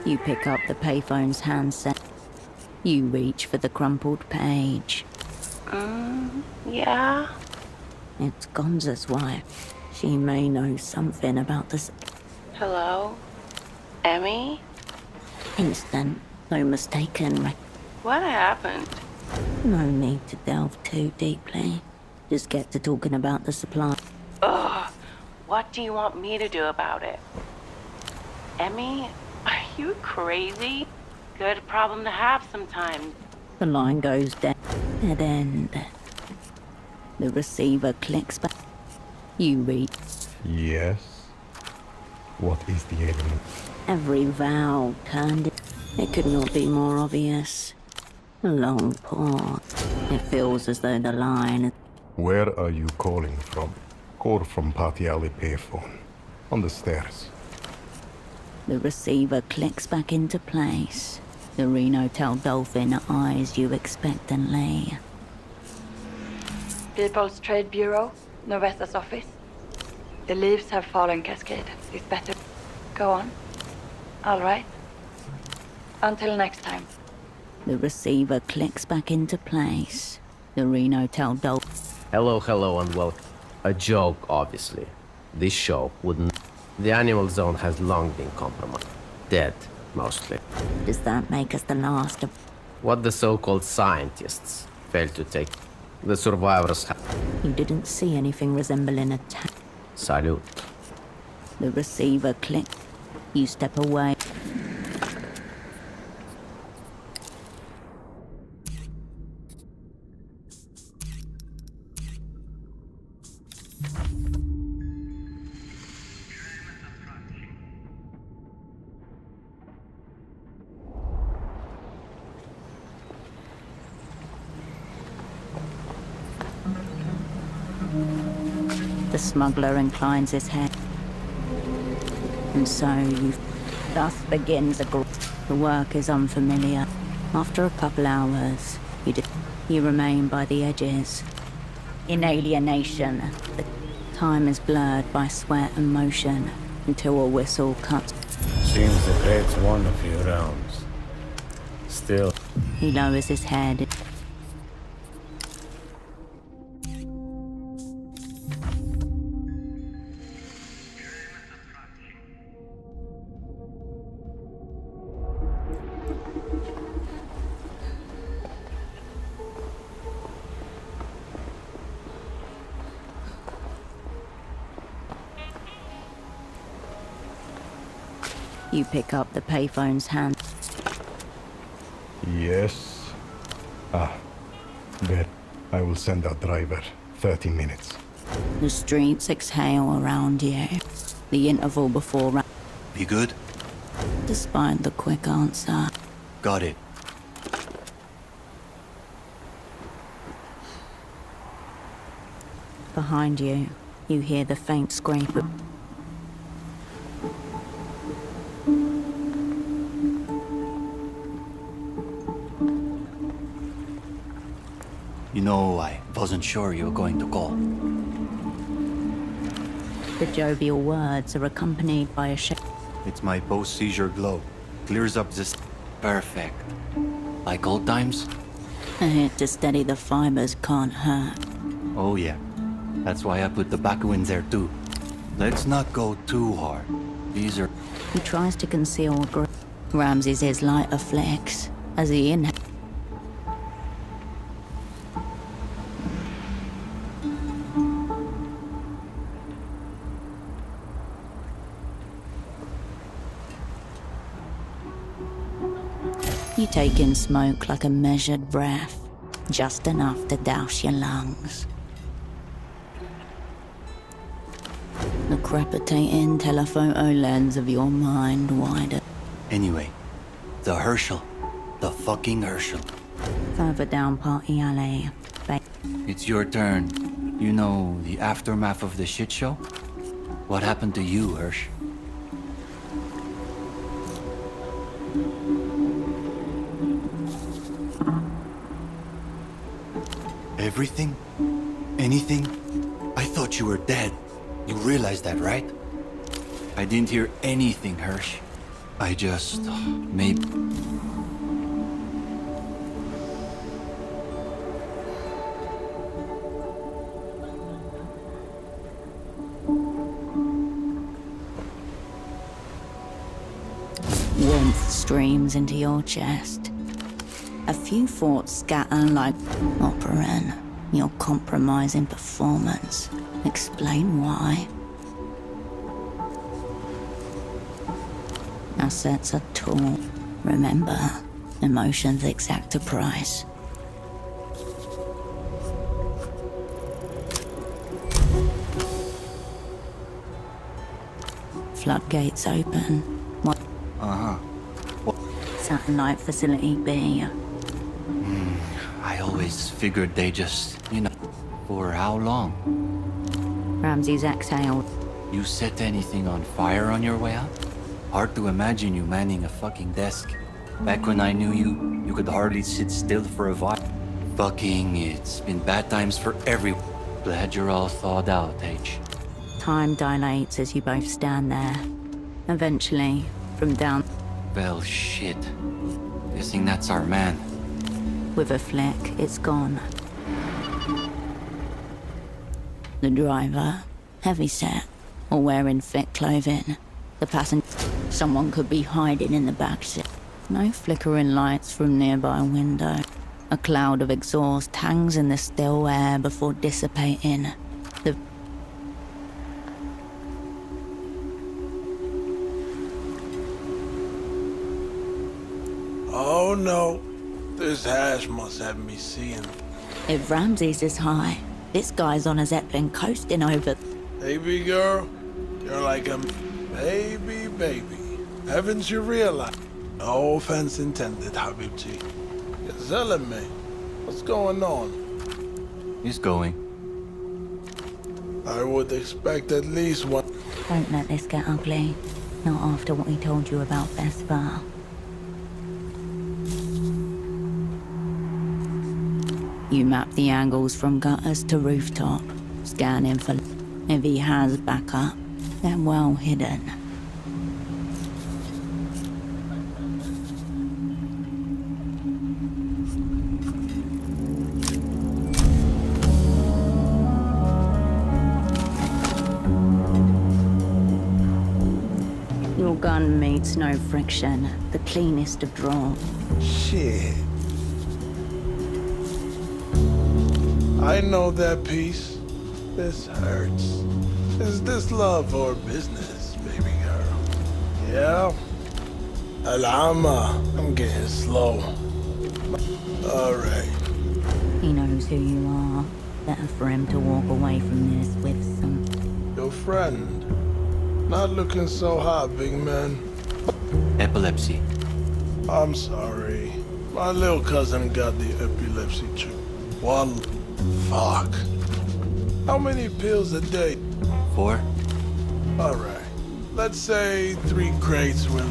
[SPEAKER 2] You pick up the payphone's handset. You reach for the crumpled page.
[SPEAKER 23] Yeah?
[SPEAKER 2] It's Gonza's wife. She may know something about this.
[SPEAKER 23] Hello? Emmy?
[SPEAKER 2] Instant, no mistaken.
[SPEAKER 23] What happened?
[SPEAKER 2] No need to delve too deeply. Just get to talking about the supply.
[SPEAKER 23] Ugh. What do you want me to do about it? Emmy? Are you crazy? Good problem to have sometimes.
[SPEAKER 2] The line goes dead end. The receiver clicks back. You read.
[SPEAKER 24] Yes. What is the element?
[SPEAKER 2] Every vowel turned. It could not be more obvious. A long pause. It feels as though the line.
[SPEAKER 24] Where are you calling from? Call from Party Alley payphone. On the stairs.
[SPEAKER 2] The receiver clicks back into place. The Reno Hotel Dolphin eyes you expectantly.
[SPEAKER 6] People's Trade Bureau, Novetta's office. The leaves have fallen, Cascade. It's better. Go on. All right. Until next time.
[SPEAKER 2] The receiver clicks back into place. The Reno Hotel Dolphin.
[SPEAKER 10] Hello, and welcome. A joke, obviously. This show wouldn't... The animal zone has long been compromised. Dead, mostly.
[SPEAKER 2] Does that make us the last of...
[SPEAKER 10] What the so-called scientists failed to take. The survivors have...
[SPEAKER 2] You didn't see anything resembling a tap.
[SPEAKER 10] Salute.
[SPEAKER 2] The receiver clicked. You step away. The smuggler inclines his head. And so you... Thus begins a group. The work is unfamiliar. After a couple hours, you remain by the edges. In alienation, the time is blurred by sweat and motion until a whistle cuts.
[SPEAKER 14] Seems the Greats won a few rounds. Still.
[SPEAKER 2] He lowers his head. You pick up the payphone's hand.
[SPEAKER 24] Yes. There. I will send a driver. 30 minutes.
[SPEAKER 2] The streets exhale around you. The interval before...
[SPEAKER 8] Be good?
[SPEAKER 2] Despite the quick answer.
[SPEAKER 8] Got it.
[SPEAKER 2] Behind you, you hear the faint scrape of...
[SPEAKER 8] You know, I wasn't sure you were going to call.
[SPEAKER 2] The jovial words are accompanied by a shake.
[SPEAKER 8] It's my post-seizure glow. Clears up this... Perfect. Like old times?
[SPEAKER 2] A hit to steady the fibers can't hurt.
[SPEAKER 8] Oh yeah. That's why I put tobacco in there too. Let's not go too hard. These are...
[SPEAKER 2] He tries to conceal a grip. Ramsey's ears light a flex as he inhales. You take in smoke like a measured breath, just enough to douse your lungs. The crepitating telephoto lens of your mind wider.
[SPEAKER 8] Anyway, the Herschel. The fucking Herschel.
[SPEAKER 2] Further down Party Alley.
[SPEAKER 8] It's your turn. You know, the aftermath of the shit show? What happened to you, Hirsch? Everything? Anything? I thought you were dead. You realize that, right? I didn't hear anything, Hirsch. I just... maybe...
[SPEAKER 2] Warmth streams into your chest. A few thoughts scatter like operin. Your compromising performance. Explain why. Assets are tool. Remember, emotions exact a price. Floodgates open. What? Satellite Facility B.
[SPEAKER 8] I always figured they just, you know... For how long?
[SPEAKER 2] Ramsey's exhaled.
[SPEAKER 8] You set anything on fire on your way out? Hard to imagine you manning a fucking desk. Back when I knew you, you could hardly sit still for a while. Fucking, it's been bad times for everyone. Glad you're all thawed out, H.
[SPEAKER 2] Time dilates as you both stand there. Eventually, from down...
[SPEAKER 8] Well, shit. Guessing that's our man.
[SPEAKER 2] With a flick, it's gone. The driver, heavy-set, or wearing thick clothing. The passenger... Someone could be hiding in the back seat. No flickering lights from nearby window. A cloud of exhaust hangs in the still air before dissipating. The
[SPEAKER 7] Oh no, this hash must have me seeing.
[SPEAKER 2] If Ramses is high, this guy's on a Zeppelin coasting over.
[SPEAKER 7] Baby girl, you're like a baby. Haven't you realized? No offense intended, Habibti. You're telling me. What's going on?
[SPEAKER 8] He's going.
[SPEAKER 7] I would expect at least one.
[SPEAKER 2] Don't let this get ugly. Not after what he told you about Vespa. You map the angles from gutters to rooftop, scanning for. If he has backup, they're well hidden. Your gun meets no friction, the cleanest of draw.
[SPEAKER 7] Shit. I know that piece. This hurts. Is this love or business, baby girl? Yeah? Alama, I'm getting slow. Alright.
[SPEAKER 2] He knows who you are. Better for him to walk away from this with some...
[SPEAKER 7] Your friend. Not looking so hot, big man.
[SPEAKER 8] Epilepsy.
[SPEAKER 7] I'm sorry. My little cousin got the epilepsy too. One. Fuck. How many pills a day?
[SPEAKER 8] 4.
[SPEAKER 7] Alright. Let's say 3 crates will...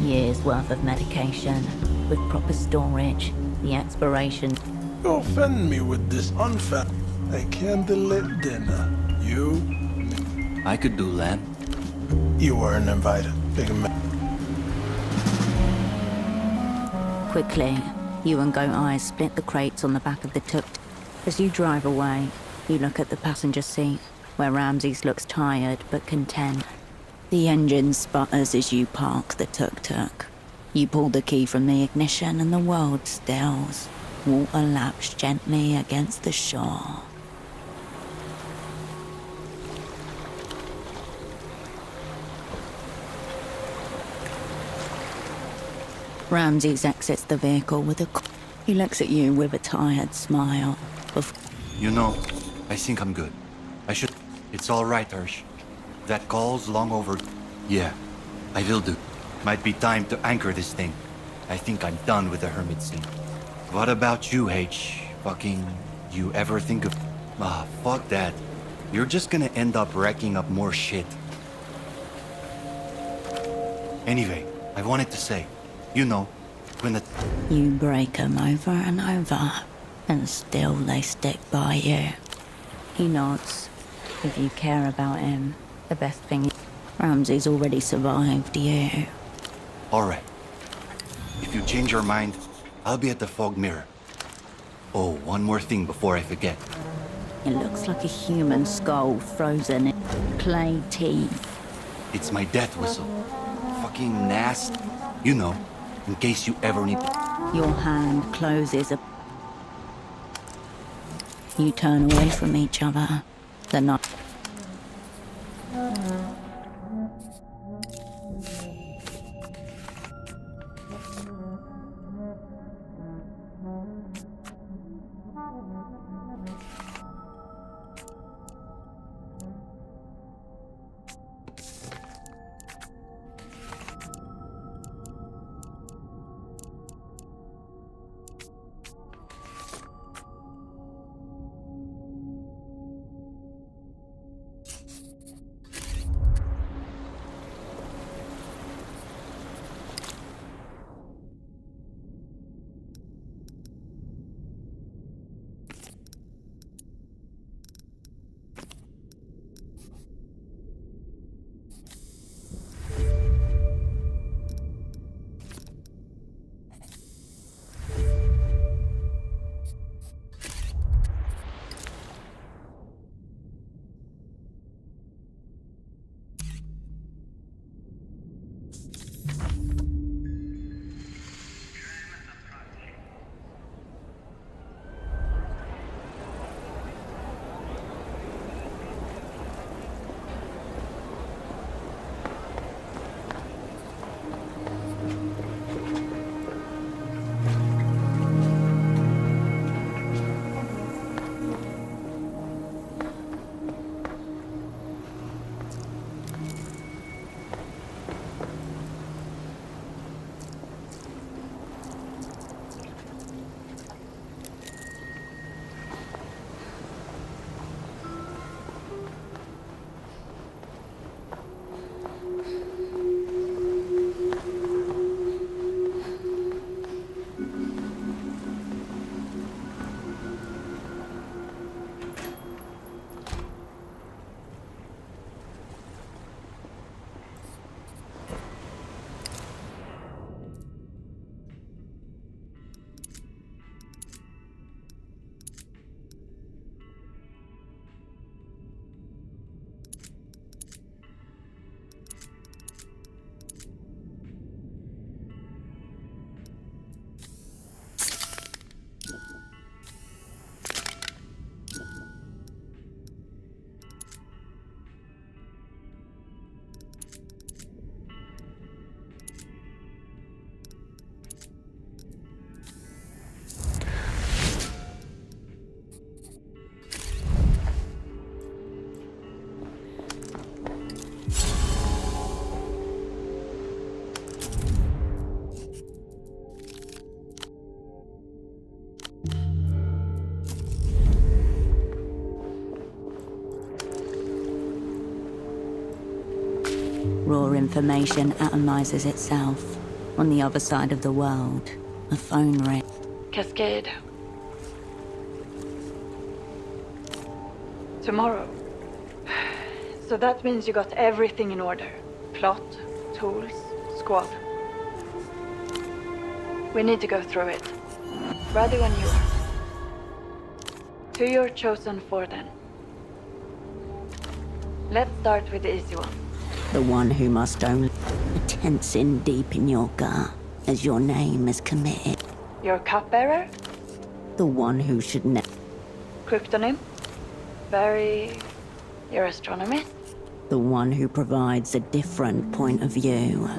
[SPEAKER 2] Years worth of medication, with proper storage, the expiration...
[SPEAKER 7] You offend me with this unfat... a candlelit dinner. You...
[SPEAKER 8] I could do lamb.
[SPEAKER 7] You weren't invited, big man.
[SPEAKER 2] Quickly, you and Goat Eyes split the crates on the back of the tuk. As you drive away, you look at the passenger seat, where Ramses looks tired but content. The engine sputters as you park the tuk-tuk. You pull the key from the ignition and the world stills. Water laps gently against the shore. Ramses exits the vehicle with a... He looks at you with a tired smile.
[SPEAKER 8] You know, I think I'm good. I should... It's all right, Hirsch. That call's long over... Yeah, I will do. Might be time to anchor this thing. I think I'm done with the hermit scene. What about you, H? Fucking... You ever think of... fuck that. You're just gonna end up racking up more shit. Anyway, I wanted to say... You know, when the...
[SPEAKER 2] You break 'em over and over, and still they stick by you. He nods. If you care about him, the best thing... Ramses already survived you.
[SPEAKER 8] Alright. If you change your mind, I'll be at the fog mirror. Oh, one more thing before I forget.
[SPEAKER 2] It looks like a human skull frozen in clay teeth.
[SPEAKER 8] It's my death whistle. Fucking nasty. You know, in case you ever need...
[SPEAKER 2] Your hand closes a... You turn away from each other. The night... Raw information atomizes itself. On the other side of the world, a phone ring.
[SPEAKER 6] Cascade. Tomorrow. So that means you got everything in order. Plot, tools, squad. We need to go through it. Ready when you are. To your chosen four then. Let's start with the easy one.
[SPEAKER 2] The one who must only tense in deep in your gut as your name is committed.
[SPEAKER 6] Your cupbearer?
[SPEAKER 2] The one who should never.
[SPEAKER 6] Cryptonym? Very... Your astronomist?
[SPEAKER 2] The one who provides a different point of view.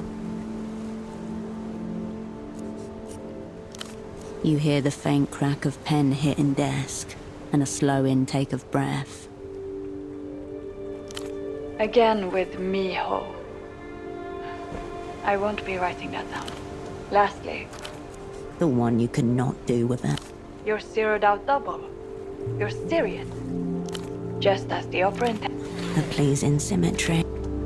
[SPEAKER 2] You hear the faint crack of pen hitting desk and a slow intake of breath.
[SPEAKER 6] Again with Miho. I won't be writing that down. Lastly,
[SPEAKER 2] The one you cannot do without.
[SPEAKER 6] you're zeroed out double. You're serious. Just as the opera intended.
[SPEAKER 2] A pleasing symmetry.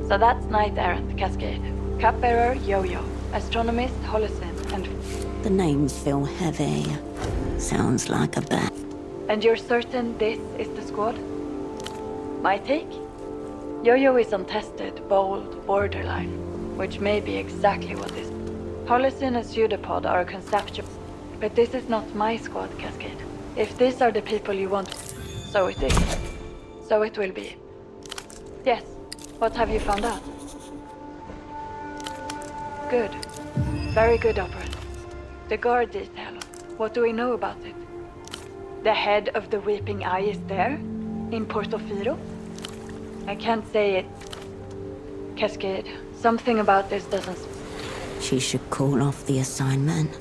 [SPEAKER 6] So that's Knight Errant, Cascade. Cupbearer, Yo-Yo. Astronomist, Holocene, and...
[SPEAKER 2] The names feel heavy. Sounds like a bat.
[SPEAKER 6] And you're certain this is the squad? My take? Yo-Yo is untested, bold, borderline. Which may be exactly what this... Holocene and Pseudopod are conceptual. But this is not my squad, Cascade. If these are the people you want, so it is. So it will be. Yes. What have you found out? Good. Very good, Opera. The guard detail. What do we know about it? The head of the Weeping Eye is there? In Portofino? I can't say it. Cascade, something about this doesn't...
[SPEAKER 2] She should call off the assignment.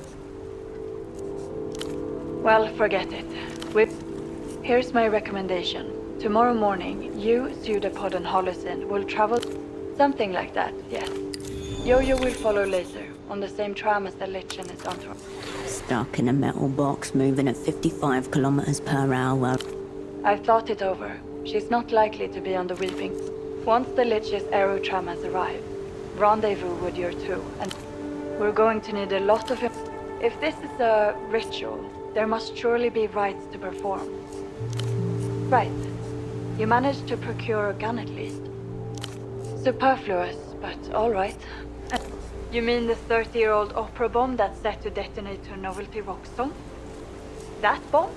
[SPEAKER 6] Well, forget it. Here's my recommendation. Tomorrow morning, you, Pseudopod, and Holocene will travel... Something like that, yes. Yo-Yo will follow later, on the same tram as the Lich and its entourage.
[SPEAKER 2] Stuck in a metal box moving at 55 kilometers per hour.
[SPEAKER 6] I've thought it over. She's not likely to be on the Weeping. Once the Lich's aero tram has arrived, rendezvous with your two, and we're going to need a lot of... If this is a ritual, there must surely be rites to perform. Right. You managed to procure a gun at least. Superfluous, but all right. You mean the 30-year-old opera bomb that's set to detonate to a novelty rock song? That bomb?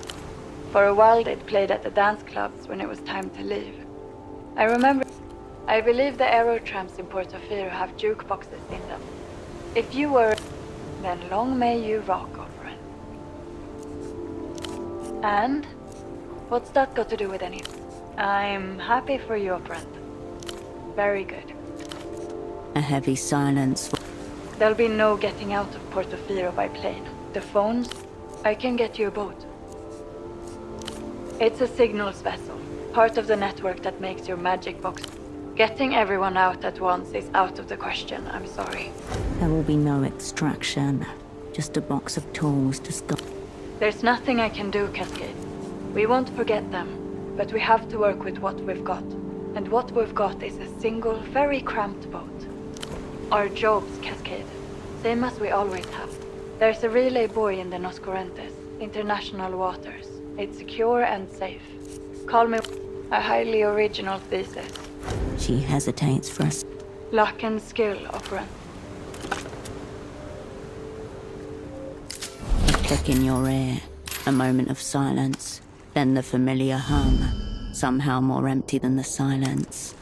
[SPEAKER 6] For a while they'd played at the dance clubs when it was time to leave. I remember... I believe the aerotrams in Portofino have jukeboxes in them. If you were... then long may you rock, opera. And? What's that got to do with anything? I'm happy for you, opera. Very good.
[SPEAKER 2] A heavy silence.
[SPEAKER 6] There'll be no getting out of Portofino by plane. The phones, I can get you a boat. It's a signals vessel, part of the network that makes your magic box. Getting everyone out at once is out of the question, I'm sorry.
[SPEAKER 2] There will be no extraction. Just a box of tools to stop.
[SPEAKER 6] There's nothing I can do, Cascade. We won't forget them, but we have to work with what we've got. And what we've got is a single, very cramped boat. Our jobs, Cascade. Same as we always have. There's a relay buoy in the Noscorentes, international waters. It's secure and safe. Call me a highly original thesis.
[SPEAKER 2] She hesitates for us.
[SPEAKER 6] Luck and skill, Opera.
[SPEAKER 2] A click in your ear. A moment of silence. Then the familiar hum. Somehow more empty than the silence.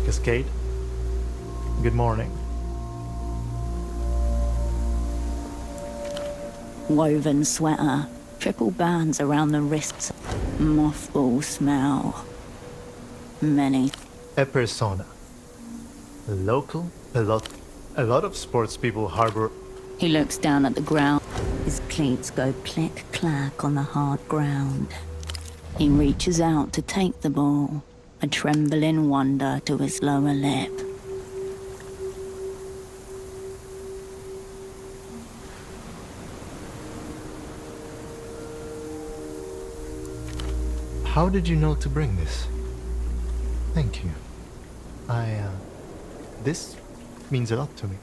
[SPEAKER 12] Cascade? Good morning.
[SPEAKER 2] Woven sweater, triple bands around the wrists, mothball smell. Many.
[SPEAKER 12] A persona. Local, a lot of sports people harbor.
[SPEAKER 2] He looks down at the ground. His cleats go click-clack on the hard ground. He reaches out to take the ball, a trembling wonder to his lower lip.
[SPEAKER 12] How did you know to bring this? Thank you. This means a lot to me.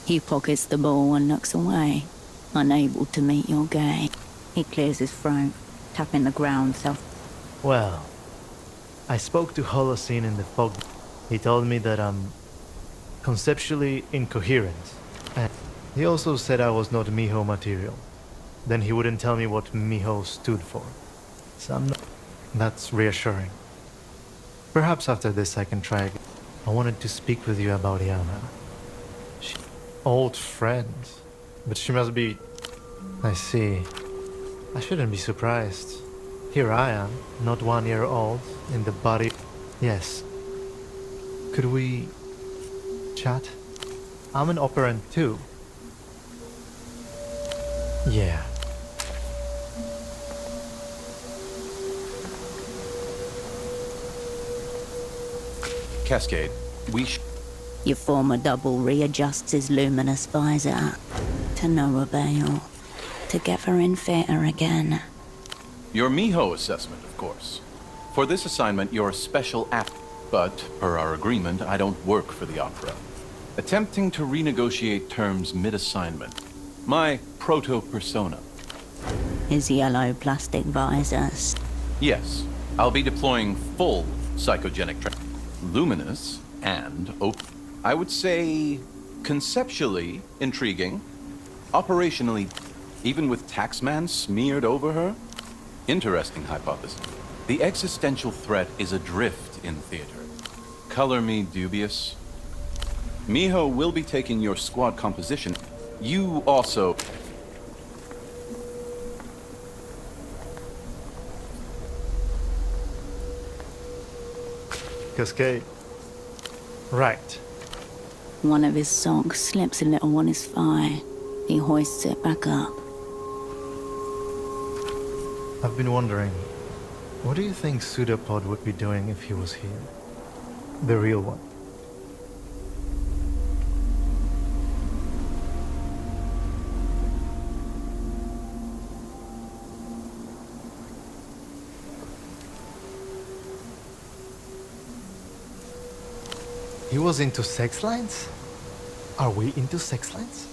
[SPEAKER 2] He pockets the ball and looks away, unable to meet your gaze. He clears his throat, tapping the ground
[SPEAKER 12] Well, I spoke to Holocene in the fog. He told me that I'm conceptually incoherent. And he also said I was not Miho material. Then he wouldn't tell me what Miho stood for. So that's reassuring. Perhaps after this I can try again. I wanted to speak with you about Yana. Old friend. But she must be... I see. I shouldn't be surprised. Here I am, not 1 year old, in the body... Yes. Could we... chat? I'm an operant too. Yeah.
[SPEAKER 15] Cascade,
[SPEAKER 2] Your former double readjusts his luminous visor. To no avail. Together in theater again.
[SPEAKER 15] Your Miho assessment, of course. For this assignment, you're a special but, per our agreement, I don't work for the Opera. Attempting to renegotiate terms mid-assignment. My proto-persona.
[SPEAKER 2] His yellow plastic visors.
[SPEAKER 15] Yes, I'll be deploying full psychogenic luminous and open. I would say conceptually intriguing. Operationally, even with Taxman smeared over her? Interesting hypothesis. The existential threat is adrift in theater. Color me dubious. Miho will be taking your squad composition. You also...
[SPEAKER 12] Cascade. Right.
[SPEAKER 2] One of his socks slips a little on his thigh. He hoists it back up.
[SPEAKER 12] I've been wondering, what do you think Pseudopod would be doing if he was here? The real one. He was into sex lines? Are we into sex lines?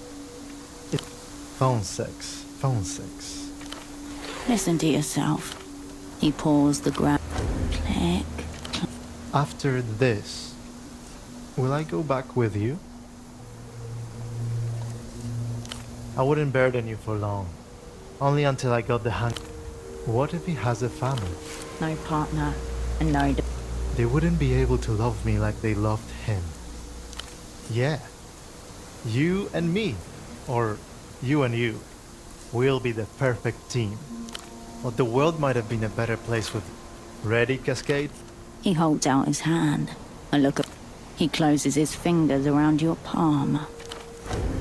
[SPEAKER 12] Phone sex. Phone sex.
[SPEAKER 2] Listen to yourself. He paused the ground. Click.
[SPEAKER 12] After this, will I go back with you? I wouldn't burden you for long. Only until I got the hang. What if he has a family?
[SPEAKER 2] No partner, and no...
[SPEAKER 12] They wouldn't be able to love me like they loved him. Yeah. You and me. Or you and you. We'll be the perfect team. But the world might have been a better place with... Ready, Cascade?
[SPEAKER 2] He holds out his hand. A look at... He closes his fingers around your palm.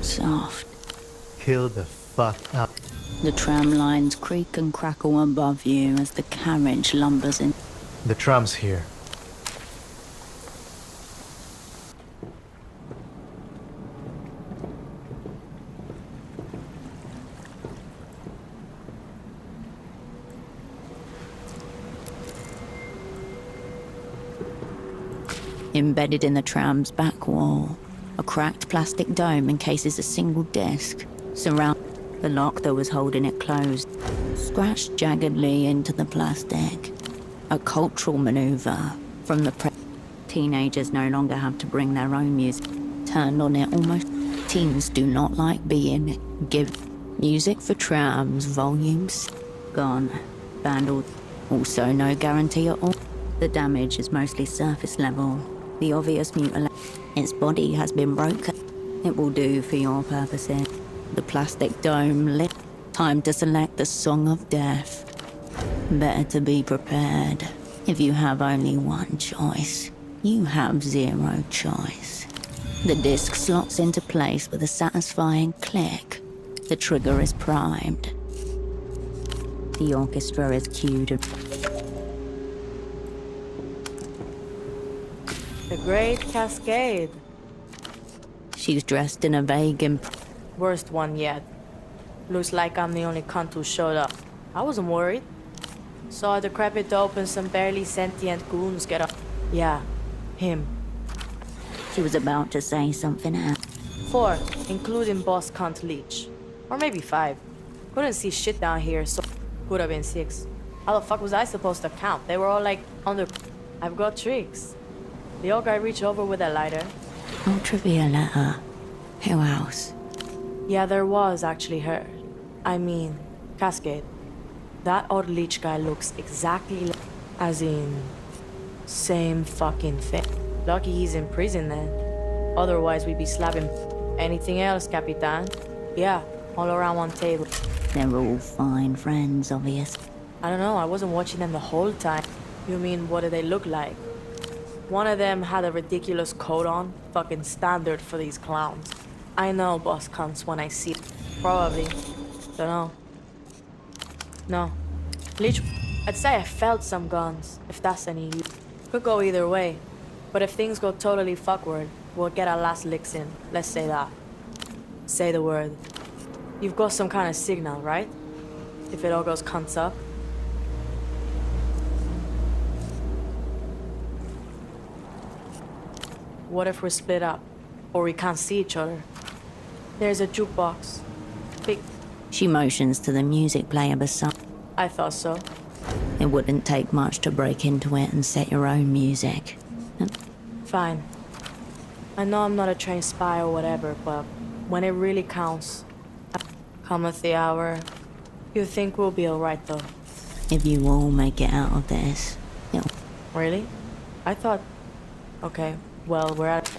[SPEAKER 2] Soft.
[SPEAKER 12] Kill the fuck up.
[SPEAKER 2] The tram lines creak and crackle above you as the carriage lumbers in.
[SPEAKER 12] The tram's here.
[SPEAKER 2] Embedded in the tram's back wall, a cracked plastic dome encases a single disc. The lock that was holding it closed, scratched jaggedly into the plastic. A cultural maneuver from the Teenagers no longer have to bring their own music. Turned on it almost. Teens do not like being given music for trams, volumes gone, vandal. Also no guarantee at all. The damage is mostly surface level. The obvious mutilation. Its body has been broken. It will do for your purposes. The plastic dome lit. Time to select the Song of Death. Better to be prepared. If you have only one choice, you have zero choice. The disc slots into place with a satisfying click. The trigger is primed. The orchestra is cued.
[SPEAKER 13] The Great Cascade.
[SPEAKER 2] She's dressed in a vague
[SPEAKER 13] Worst one yet. Looks like I'm the only cunt who showed up. I wasn't worried. Saw a decrepit dope and some barely sentient goons get up. Yeah, him.
[SPEAKER 2] She was about to say something else.
[SPEAKER 13] 4, including boss cunt Leech. Or maybe 5. Couldn't see shit down here, so could have been 6. How the fuck was I supposed to count? They were all like under. I've got tricks. The old guy reached over with a lighter.
[SPEAKER 2] Ultra Violetta. Who else?
[SPEAKER 13] Yeah, there was actually her. I mean, Cascade. That odd Leech guy looks exactly like, as in, same fucking thing. Lucky he's in prison then. Otherwise we'd be slapping. Anything else, Capitan? Yeah, all around one table.
[SPEAKER 2] They're all fine friends, obvious.
[SPEAKER 13] I don't know, I wasn't watching them the whole time. You mean, what do they look like? One of them had a ridiculous coat on, fucking standard for these clowns. I know boss cunts when I see it. Probably. Dunno. No. Leech, I'd say I felt some guns, if that's any use. Could go either way. But if things go totally fuckward, we'll get our last licks in. Let's say that. Say the word. You've got some kind of signal, right? If it all goes cunts up. What if we're split up? Or we can't see each other? There's a jukebox. Big.
[SPEAKER 2] She motions to the music player beside.
[SPEAKER 13] I thought so.
[SPEAKER 2] It wouldn't take much to break into it and set your own music.
[SPEAKER 13] Fine. I know I'm not a trained spy or whatever, but when it really counts, cometh the hour. You think we'll be alright though?
[SPEAKER 2] If you all make it out of this, it'll...
[SPEAKER 13] Really? I thought... Okay, well, we're at...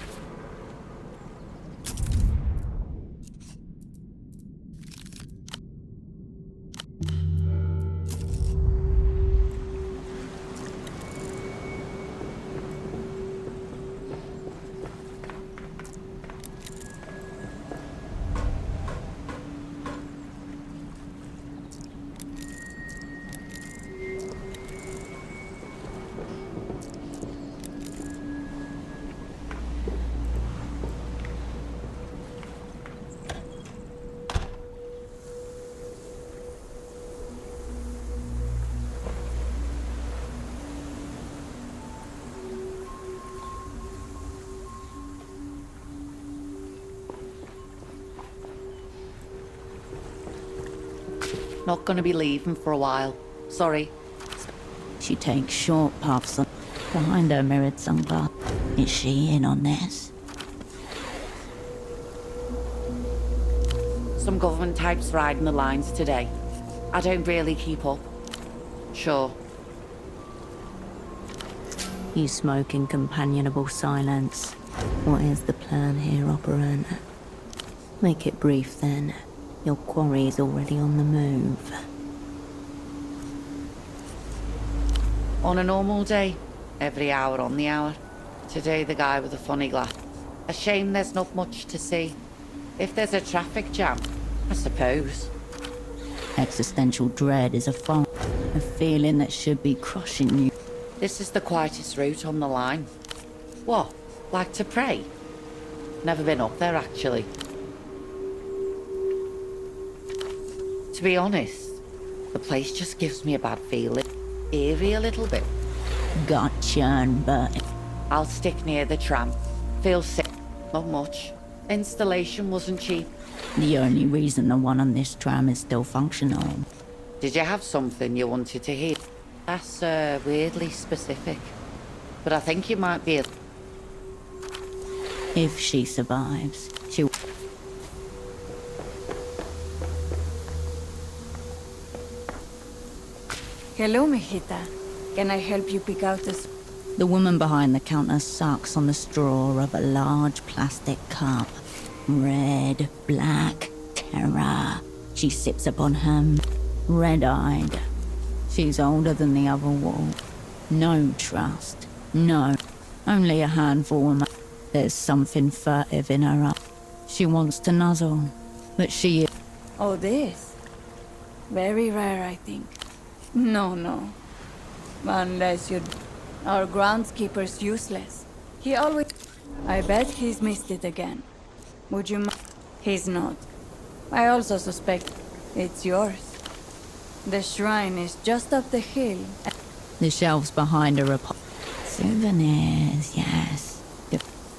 [SPEAKER 4] Not gonna be leaving for a while. Sorry.
[SPEAKER 2] She takes short puffs behind her mirrored sunglass. Is she in on this?
[SPEAKER 4] Some government types riding the lines today. I don't really keep up. Sure.
[SPEAKER 2] You smoke in companionable silence. What is the plan here, operant? Make it brief then. Your quarry's already on the move.
[SPEAKER 4] On a normal day, every hour on the hour. Today the guy with the funny glass. A shame there's not much to see. If there's a traffic jam, I suppose.
[SPEAKER 2] Existential dread is a feeling that should be crushing you.
[SPEAKER 4] This is the quietest route on the line. What? Like to pray? Never been up there, actually. To be honest, the place just gives me a bad feeling. Eerie a little bit.
[SPEAKER 2] Gotcha, but...
[SPEAKER 4] I'll stick near the tram. Feel sick. Not much. Installation wasn't cheap.
[SPEAKER 2] The only reason the one on this tram is still functional.
[SPEAKER 4] Did you have something you wanted to hear? That's weirdly specific. But I think you might be a...
[SPEAKER 2] If she survives, she'll...
[SPEAKER 6] Hello, mijita. Can I help you pick out this?
[SPEAKER 2] The woman behind the counter sucks on the straw of a large plastic cup. Red, black, terror. She sips upon him, red-eyed. She's older than the other wolf. No trust. No. Only a handful of There's something furtive in her eye. She wants to nuzzle, but she...
[SPEAKER 6] Oh, this? Very rare, I think. No. Unless you... Our groundskeeper's useless. He always... I bet he's missed it again. Would you mind? He's not. I also suspect it's yours. The shrine is just up the hill.
[SPEAKER 2] The shelves behind her are... Souvenirs, yes.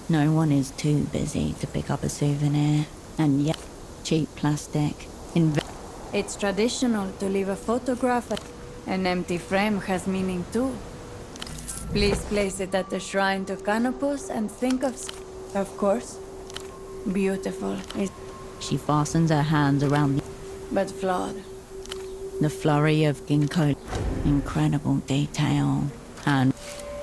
[SPEAKER 2] No one is too busy to pick up a souvenir. And yet, cheap plastic.
[SPEAKER 6] It's traditional to leave a photograph. An empty frame has meaning too. Please place it at the shrine to Canopus and think of course. Beautiful.
[SPEAKER 2] She fastens her hands around the...
[SPEAKER 6] But flawed.
[SPEAKER 2] The flurry of ginkgo. Incredible detail. And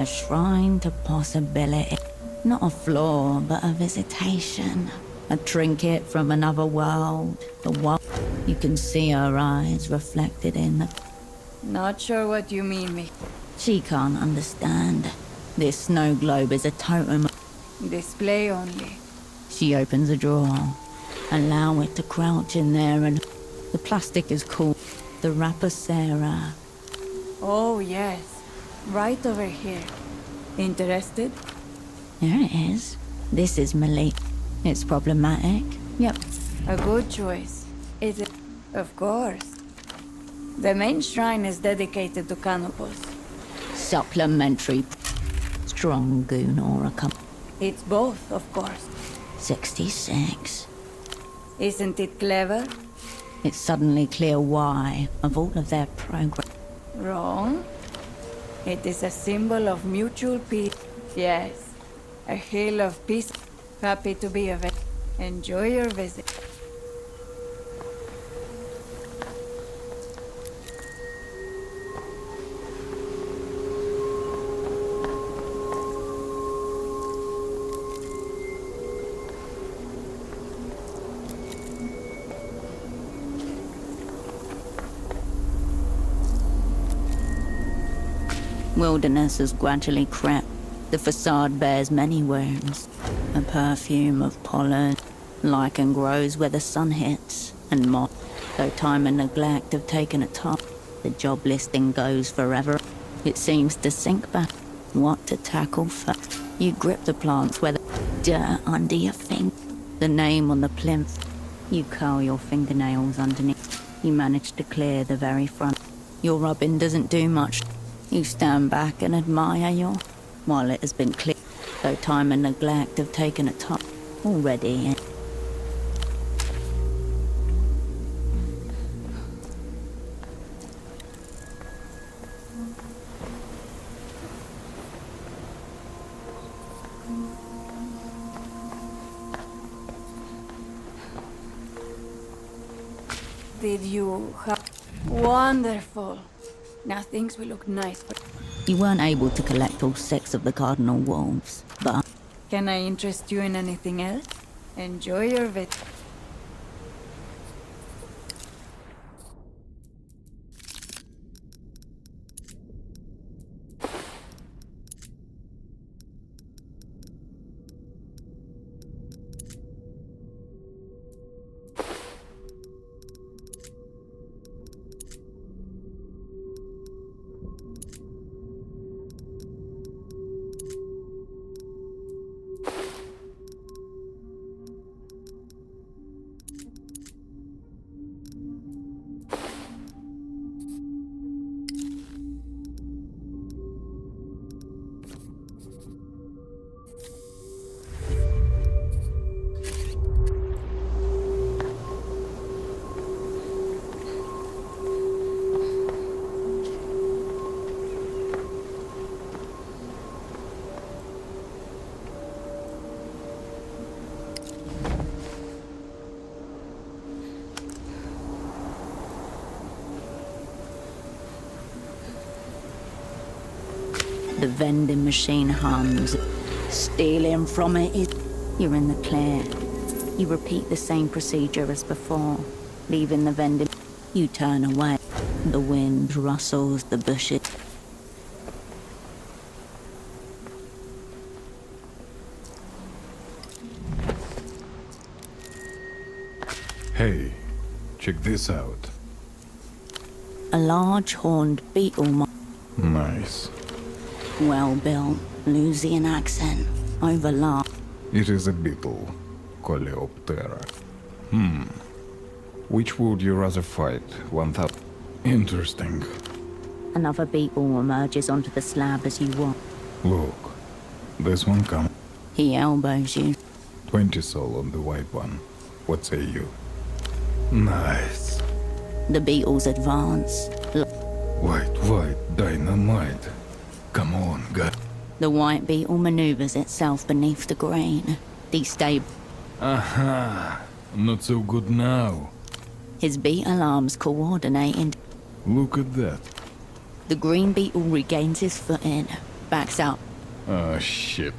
[SPEAKER 2] a shrine to possibility. Not a flaw, but a visitation. A trinket from another world. The world. You can see her eyes reflected in the...
[SPEAKER 6] Not sure what you mean, me.
[SPEAKER 2] She can't understand. This snow globe is a totem.
[SPEAKER 6] Display only.
[SPEAKER 2] She opens a drawer. Allow it to crouch in there and... The plastic is called the Rapacera.
[SPEAKER 6] Oh, yes. Right over here. Interested?
[SPEAKER 2] There it is. This is Malik. It's problematic. Yep.
[SPEAKER 6] A good choice. Is it? Of course. The main shrine is dedicated to Canopus.
[SPEAKER 2] Supplementary. Strong goon or a
[SPEAKER 6] It's both, of course.
[SPEAKER 2] 66.
[SPEAKER 6] Isn't it clever?
[SPEAKER 2] It's suddenly clear why, of all of their progress.
[SPEAKER 6] Wrong. It is a symbol of mutual peace. Yes. A hill of peace. Happy to be of it. Enjoy your visit.
[SPEAKER 2] Wilderness has gradually crept. The facade bears many wounds. A perfume of pollen. Lichen grows where the sun hits. And moss. Though time and neglect have taken a toll, the job listing goes forever. It seems to sink back. What to tackle first? You grip the plants where the dirt under your finger. The name on the plinth. You curl your fingernails underneath. You manage to clear the very front. Your rubbing doesn't do much. You stand back and admire while it has been cleared, though time and neglect have taken a toll already.
[SPEAKER 6] Did you have... Wonderful. Now things will look nice.
[SPEAKER 2] You weren't able to collect all 6 of the cardinal wolves, but...
[SPEAKER 6] Can I interest you in anything else? Enjoy your visit.
[SPEAKER 2] The vending machine hums. Stealing from it is... You're in the clear. You repeat the same procedure as before, leaving the vending... You turn away. The wind rustles the bushes.
[SPEAKER 24] Hey, check this out.
[SPEAKER 2] A large horned beetle...
[SPEAKER 24] Nice.
[SPEAKER 2] Well built, Lusian accent, overlapped.
[SPEAKER 24] It is a beetle, Coleoptera. Which would you rather fight? 1,000. Interesting.
[SPEAKER 2] Another beetle emerges onto the slab as you walk.
[SPEAKER 24] Look, this one come.
[SPEAKER 2] He elbows you.
[SPEAKER 24] 20 soul on the white one. What say you? Nice.
[SPEAKER 2] The beetles advance.
[SPEAKER 24] White, dynamite. Come on, guy.
[SPEAKER 2] The white beetle maneuvers itself beneath the grain. Destabilized.
[SPEAKER 24] Aha! Not so good now.
[SPEAKER 2] His beetle arms coordinating.
[SPEAKER 24] Look at that.
[SPEAKER 2] The green beetle regains his footing, backs up.
[SPEAKER 24] Ah, shit.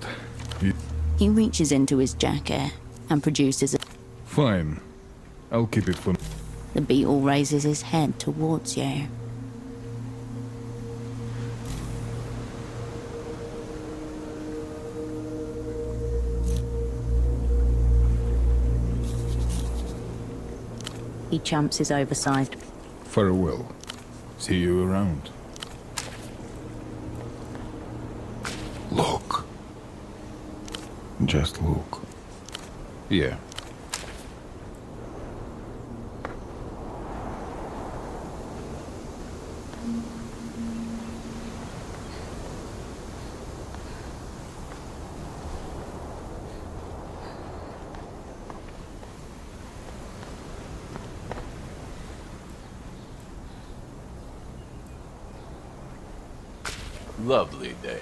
[SPEAKER 2] He reaches into his jacket and produces a...
[SPEAKER 24] Fine. I'll keep it for...
[SPEAKER 2] The beetle raises his head towards you. He champs his oversized...
[SPEAKER 24] Farewell. See you around. Look. Just look. Yeah.
[SPEAKER 15] Lovely day.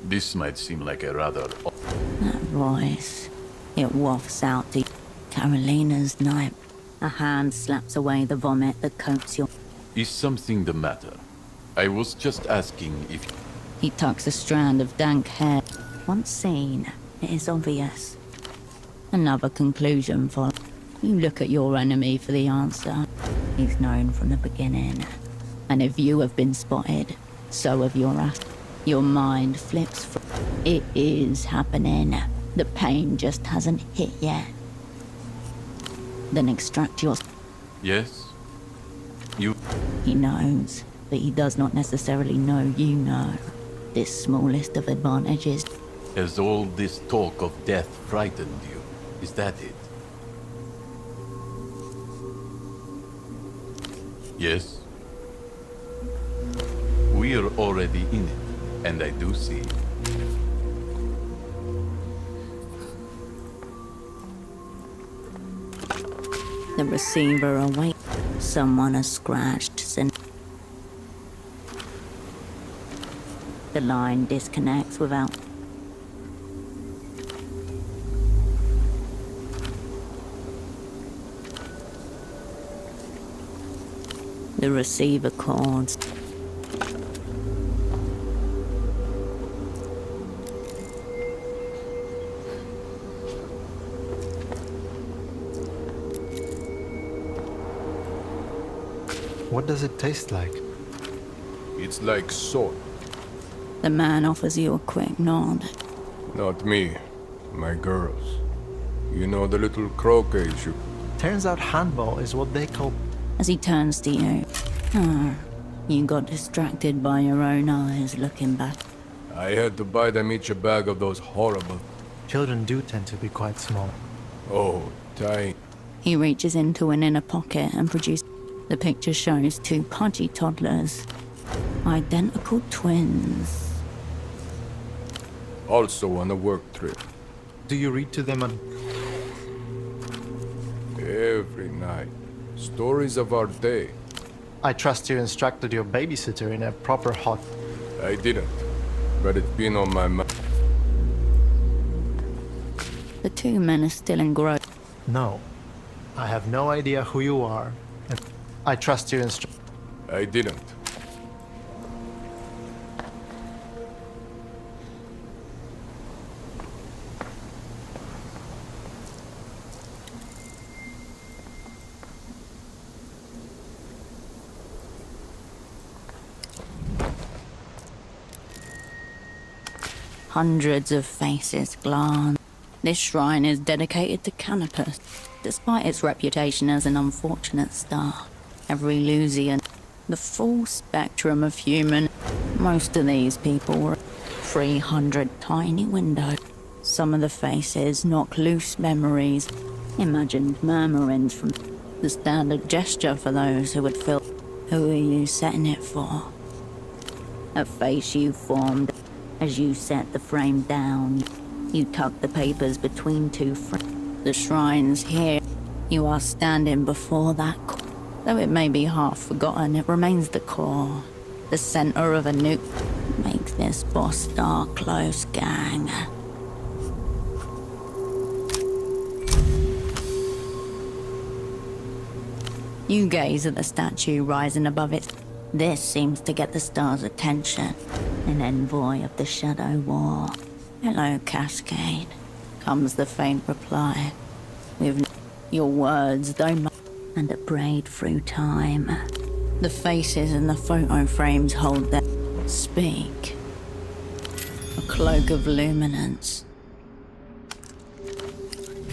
[SPEAKER 15] This might seem like a rather...
[SPEAKER 2] That voice. It wafts out to Carolina's night. A hand slaps away the vomit that coats your...
[SPEAKER 15] Is something the matter? I was just asking if...
[SPEAKER 2] He tucks a strand of dank hair. Once seen, it is obvious. Another conclusion follows. You look at your enemy for the answer. He's known from the beginning. And if you have been spotted, so have your ass. Your mind flips from... It is happening. The pain just hasn't hit yet. Then extract your...
[SPEAKER 15] Yes? You...
[SPEAKER 2] He knows, but he does not necessarily know you know. This smallest of advantages.
[SPEAKER 15] Has all this talk of death frightened you? Is that it? Yes? We're already in it, and I do see.
[SPEAKER 2] The receiver awaits. Someone has scratched since. The line disconnects without... The receiver calls.
[SPEAKER 12] What does it taste like?
[SPEAKER 24] It's like salt.
[SPEAKER 2] The man offers you a quick nod.
[SPEAKER 24] Not me. My girls. You know the little croquet shoe.
[SPEAKER 12] Turns out handball is what they call...
[SPEAKER 2] As he turns to you. You got distracted by your own eyes looking back.
[SPEAKER 24] I had to buy them each a bag of those horrible...
[SPEAKER 12] Children do tend to be quite small.
[SPEAKER 24] Oh, tiny.
[SPEAKER 2] He reaches into an inner pocket and produces... The picture shows two pudgy toddlers. Identical twins.
[SPEAKER 24] Also on a work trip.
[SPEAKER 12] Do you read to them on...
[SPEAKER 24] Every night. Stories of our day.
[SPEAKER 12] I trust you instructed your babysitter in a proper hot...
[SPEAKER 24] I didn't, but it's been on my mind.
[SPEAKER 2] The two men are still engrossed.
[SPEAKER 12] No. I have no idea who you are. And I trust you
[SPEAKER 24] I didn't.
[SPEAKER 2] Hundreds of faces glance. This shrine is dedicated to Canopus, despite its reputation as an unfortunate star. Every Lusian, the full spectrum of human. Most of these people were 300 tiny windows. Some of the faces knock loose memories, imagined murmurings from the standard gesture for those who would feel. Who are you setting it for? A face you formed as you set the frame down. You tuck the papers between two frames. The shrine's here. You are standing before that core. Though it may be half forgotten, it remains the core. The center of a nuke. Make this boss star close, gang. You gaze at the statue rising above it. This seems to get the star's attention. An envoy of the Shadow War. Hello, Cascade. Comes the faint reply. With your words, though, and a braid through time. The faces in the photo frames hold their speak. A cloak of luminance.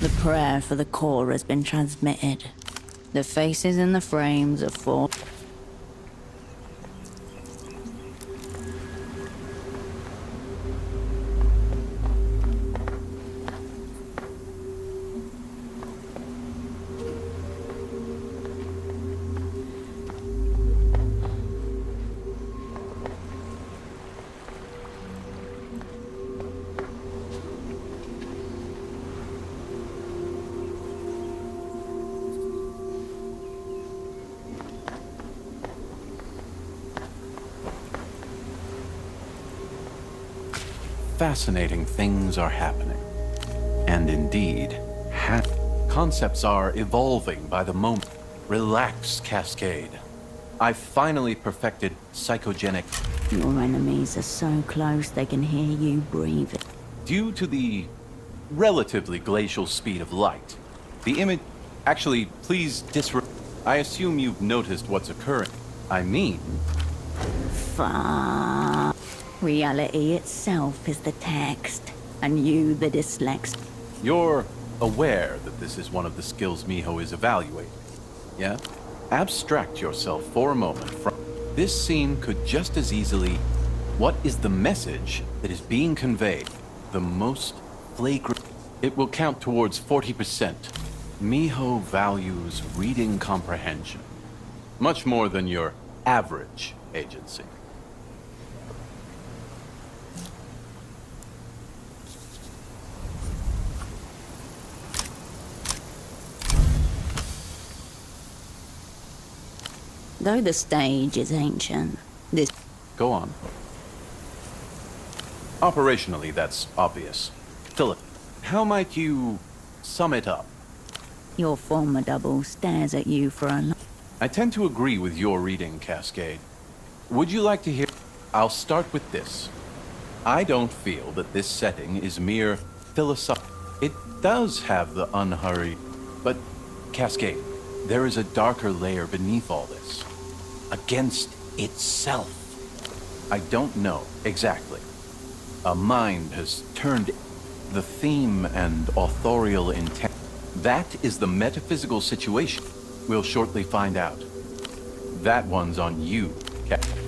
[SPEAKER 2] The prayer for the core has been transmitted. The faces in the frames are for.
[SPEAKER 15] Fascinating things are happening. And indeed, concepts are evolving by the moment. Relax, Cascade. I've finally perfected psychogenic.
[SPEAKER 2] Your enemies are so close they can hear you breathing.
[SPEAKER 15] Due to the relatively glacial speed of light, the image... Actually, please I assume you've noticed what's occurring. I mean...
[SPEAKER 2] Fuck. Reality itself is the text, and you the dyslexic.
[SPEAKER 15] You're aware that this is one of the skills Miho is evaluating, yeah? Abstract yourself for a moment from... This scene could just as easily... What is the message that is being conveyed? The most flagrant... It will count towards 40%. Miho values reading comprehension. Much more than your average agency.
[SPEAKER 2] Though the stage is ancient, this...
[SPEAKER 15] Go on. Operationally, that's obvious. Philip, how might you sum it up?
[SPEAKER 2] Your former double stares at you for a...
[SPEAKER 15] I tend to agree with your reading, Cascade. Would you like to hear... I'll start with this. I don't feel that this setting is mere philosophical. It does have the unhurried... But, Cascade, there is a darker layer beneath all this. Against itself. I don't know exactly. A mind has turned the theme and authorial intent. That is the metaphysical situation. We'll shortly find out. That one's on you, Captain.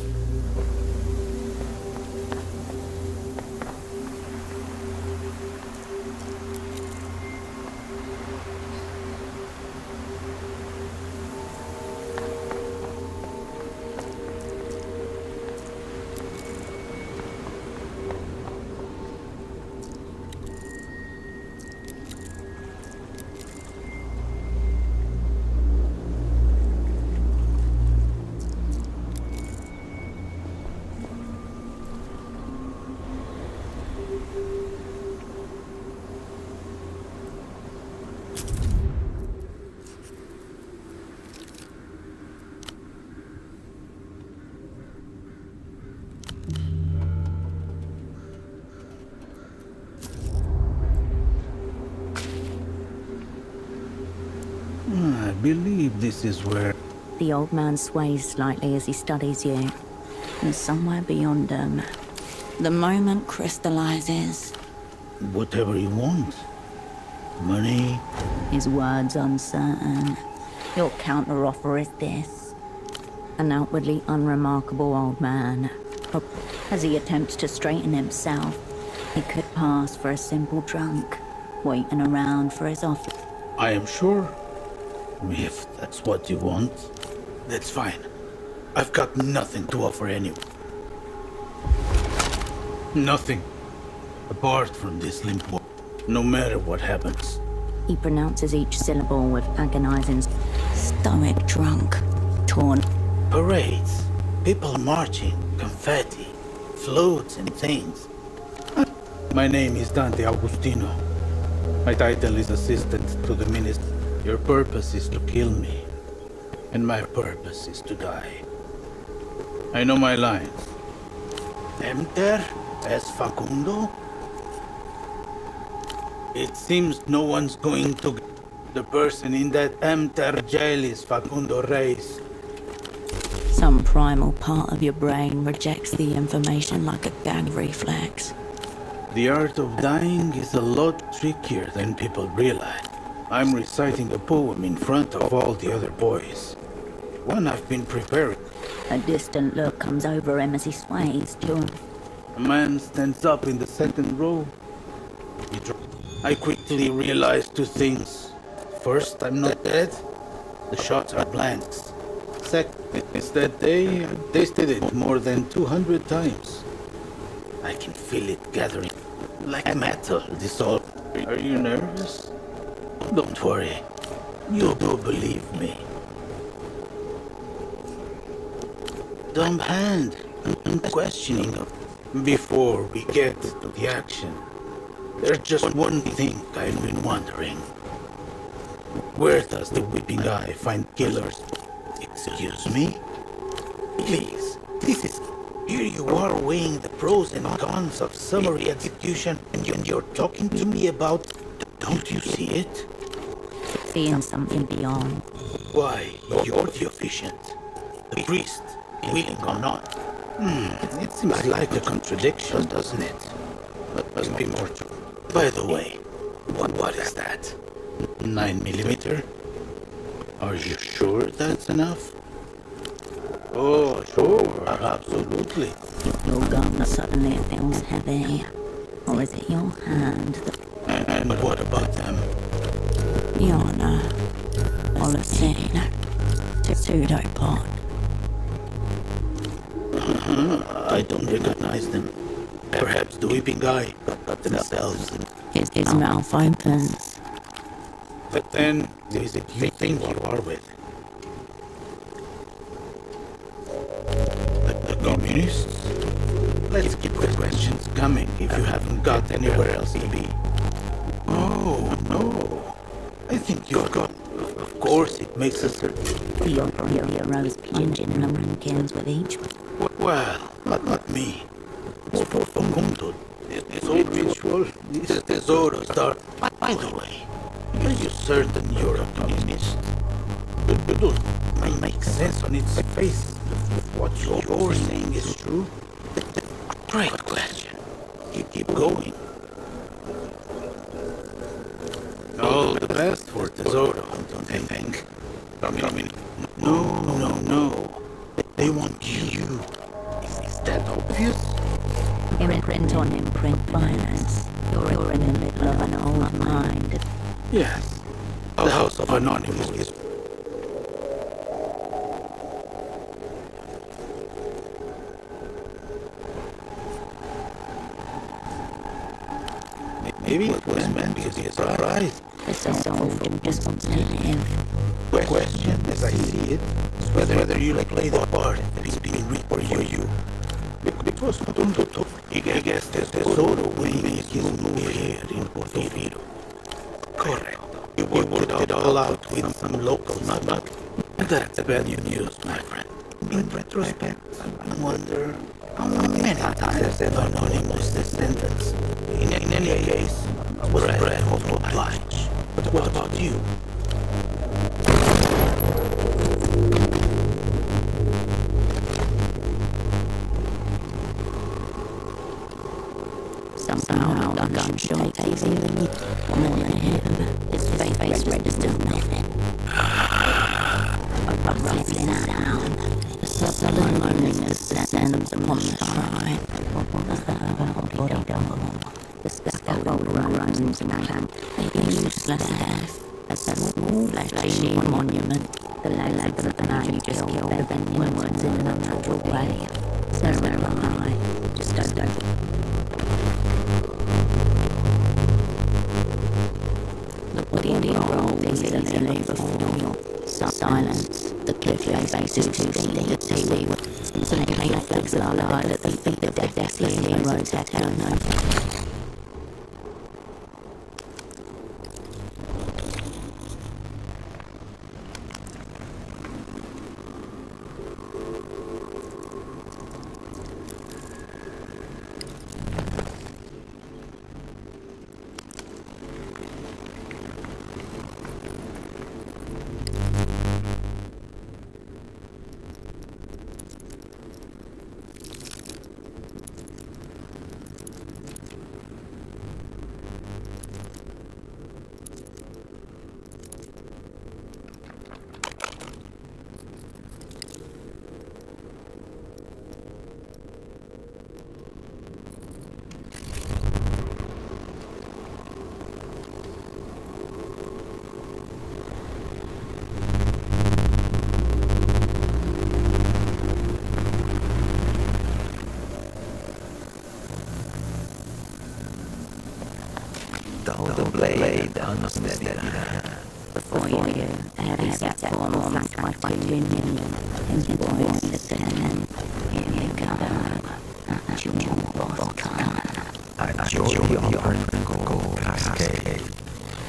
[SPEAKER 16] I believe this is where...
[SPEAKER 2] The old man sways slightly as he studies you. And somewhere beyond him, The moment crystallizes.
[SPEAKER 5] Whatever you want. Money.
[SPEAKER 2] His words uncertain. Your counteroffer is this. An outwardly unremarkable old man. As he attempts to straighten himself, he could pass for a simple drunk, waiting around for his offer.
[SPEAKER 5] I am sure. If that's what you want, that's fine. I've got nothing to offer anyone. Nothing. Apart from this limp wall. No matter what happens.
[SPEAKER 2] He pronounces each syllable with agonizing stoic drunk, torn.
[SPEAKER 5] Parades. People marching, confetti, floats and things. My name is Dante Augustino. My title is assistant to the minister. Your purpose is to kill me, and my purpose is to die. I know my lines. Emter es Facundo? It seems no one's going to... The person in that Emter jail is Facundo Reyes.
[SPEAKER 2] Some primal part of your brain rejects the information like a gag reflex.
[SPEAKER 5] The art of dying is a lot trickier than people realize. I'm reciting a poem in front of all the other boys. One I've been preparing.
[SPEAKER 2] A distant look comes over him as he sways to him.
[SPEAKER 5] A man stands up in the second row. I quickly realized two things. First, I'm not dead. The shots are blanks. Second is that they tasted it more than 200 times. I can feel it gathering. Like metal dissolve. Are you nervous? Don't worry. You do believe me. Dumb hand. I'm questioning them. Before we get to the action, there's just one thing I've been wondering. Where does the weeping eye find killers? Excuse me? Please, this is... Here you are weighing the pros and cons of summary execution, and you're talking to me about... Don't you see it?
[SPEAKER 2] Seeing something beyond.
[SPEAKER 5] Why, you're the officiant. The priest, willing or not. It seems like a contradiction, doesn't it? But must be more true. By the way, what is that? 9mm? Are you sure that's enough? Oh, sure, absolutely.
[SPEAKER 2] Your gun suddenly feels heavy. Or is it your hand that...
[SPEAKER 5] And what about them?
[SPEAKER 2] Yana, Holocene, Pseudopod.
[SPEAKER 5] I don't recognize them. Perhaps the weeping eye got themselves.
[SPEAKER 2] His mouth opens.
[SPEAKER 5] But then, is it you think you are with? The communists? Let's keep the questions coming if you haven't got anywhere else to be. Oh, no. I think you've got... Of course, it makes us...
[SPEAKER 2] Your heroes plunging the rankings with each...
[SPEAKER 5] Well, not me. It's for Facundo. This old ritual, this tesoro start... By the way, are you certain you're a communist? It makes sense on its face. What you're saying is true. Great question. Keep going. All the best for Tesoro, don't you think? No. They want you. Is that obvious?
[SPEAKER 2] Imprint on imprint violence. You're in the middle of an old mind.
[SPEAKER 5] Yes. The House of Anonymous is... Maybe it was meant to be a surprise.
[SPEAKER 2] It's a soulful responsive.
[SPEAKER 5] Question, as I see it, is whether you play the part that is being written for you. Because Facundo, I guess there's Tesoro will make his move here in Porfirio. Correct. You worked it all out with some locals, not... That's bad news, my friend. In retrospect, I wonder how many times Anonymous this sentence. In any case, was bread of oblige. But what about you?
[SPEAKER 2] The loneliness descends upon the shrine. The body double. The scaffold groans and clank. A useless death. A small fleshy monument. The legs of the man you just killed bend inwards in an unnatural way. There's no reply. Just don't. The body rolled easily before you. Silence. The cliff face is too steep to see. Some paint flags are lied at the feet of the deathless heroes had no.
[SPEAKER 20] The blade unsteady.
[SPEAKER 2] Before you, a heavy step form flanked by two men. His voice is saying, "Here you go. At your boss come."
[SPEAKER 20] At your gold cascade.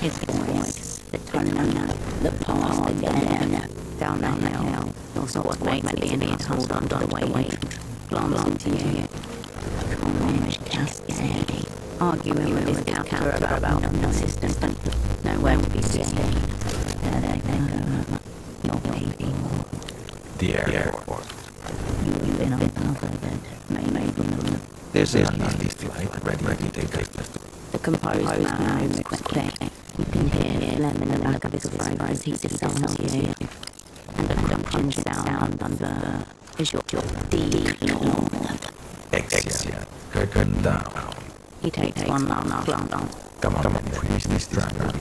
[SPEAKER 2] His voice, the tone, the path again. Down the hill, your squad mates being told on the way. Glancing to you. Carnage cascade. Arguing with his captor about non-assistance. Nowhere to be seen. There they go. Your people.
[SPEAKER 20] The airport.
[SPEAKER 2] You've been uncovered. Maybe.
[SPEAKER 20] There's a flight ready to take us.
[SPEAKER 2] The composed man moves quickly. You can hear phlegm in the back of his throat as he disarms you. And a crunching sound under as your deep clawed.
[SPEAKER 20] Exit. Curtain down.
[SPEAKER 2] He takes one last glance.
[SPEAKER 20] Come on, finish this driver.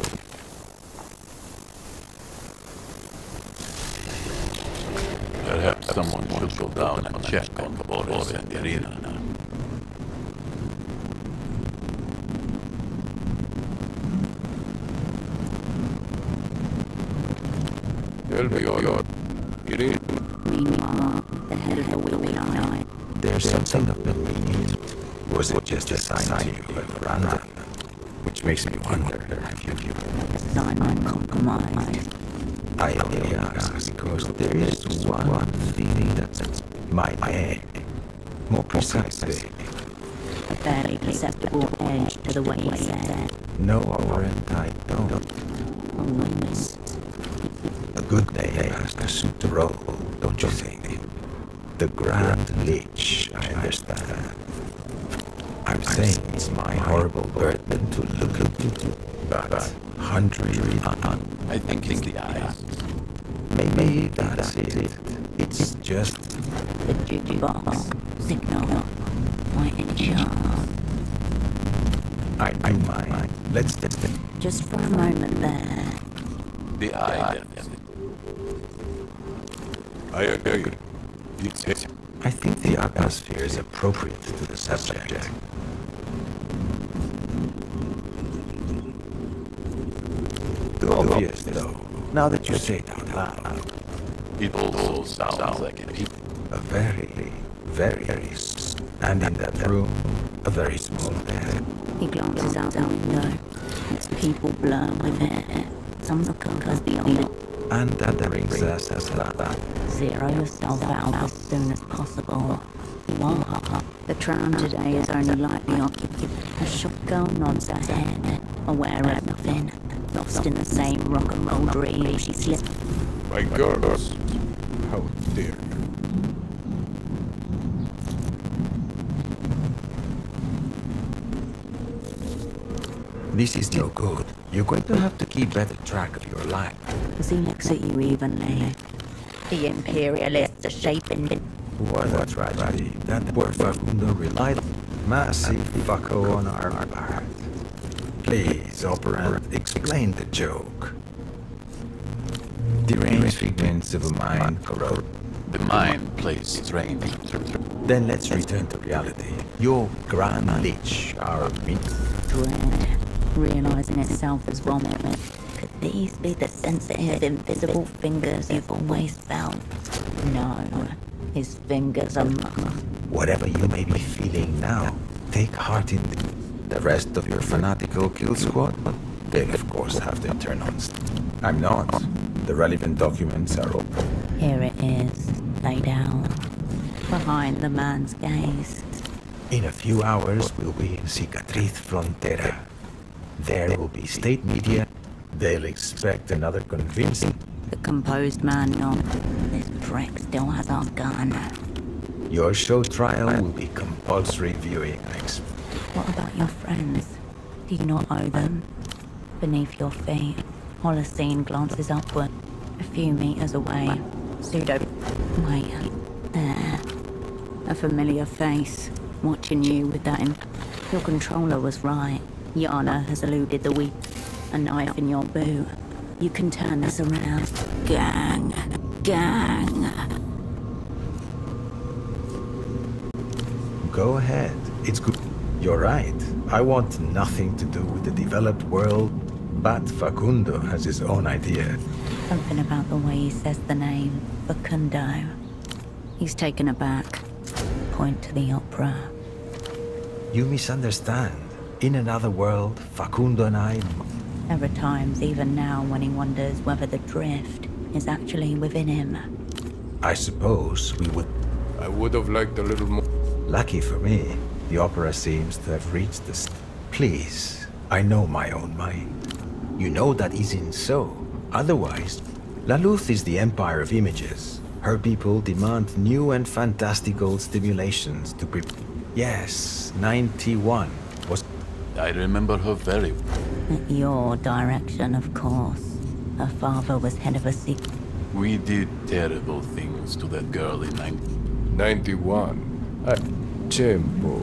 [SPEAKER 17] Perhaps someone should go down and check on Boris and Irina. Tell me your Irina.
[SPEAKER 2] Meanwhile, the head of the wheel eye.
[SPEAKER 20] There's something of belief. Was it just a sign to you at random? Which makes me wonder if you
[SPEAKER 2] sign uncompromised.
[SPEAKER 20] I only ask because there is one feeling that's my head. More precisely.
[SPEAKER 2] A barely perceptible edge to the way he said.
[SPEAKER 20] No warrant I don't.
[SPEAKER 2] Always.
[SPEAKER 20] A good name has to suit the role, don't you think? The Grand Lich, I understand. I'm saying it's my horrible burden to look into, but 100
[SPEAKER 17] I think it's the eyes.
[SPEAKER 20] Maybe that's it. It's just
[SPEAKER 2] the jukebox signal. White sharp.
[SPEAKER 20] I mind. Let's
[SPEAKER 2] just for a moment there.
[SPEAKER 17] The eye. I agree. It's
[SPEAKER 20] I think the atmosphere is appropriate to the subject. Obvious, though, now that you say it out loud.
[SPEAKER 17] It also sounds like a people.
[SPEAKER 20] A very, and in that room, a very small bed.
[SPEAKER 2] He glances out the window. Its people blur with it. Some look as the other.
[SPEAKER 20] And that brings us as that.
[SPEAKER 2] Zero yourself out as soon as possible. The tram today is only lightly occupied. A short girl nods her head, aware of nothing. Lost in the same rock and roll dream, she slipped.
[SPEAKER 17] My girls.
[SPEAKER 24] How dare you?
[SPEAKER 20] This is no good. You're going to have to keep better track of your life.
[SPEAKER 2] As he looks at you evenly, the imperialists are shaping
[SPEAKER 20] What a tragedy. That poor Facundo relied on massive fucko on our part. Please, operant, explain the joke. Deranged figments of a mind corrode.
[SPEAKER 17] The mind plays strange.
[SPEAKER 20] Then let's return to reality. Your Grand Lich, our
[SPEAKER 2] Dread, realizing itself as vomit. Could these be the sensitive, invisible fingers you've always felt? No, his fingers are
[SPEAKER 20] Whatever you may be feeling now, take heart in the rest of your fanatical kill squad. They'll of course have their turn on. I'm not. The relevant documents are open.
[SPEAKER 2] Here it is, laid out, behind the man's gaze.
[SPEAKER 20] In a few hours, we'll be in Cicatriz Frontera. There will be state media. They'll expect another convincing.
[SPEAKER 2] The composed man nodded. This prick still has our gun.
[SPEAKER 20] Your show trial will be compulsory viewing.
[SPEAKER 2] What about your friends? Do you not owe them? Beneath your feet, Holocene glances upward, a few meters away. Pseudo. Wait, there. A familiar face, watching you with that Your controller was right. Yana has eluded the weep. A knife in your boot. You can turn this around. Gang.
[SPEAKER 20] Go ahead. It's good. You're right. I want nothing to do with the developed world, but Facundo has his own idea.
[SPEAKER 2] Something about the way he says the name, Facundo. He's taken aback. Point to the opera.
[SPEAKER 20] You misunderstand. In another world, Facundo and I...
[SPEAKER 2] There are times, even now, when he wonders whether the drift is actually within him.
[SPEAKER 20] I suppose we would...
[SPEAKER 22] I would have liked a little more.
[SPEAKER 20] Lucky for me, the opera seems to have reached the... Please, I know my own mind. You know that isn't so. Otherwise, La Luz is the empire of images. Her people demand new and fantastical stimulations to prepare. Yes, 91 was...
[SPEAKER 17] I remember her very well.
[SPEAKER 2] At your direction, of course. Her father was head of a secret.
[SPEAKER 17] We did terrible things to that girl in
[SPEAKER 22] 91. Tempo.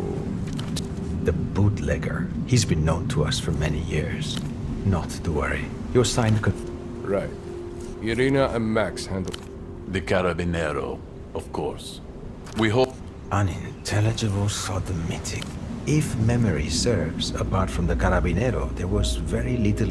[SPEAKER 20] The bootlegger. He's been known to us for many years. Not to worry. Your signed
[SPEAKER 22] Right. Irina and Max handle...
[SPEAKER 17] The Carabinero, of course. We hope...
[SPEAKER 20] Unintelligible sodomitic. If memory serves, apart from the Carabinero, there was very little...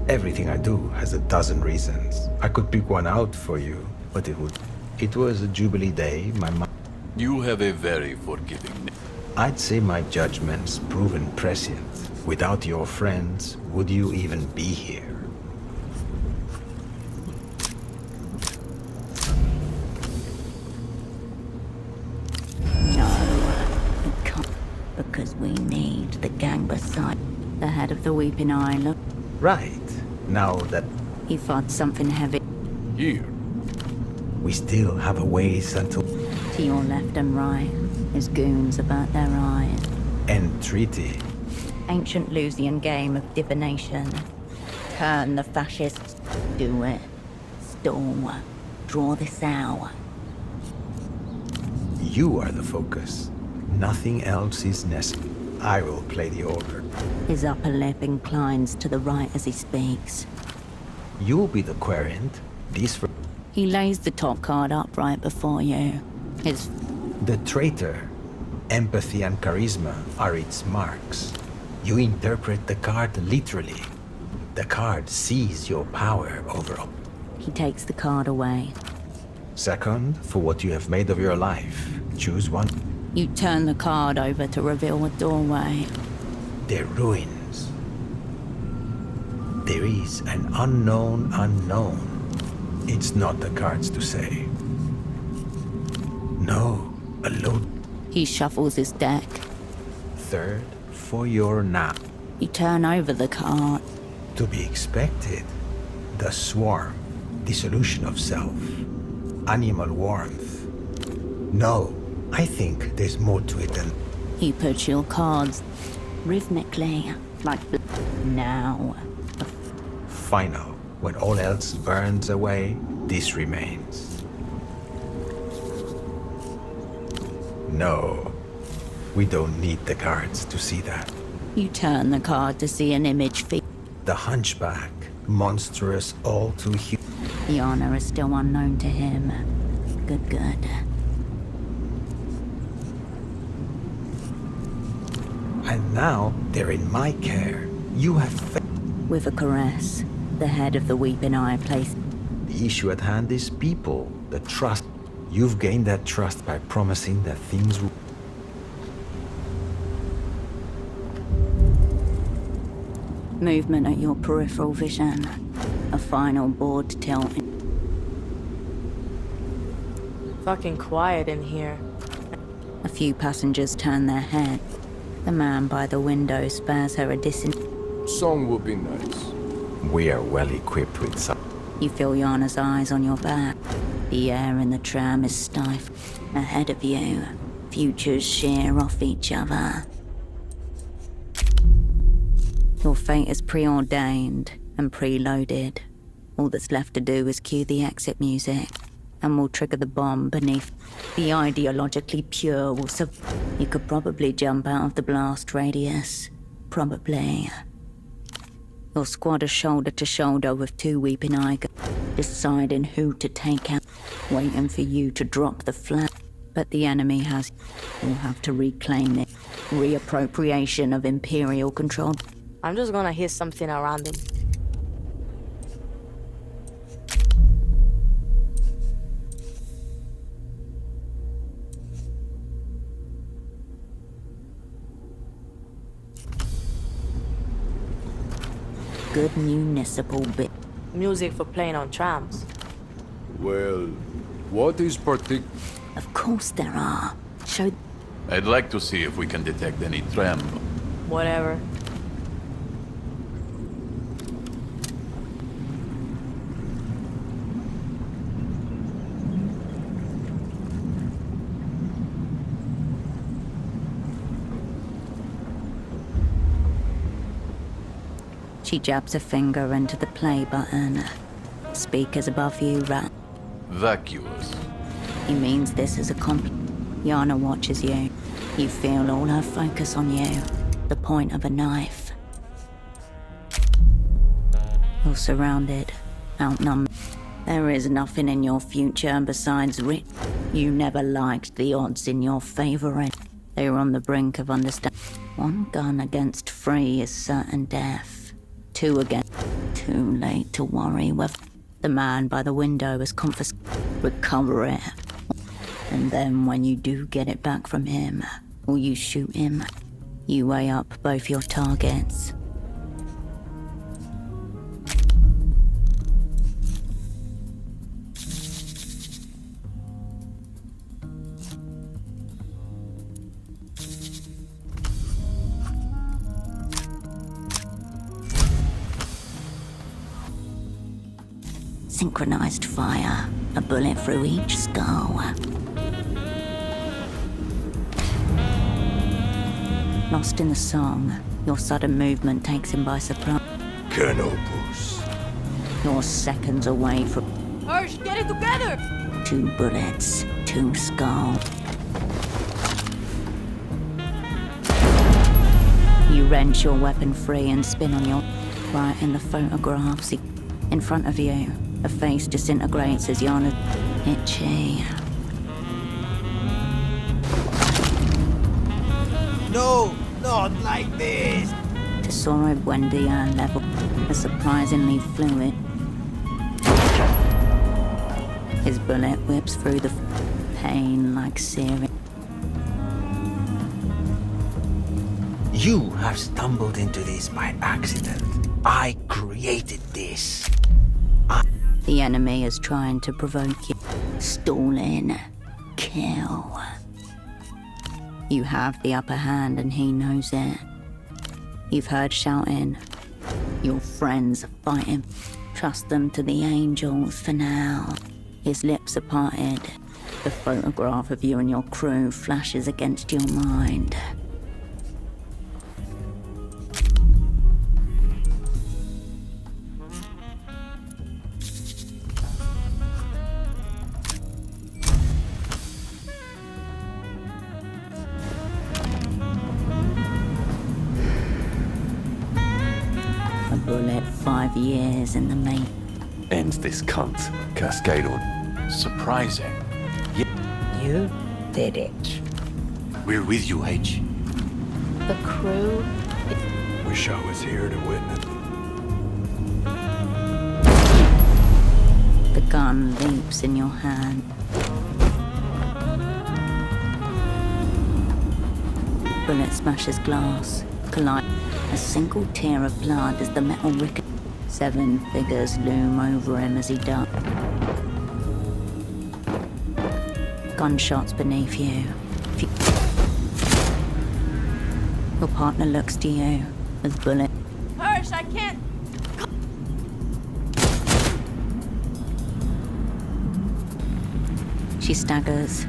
[SPEAKER 20] Everything I do has a dozen reasons. I could pick one out for you, but it would... It was a Jubilee day, my mom...
[SPEAKER 17] You have a very forgiving...
[SPEAKER 20] I'd say my judgment's proven prescient. Without your friends, would you even be here?
[SPEAKER 2] Because we need the gang beside the head of the Weeping Island.
[SPEAKER 20] Right. Now that...
[SPEAKER 2] He fought something heavy.
[SPEAKER 22] Here.
[SPEAKER 20] We still have a ways until...
[SPEAKER 2] To your left and right, his goons about their eyes.
[SPEAKER 20] Entreaty.
[SPEAKER 2] Ancient Lusian game of divination. Turn the fascists. Do it. Stall. Draw this out.
[SPEAKER 20] You are the focus. Nothing else is necessary. I will play the order.
[SPEAKER 2] His upper lip inclines to the right as he speaks.
[SPEAKER 20] You'll be the querent. These for...
[SPEAKER 2] He lays the top card up right before you. His...
[SPEAKER 20] The traitor. Empathy and charisma are its marks. You interpret the card literally. The card sees your power over...
[SPEAKER 2] He takes the card away.
[SPEAKER 20] Second, for what you have made of your life. Choose one.
[SPEAKER 2] You turn the card over to reveal a doorway.
[SPEAKER 20] They're ruins. There is an unknown unknown. It's not the cards to say. No, a load.
[SPEAKER 2] He shuffles his deck.
[SPEAKER 20] Third, for your nap.
[SPEAKER 2] You turn over the card.
[SPEAKER 20] To be expected. The swarm. Dissolution of self. Animal warmth. No, I think there's more to it than...
[SPEAKER 2] He puts your cards rhythmically, like... Now.
[SPEAKER 20] Final. When all else burns away, this remains. No. We don't need the cards to see that.
[SPEAKER 2] You turn the card to see an image feed.
[SPEAKER 20] The hunchback, monstrous, all too human.
[SPEAKER 2] The honor is still unknown to him. Good.
[SPEAKER 20] And now they're in my care. You have
[SPEAKER 2] With a caress, the head of the Weeping Eye placed.
[SPEAKER 20] The issue at hand is people, the trust. You've gained that trust by promising that things will.
[SPEAKER 2] Movement at your peripheral vision. A final board tilt.
[SPEAKER 13] Fucking quiet in here.
[SPEAKER 2] A few passengers turn their head. The man by the window spares her a distance.
[SPEAKER 24] Song would be nice.
[SPEAKER 20] We are well equipped with some.
[SPEAKER 2] You feel Yana's eyes on your back. The air in the tram is stifled. Ahead of you, futures shear off each other. Your fate is preordained and preloaded. All that's left to do is cue the exit music, and we'll trigger the bomb beneath. The ideologically pure will You could probably jump out of the blast radius. Probably. Your squad is shoulder to shoulder with two Weeping Eye, deciding who to take out, waiting for you to drop the flag. But the enemy has. You'll have to reclaim it. Reappropriation of Imperial control.
[SPEAKER 13] I'm just gonna hear something around him.
[SPEAKER 2] Good municipal bit.
[SPEAKER 13] Music for playing on trams.
[SPEAKER 24] Well, what is
[SPEAKER 2] Of course there are. Show.
[SPEAKER 17] I'd like to see if we can detect any tram.
[SPEAKER 13] Whatever.
[SPEAKER 2] She jabs a finger into the play button. Speakers above you rap.
[SPEAKER 17] Vacuous.
[SPEAKER 2] He means this is a Yana watches you. You feel all her focus on you. The point of a knife. You're surrounded. Outnumbered. There is nothing in your future besides You never liked the odds in your favor. They were on the brink of understanding. One gun against three is certain death. Two again. Too late to worry whether the man by the window is recover it. And then when you do get it back from him, or you shoot him, you weigh up both your targets. Synchronized fire, a bullet through each skull. Lost in the song, your sudden movement takes him by surprise.
[SPEAKER 24] Canopus.
[SPEAKER 2] You're seconds away from
[SPEAKER 13] Hirsch, get it together!
[SPEAKER 2] 2 bullets, 2 skulls. You wrench your weapon free and spin on your right in the photographs. In front of you, a face disintegrates as Yana itchy.
[SPEAKER 5] No, not like this.
[SPEAKER 2] Tesoro Buendia level, a surprisingly fluid. His bullet whips through the pain like searing.
[SPEAKER 20] You have stumbled into this by accident. I created this.
[SPEAKER 2] The enemy is trying to provoke you. Stall in. Kill. You have the upper hand and he knows it. You've heard shouting. Your friends are fighting. Trust them to the angels for now. His lips are parted. The photograph of you and your crew flashes against your mind. 5 years in the making.
[SPEAKER 17] Ends this cunt. Cascade on.
[SPEAKER 15] Surprising.
[SPEAKER 2] You did it.
[SPEAKER 8] We're with you, H.
[SPEAKER 2] The crew.
[SPEAKER 24] Wish I was here to witness.
[SPEAKER 2] The gun leaps in your hand. Bullet smashes glass, collide. A single tear of blood as the metal rickets. 7 figures loom over him as he ducks. Gunshots beneath you. Your partner looks to you with bullet.
[SPEAKER 13] Hirsch, I can't.
[SPEAKER 2] She staggers.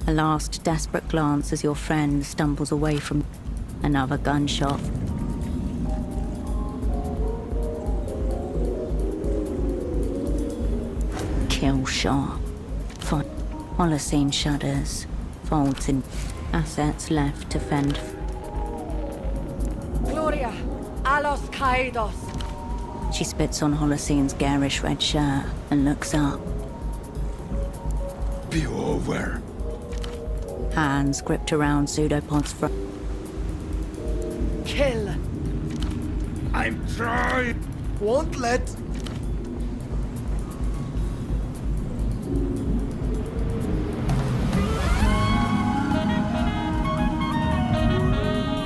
[SPEAKER 2] A last desperate glance as your friend stumbles away from another gunshot. Kill shot. Holocene shudders. Folds in. Assets left to fend.
[SPEAKER 13] Gloria, a los caídos.
[SPEAKER 2] She spits on Holocene's garish red shirt and looks up.
[SPEAKER 24] Be over.
[SPEAKER 2] Hands gripped around Pseudopod's front.
[SPEAKER 13] Kill.
[SPEAKER 24] I'm trying. Won't let.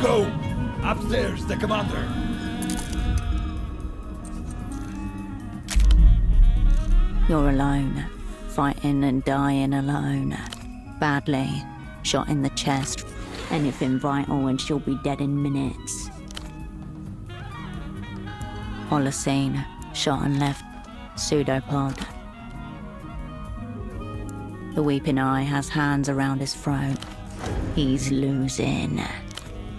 [SPEAKER 24] Go! Upstairs, the commander.
[SPEAKER 2] You're alone, fighting and dying alone. Badly, shot in the chest. Anything vital and she'll be dead in minutes. Holocene, shot and left. Pseudopod. The weeping eye has hands around his throat. He's losing.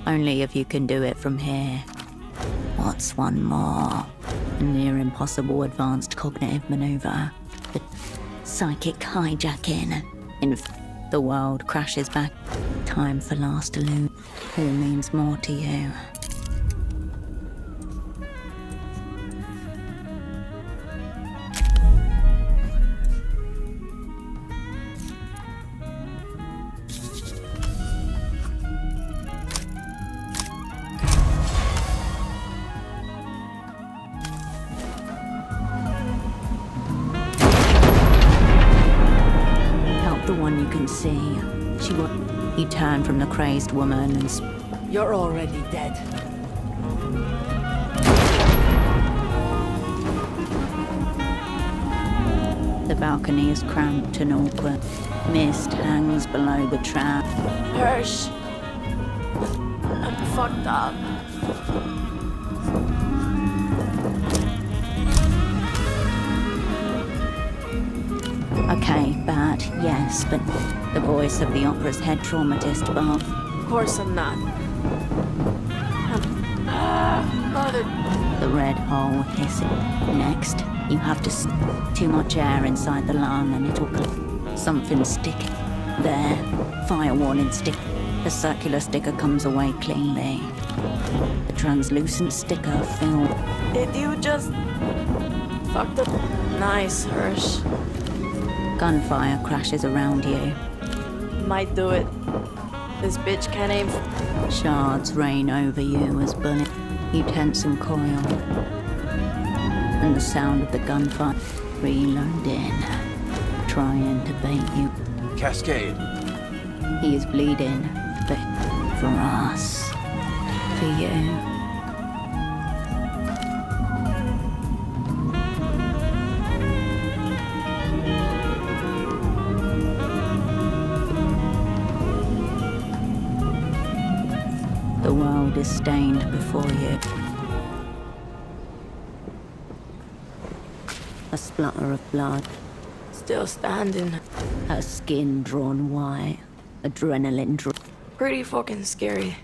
[SPEAKER 2] Only if you can do it from here. What's one more? A near impossible advanced cognitive maneuver. The psychic hijacking. The world crashes back. Time for last illusion. Who means more to you? The one you can see. She will. You turn from the crazed woman and.
[SPEAKER 13] You're already dead.
[SPEAKER 2] The balcony is cramped and awkward. Mist hangs below the trap.
[SPEAKER 13] Hirsch. I'm fucked up.
[SPEAKER 2] Okay, bad, yes, but the voice of the opera's head traumatist, but...
[SPEAKER 13] Of course I'm not. Mother.
[SPEAKER 2] The red hole hissing. Next, you have to... Too much air inside the lung and it'll... Something sticking. There. Fire warning stick. The circular sticker comes away cleanly. The translucent sticker filled...
[SPEAKER 13] Did you just... Fucked up? Nice, Hirsch.
[SPEAKER 2] Gunfire crashes around you.
[SPEAKER 13] Might do it. This bitch can't aim.
[SPEAKER 2] Shards rain over you as bullets. You tense and coil. And the sound of the gunfire. Reloading. Trying to bait you.
[SPEAKER 15] Cascade.
[SPEAKER 2] He is bleeding. But for us. For you. The world is stained before you. A splutter of blood.
[SPEAKER 13] Still standing.
[SPEAKER 2] Her skin drawn white. Adrenaline
[SPEAKER 13] Pretty fucking scary.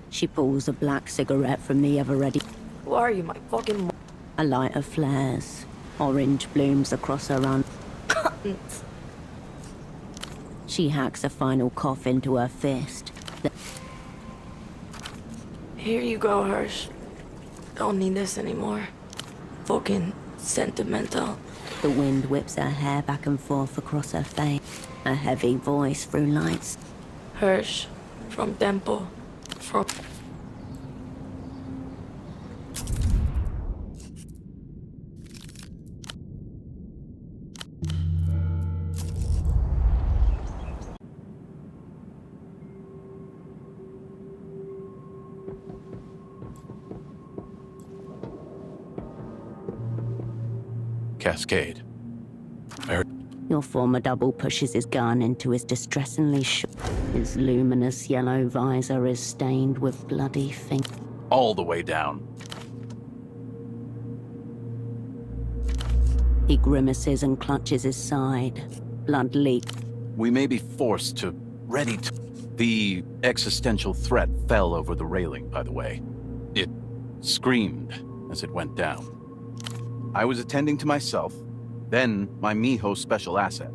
[SPEAKER 2] She pulls a black cigarette from the ever-ready.
[SPEAKER 13] Who are you, my fucking...
[SPEAKER 2] A lighter flares. Orange blooms across her arm. She hacks a final cough into her fist.
[SPEAKER 13] Here you go, Hirsch. Don't need this anymore. Fucking sentimental.
[SPEAKER 2] The wind whips her hair back and forth across her face. A heavy voice through lights.
[SPEAKER 13] Hirsch, from Temple, from...
[SPEAKER 15] Cascade.
[SPEAKER 2] Your former double pushes his gun into his distressingly short. His luminous yellow visor is stained with bloody fingers.
[SPEAKER 15] All the way down.
[SPEAKER 2] He grimaces and clutches his side. Blood leaks.
[SPEAKER 15] We may be forced to ready to... The existential threat fell over the railing, by the way. It screamed as it went down. I was attending to myself, then my Miho special asset.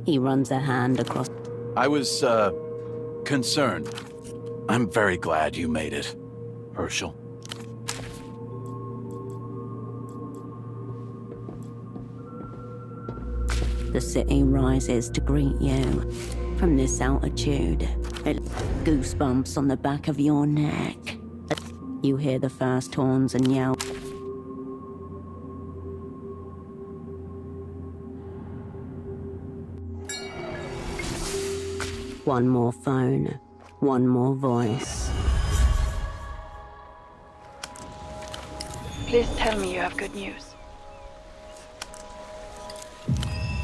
[SPEAKER 2] He runs a hand across...
[SPEAKER 15] I was, concerned. I'm very glad you made it, Herschel.
[SPEAKER 2] The city rises to greet you. From this altitude, it goosebumps on the back of your neck. You hear the first horns and yells. One more phone, one more voice.
[SPEAKER 6] Please tell me you have good news.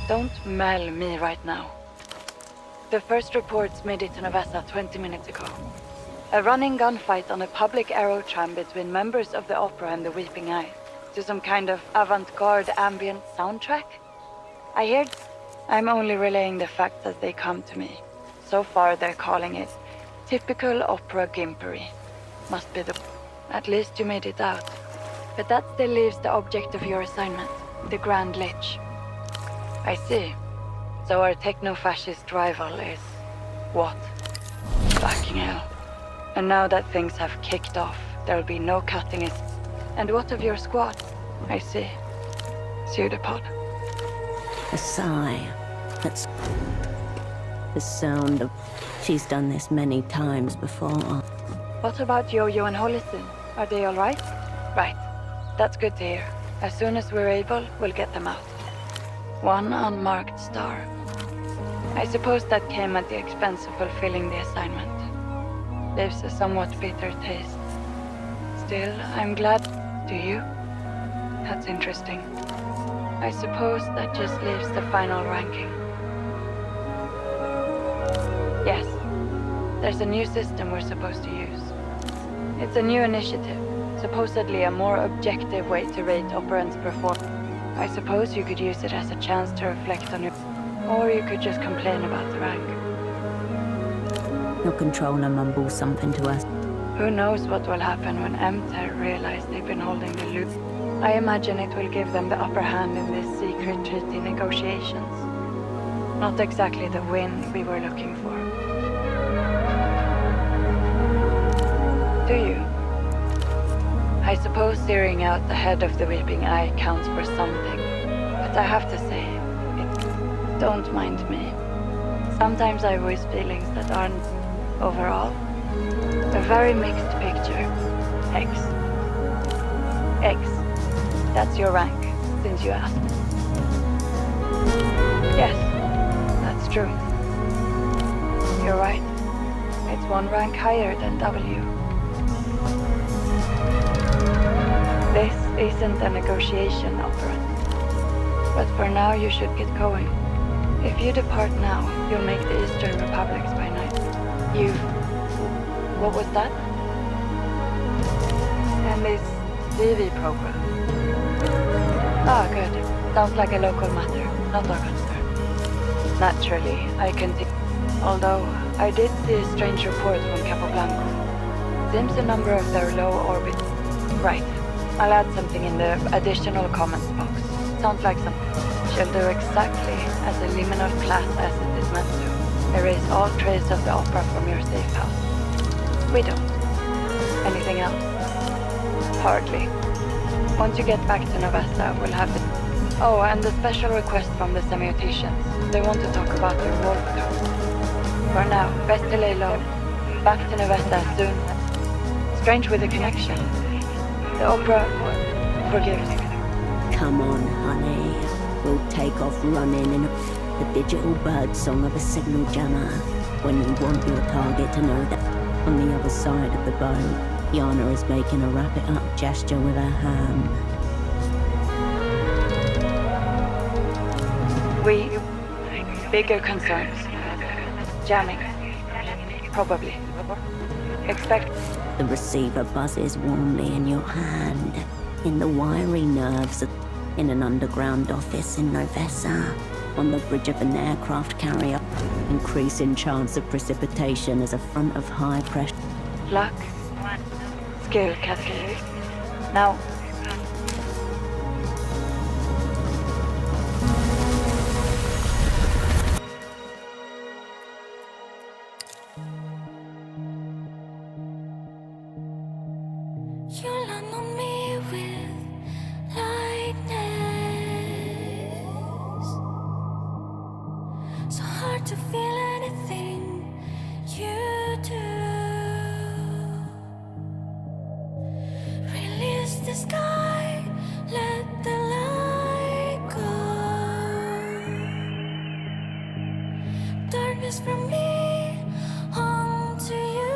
[SPEAKER 6] Don't mail me right now. The first reports made it to Navassa 20 minutes ago. A running gunfight on a public aerotram between members of the opera and the Weeping Eye, to some kind of avant-garde ambient soundtrack. I heard... I'm only relaying the facts as they come to me. So far, they're calling it typical opera gimpery. Must be the... At least you made it out. But that still leaves the object of your assignment, the Grand Lich. I see. So our techno-fascist rival is... what? Fucking hell. And now that things have kicked off, there'll be no cutting it. And what of your squad? I see. Pseudopod.
[SPEAKER 2] A sigh. That's... the sound of... She's done this many times before.
[SPEAKER 6] What about Yo-Yo and Holliston? Are they all right? Right. That's good to hear. As soon as we're able, we'll get them out. One unmarked star. I suppose that came at the expense of fulfilling the assignment. Leaves a somewhat bitter taste. Still, I'm glad. Do you? That's interesting. I suppose that just leaves the final ranking. Yes. There's a new system we're supposed to use. It's a new initiative. Supposedly a more objective way to rate operants' performance. I suppose you could use it as a chance to reflect on your... Or you could just complain about the rank.
[SPEAKER 2] Your controller mumbles something to us.
[SPEAKER 6] Who knows what will happen when MTER realize they've been holding the loop. I imagine it will give them the upper hand in this secret treaty negotiations. Not exactly the win we were looking for. Do you? I suppose steering out the head of the Weeping Eye counts for something. But I have to say, don't mind me. Sometimes I voice feelings that aren't, overall, a very mixed picture. X. X. That's your rank, since you asked. Yes, that's true. You're right. It's one rank higher than W. This isn't a negotiation, operant. But for now, you should get going. If you depart now, you'll make the Eastern Republics by night. What was that? And this TV program. Ah, good. Sounds like a local matter, not our concern. Naturally, I can see. Although, I did see a strange report from Capoblanco. Seems a number of their low orbit. Right. I'll add something in the additional comments box. Sounds like something. She'll do exactly as a liminal class as it is meant to. Erase all trace of the opera from your safe house. We don't. Anything else? Hardly. Once you get back to Novesta, we'll have it. Oh, and the special request from the Semioticians. They want to talk about your walkthrough. For now, best to lay low. Back to Novesta soon. Strange with the connection. The opera forgives.
[SPEAKER 2] Come on, honey. We'll take off running in the digital bird song of a signal jammer. When you want your target to know that on the other side of the boat, Yana is making a wrap-it-up gesture with her hand.
[SPEAKER 6] Bigger concerns. Jamming. Probably. Expect...
[SPEAKER 2] The receiver buzzes warmly in your hand, in the wiry nerves in an underground office in Novessa, on the bridge of an aircraft carrier, increasing chance of precipitation as a front of high pressure.
[SPEAKER 6] Luck. Skill cascade. Now...
[SPEAKER 11] You land on me with lightness. So hard to feel anything you do. Release the sky, let the light go. Darkness from me onto you.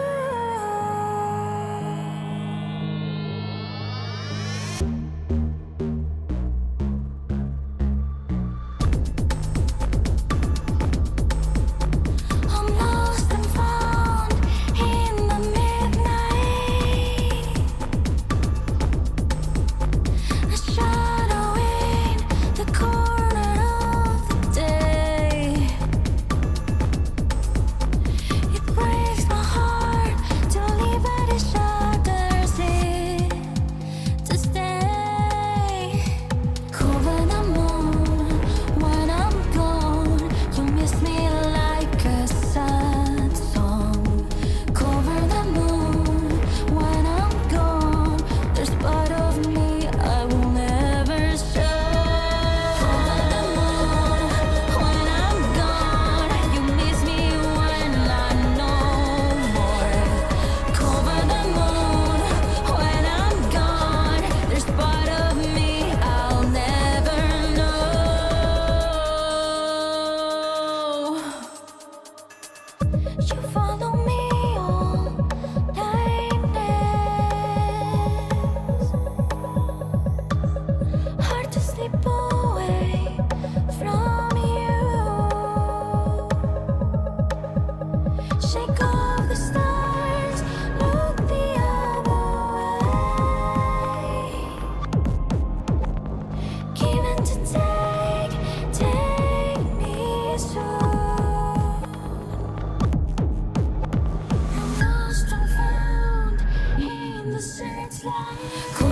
[SPEAKER 11] Cool.